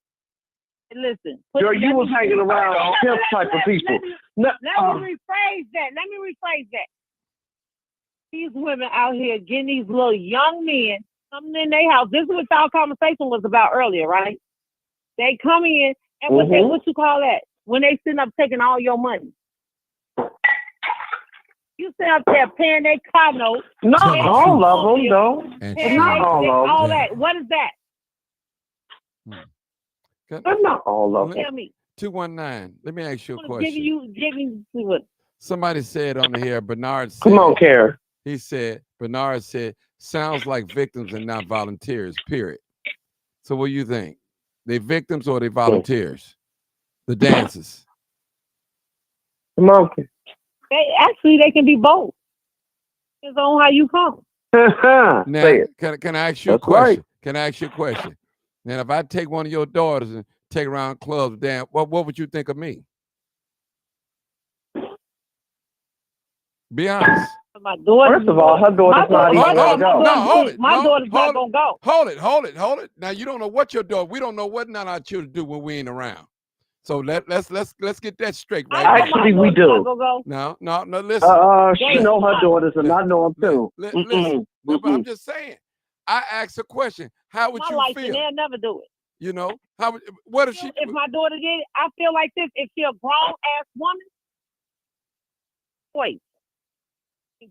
Listen, Girl, you was hanging around pimp type of people. Let me rephrase that. These women out here getting these little young men coming in their house. This is what our conversation was about earlier, right? They come in and what you call that? When they sitting up taking all your money. You sit up there paying their car notes. Not all of them, though. Not all of them. That. What is that? Not all of them. Tell me. 219. Let me ask you a question. Giving what? Somebody said on the here, Bernard said. Come on, Karen. Bernard said, sounds like victims and not volunteers, period. So what do you think? They victims or they volunteers? The dancers. Come on. They can be both. It's on how you come. Now, can I ask you a question? Right. Can I ask you a question? Now, if I take one of your daughters and take her around clubs, damn, what would you think of me? Be honest. My daughter. First of all, her daughter's not even gonna go. No, hold it. My daughter's not gonna go. Hold it. Now you don't know what your daughter. We don't know what none of our children do when we ain't around. So let's get that straight right now. Actually, we do. No. Listen. She know her daughters, and I know them too. Listen. No, but I'm just saying. I asked a question. How would you feel? They'll never do it. You know, what if she? If my daughter did it, I feel like this. If she's a grown ass woman, wait,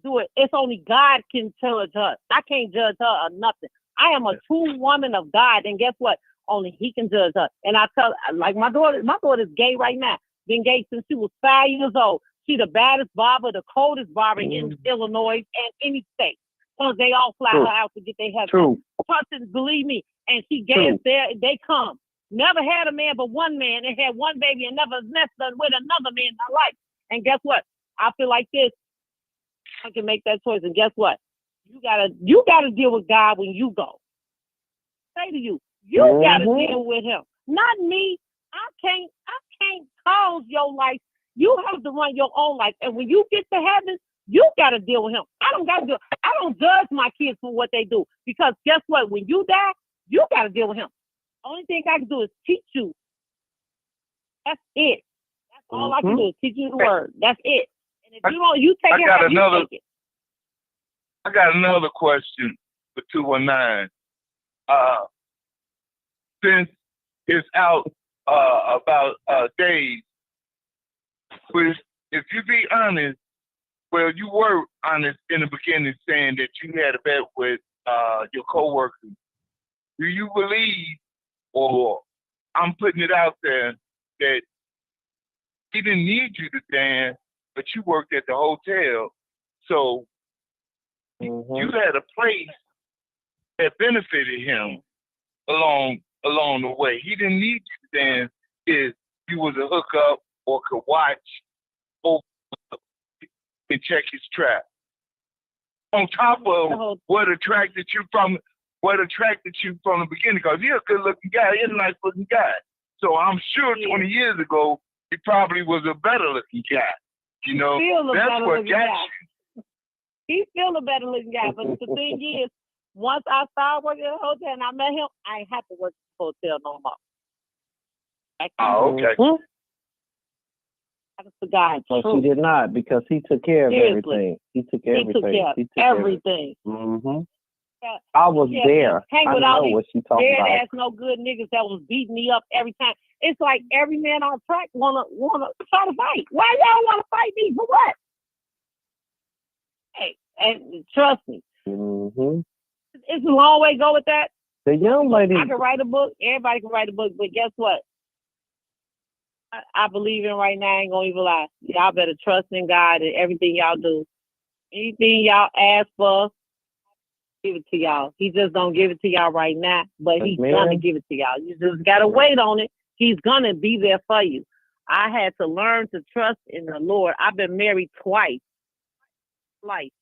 do it. It's only God can judge her. I can't judge her or nothing. I am a true woman of God, and guess what? Only He can judge her. And I tell, like my daughter's gay right now. Been gay since she was 5 years old. She the baddest barber, the coldest barber in Illinois and any state. Because they all fly her out to get their hair done. Trust, believe me. And she gay as they come. Never had a man but one man and had one baby and never nested with another man in her life. And guess what? I feel like this. I can make that choice. And guess what? You gotta deal with God when you go. Say to you, you gotta deal with Him, not me. I can't cause your life. You have to run your own life. And when you get to heaven, you gotta deal with Him. I don't judge my kids for what they do, because guess what? When you die, you gotta deal with Him. Only thing I can do is teach you. That's it. That's all I can do is teach you the word. That's it. And if you take it, you take it. I got another question for 219. Since it's out about days, if you be honest, well, you were honest in the beginning saying that you had a bet with your coworkers. Do you believe, or I'm putting it out there, that he didn't need you to dance, but you worked at the hotel, so you had a place that benefited him along the way. He didn't need you to dance if you was a hookup or could watch over and check his trap. On top of what attracted you from the beginning, because you're a good-looking guy, you're a nice-looking guy. So I'm sure 20 years ago, he probably was a better-looking guy. You know, Still a that's better what looking got guy. He's still a better looking guy. But the thing is, once I started working at a hotel and I met him, I ain't have to work at the hotel no more. Oh, okay. That's the guy. But she did not, because he took care of Seriously. everything. He took He everything. took care of He took everything. Mm-hmm. Yeah. I was Yeah, there. hang I with all know these what she talking dead about. ass no good niggas that was beating me up every time. It's like every man on track wanna try to fight. Why y'all wanna fight me for what? Hey, and trust me, Mm-hmm. it's a long way to go with that. The young lady. I can write a book. Everybody can write a book, but guess what? I believe in right now. I ain't gonna even lie. Y'all better trust in God and everything y'all do. Anything y'all ask for, give it to y'all. He just don't give it to y'all right now, but he's gonna give it to y'all. You just gotta wait on it. He's gonna be there for you. I had to learn to trust in the Lord. I've been married twice. Life.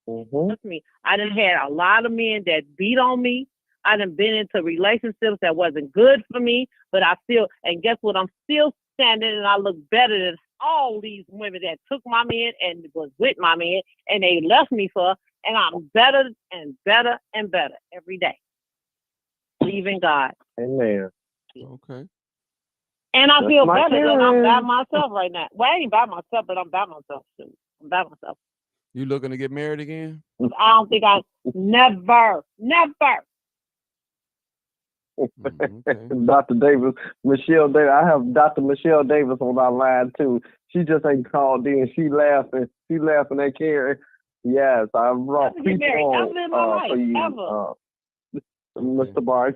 Mm-hmm. Trust me. I done had a lot of men that beat on me. I done been into relationships that wasn't good for me, but I still, and guess what? I'm still standing and I look better than all these women that took my man and was with my man and they left me for, and I'm better and better and better every day. Believe in God. Amen. Okay. And I That's feel my better than I'm by Karen. myself right now. Well, I ain't by myself, but I'm by myself too. I'm by myself. You looking to get married again? I don't think never. Okay. Dr. Davis, Michelle Davis. I have Dr. Michelle Davis on our line too. She just ain't called in. She laughing. She laughing at Karen. Yes, I brought Get married. people I've lived my life, for you, ever. Mr. Barnes.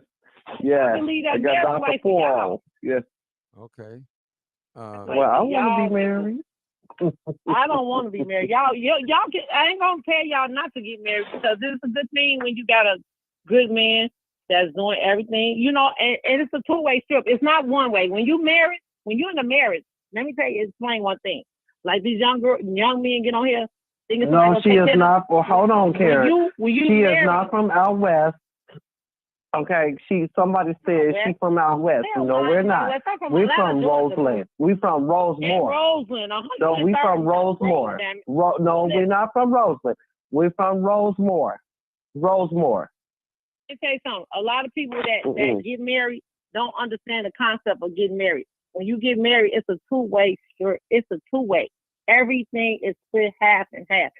Yes, believe I that got marriage Dr. life for y'all. Paul. Yes. Okay. Well, I want to be married. I don't want to be married. Y'all get. I ain't gonna tell y'all not to get married because it's a good thing when you got a good man that's doing everything. You know, and it's a two-way strip. It's not one way. When you married, when you're in a marriage, let me explain one thing. Like these young men get on here. No, she is not. Well, hold on, Karen. When you she married, is not from out west. Okay, somebody said she's from out west. No, we're not. We're from Roseland. We're from Rosemore. Roseland. No, we're from Rosemore. No, we're not from Roseland. We're from Rosemore. Rosemore. Let me tell you something. A lot of people that get married don't understand the concept of getting married. When you get married, it's a two-way. It's a two-way. Everything is split half and half.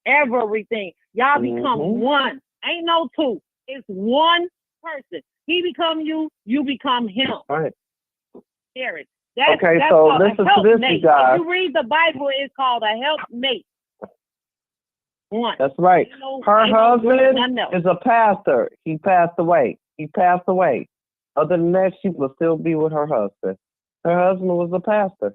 Everything. Y'all become one. Ain't no two. It's one person. He become you, you become him. Right. Marriage. Okay, that's so called a listen to this, helpmate. you guys. If you read the Bible, it's called a helpmate. One. That's right. Her husband is a pastor. He passed away. Other than that, she will still be with her husband. Her husband was a pastor.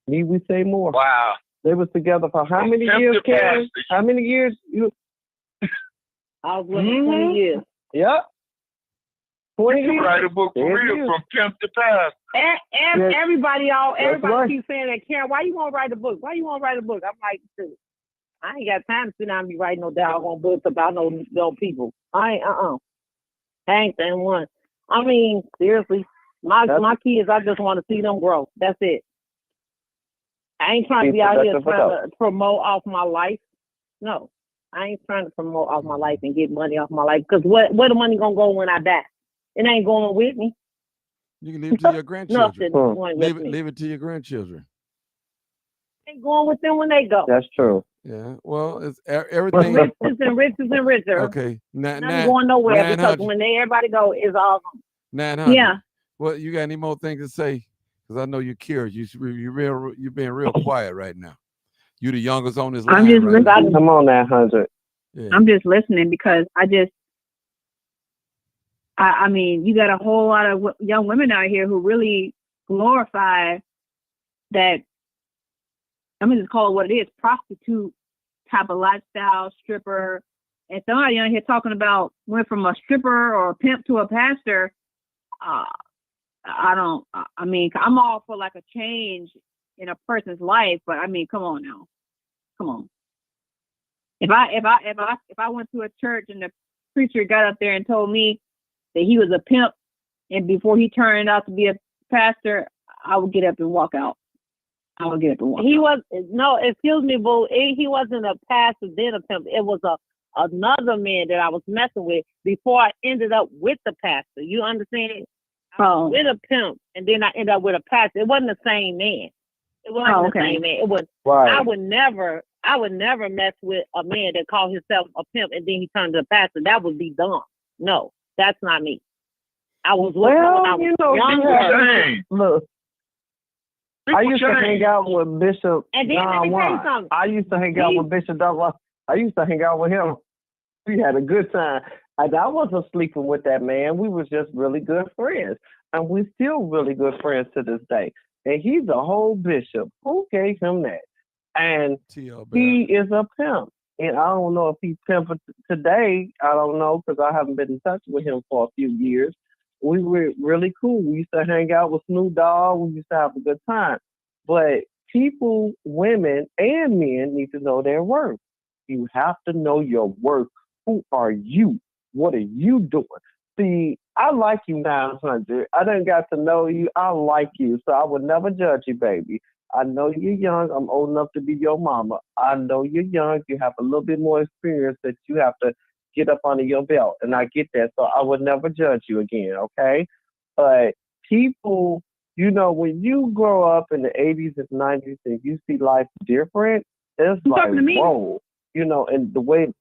Need we say more? Wow. They was together for how many years, Karen? How many years? I was with him 20 years. Yep. 20 years. Write a book for real, from pimp to past. Everybody right. keeps saying that, Karen, why you want to write a book? Why you want to write a book? I'm like, dude, I ain't got time to sit down and be writing no doggone books about no people. I ain't that one. I mean, seriously, my kids, I just want to see them grow. That's it. I ain't trying to be out here trying to promote off my life. No, I ain't trying to promote off my life and get money off my life. Because where the money gonna go when I die? It ain't going with me. You can leave it to your grandchildren. Nothing. Leave it to your grandchildren. Ain't going with them when they go. That's true. Yeah. Well, it's everything. Riches and richer. Okay. Not going nowhere because when everybody go, it's all gone. 900. Yeah. Well, you got any more things to say? Because I know you're curious. You're being real quiet right now. You the youngest on this line. I'm just listening. Come on, 900. Yeah. I'm just listening because I mean, you got a whole lot of young women out here who really glorify that. I'm gonna just call it what it is: prostitute type of lifestyle, stripper. And somebody on here talking about went from a stripper or a pimp to a pastor. I mean, I'm all for like a change in a person's life, but I mean, come on now, come on. If I went to a church and the preacher got up there and told me that he was a pimp, and before he turned out to be a pastor, I would get up and walk out. I'll get the one. He was no, excuse me, boo. He wasn't a pastor then a pimp. It was another man that I was messing with before I ended up with the pastor. You understand? Oh. With a pimp, and then I ended up with a pastor. It wasn't the same man. It wasn't the same man. It was. Right. I would never mess with a man that called himself a pimp and then he turned to a pastor. That would be dumb. No, that's not me. I was with him when I was younger. Look, I used to hang out with Bishop And then let John me tell you White. something. I used to hang out with Bishop John White. I used to hang out with him. We had a good time. And I wasn't sleeping with that man. We was just really good friends. And we still really good friends to this day. And he's a whole bishop. Who gave him that? And he is a pimp. And I don't know if he's pimping today. I don't know because I haven't been in touch with him for a few years. We were really cool. We used to hang out with Snoop Dogg. We used to have a good time. But people, women and men need to know their worth. You have to know your worth. Who are you? What are you doing? See, I like you 900. I done got to know you. I like you. So I would never judge you, baby. I know you're young. I'm old enough to be your mama. I know you're young. You have a little bit more experience that you have to get up under your belt. And I get that. So I would never judge you again, okay? But people, you know, when you grow up in the 80s and 90s and you see life different, it's like, whoa. You know, and the way,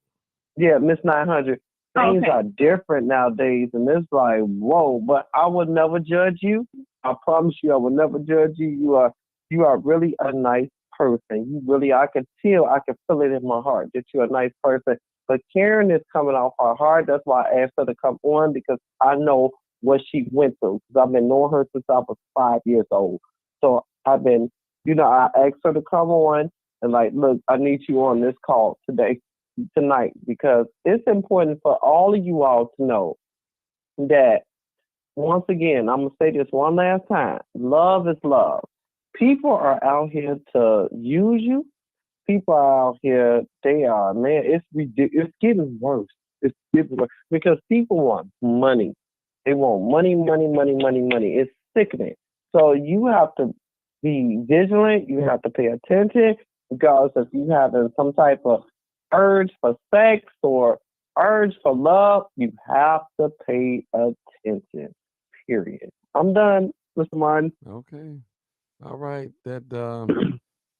yeah, Miss 900, things are different nowadays. And it's like, whoa. But I would never judge you. I promise you, I would never judge you. You are really a nice person. You really, I can feel it in my heart that you're a nice person. But Karen is coming off her heart. That's why I asked her to come on because I know what she went through. Because I've been knowing her since I was 5 years old. So I've been, you know, I asked her to come on and like, look, I need you on this call tonight, because it's important for all of you all to know that, once again, I'm going to say this one last time. Love is love. People are out here to use you. People are out here, they are, man, it's ridiculous. It's getting worse. It's getting worse because people want money. They want money, money, money, money, money. It's sickening. So you have to be vigilant. You have to pay attention because if you having some type of urge for sex or urge for love, you have to pay attention, period. I'm done, Mr. Martin. Okay. All right. That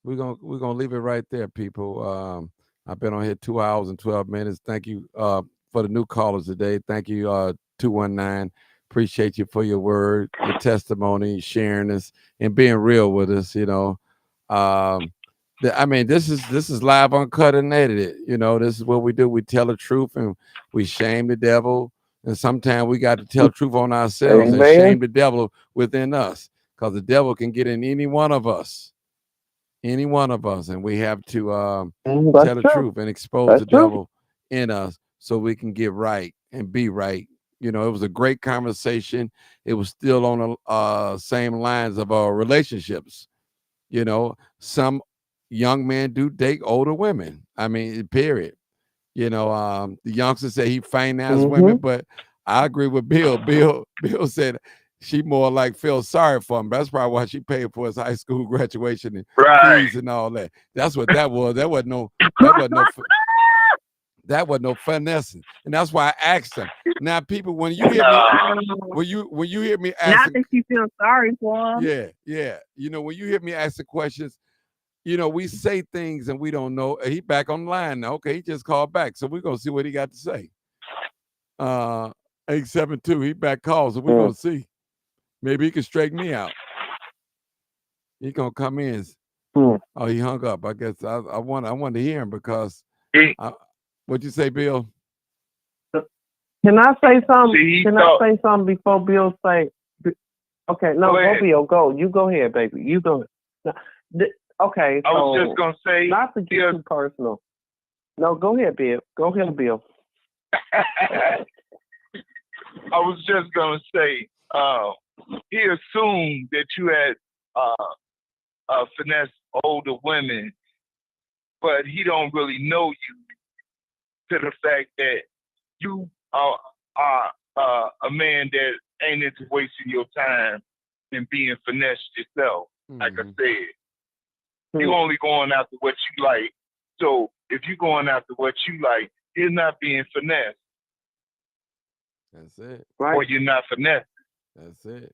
we're gonna leave it right there, people. I've been on here 2 hours and 12 minutes. Thank you for the new callers today. Thank you, 219. Appreciate you for your word, your testimony, sharing this, and being real with us. You know, I mean, this is live, uncut, and edited. You know, this is what we do. We tell the truth and we shame the devil. And sometimes we got to tell the truth on ourselves and shame the devil within us, because the devil can get in any one of us, and we have to tell the truth and expose the devil in us so we can get right and be right. You know, it was a great conversation. It was still on the same lines of our relationships. You know, some young men do date older women. I mean, period. You know, the youngster said he financed women, but I agree with Bill. Bill said she more like feels sorry for him. That's probably why she paid for his high school graduation and fees and all that. That's what that was. That wasn't no finessing. And that's why I asked him. Now, people, when you hear me, when you hear me ask, not that she feels sorry for him. Yeah. You know, when you hear me ask the questions, you know, we say things and we don't know. He back on the line now. Okay, he just called back. So we're going to see what he got to say. 872, he back calls, so we're going to see. Maybe he can straighten me out. He going to come in. Oh, he hung up. I guess I want to hear him because, what'd you say, Bill? Can I say something? I say something before Bill say? Okay, no, go Bill, go. You go ahead, baby. You go. Okay, so I was just gonna say, not to get too personal. No, go ahead, Bill. Go ahead, Bill. I was just gonna say, he assumed that you had finessed older women, but he don't really know you to the fact that you are a man that ain't into wasting your time and being finessed yourself. Like I said. You only going after what you like. So if you going after what you like, you're not being finessed. That's it. Right. Or you're not finessed. That's it.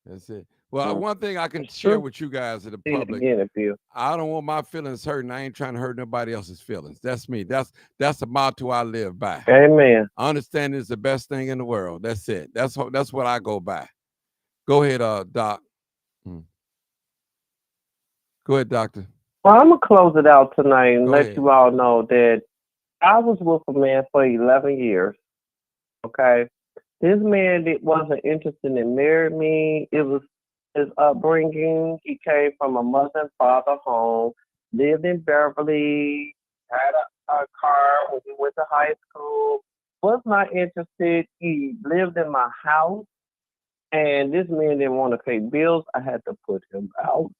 That's it. Well, Mm. one thing I can It's share true. with you guys in the See it public, again, Bill. I don't want my feelings hurt, and I ain't trying to hurt nobody else's feelings. That's me. That's a motto I live by. Amen. Understanding is the best thing in the world. That's it. That's what I go by. Go ahead, Doc. Go ahead, Doctor. Well, I'm gonna close it out tonight and Go let ahead. you all know that I was with a man for 11 years. Okay, this man wasn't interested in marrying me. It was his upbringing. He came from a mother and father home, lived in Beverly, had a car when we went to high school. Was not interested. He lived in my house, and this man didn't want to pay bills. I had to put him out.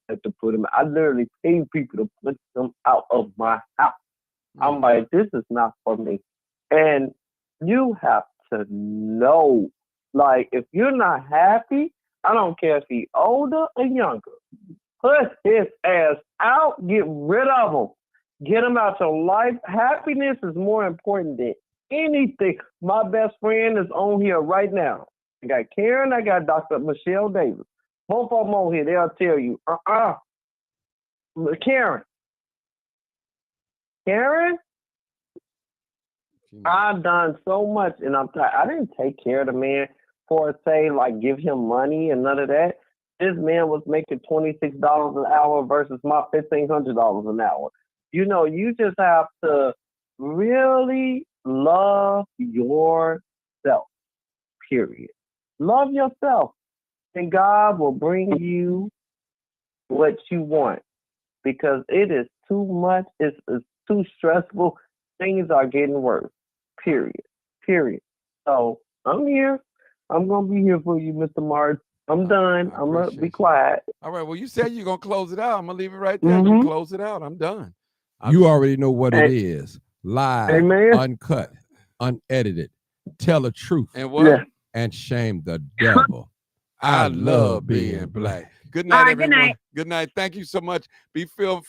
I literally paid people to put them out of my house. I'm like, this is not for me. And you have to know, like, if you're not happy, I don't care if he's older or younger, put his ass out, get rid of him. Get him out your life. Happiness is more important than anything. My best friend is on here right now. I got Karen, I got Dr. Michelle Davis. Both of them on here, they'll tell you, Karen, I've done so much, and I'm tired. I didn't take care of the man for, say, like, give him money and none of that. This man was making $26 an hour versus my $1,500 an hour. You know, you just have to really love yourself, period. Love yourself, and God will bring you what you want, because it is too much. It's too stressful. Things are getting worse, period. So I'm here. I'm going to be here for you, Mr. Martin. I'm done. I'm going to be quiet. All right. Well, you said you're going to close it out. I'm going to leave it right there. You close it out. I'm done. You already know what it is. Live, Amen. uncut, unedited. Tell the truth. And what? Yeah. And shame the devil. I love being black. Good night, All right, good everyone. night. Good night. Thank you so much. Feel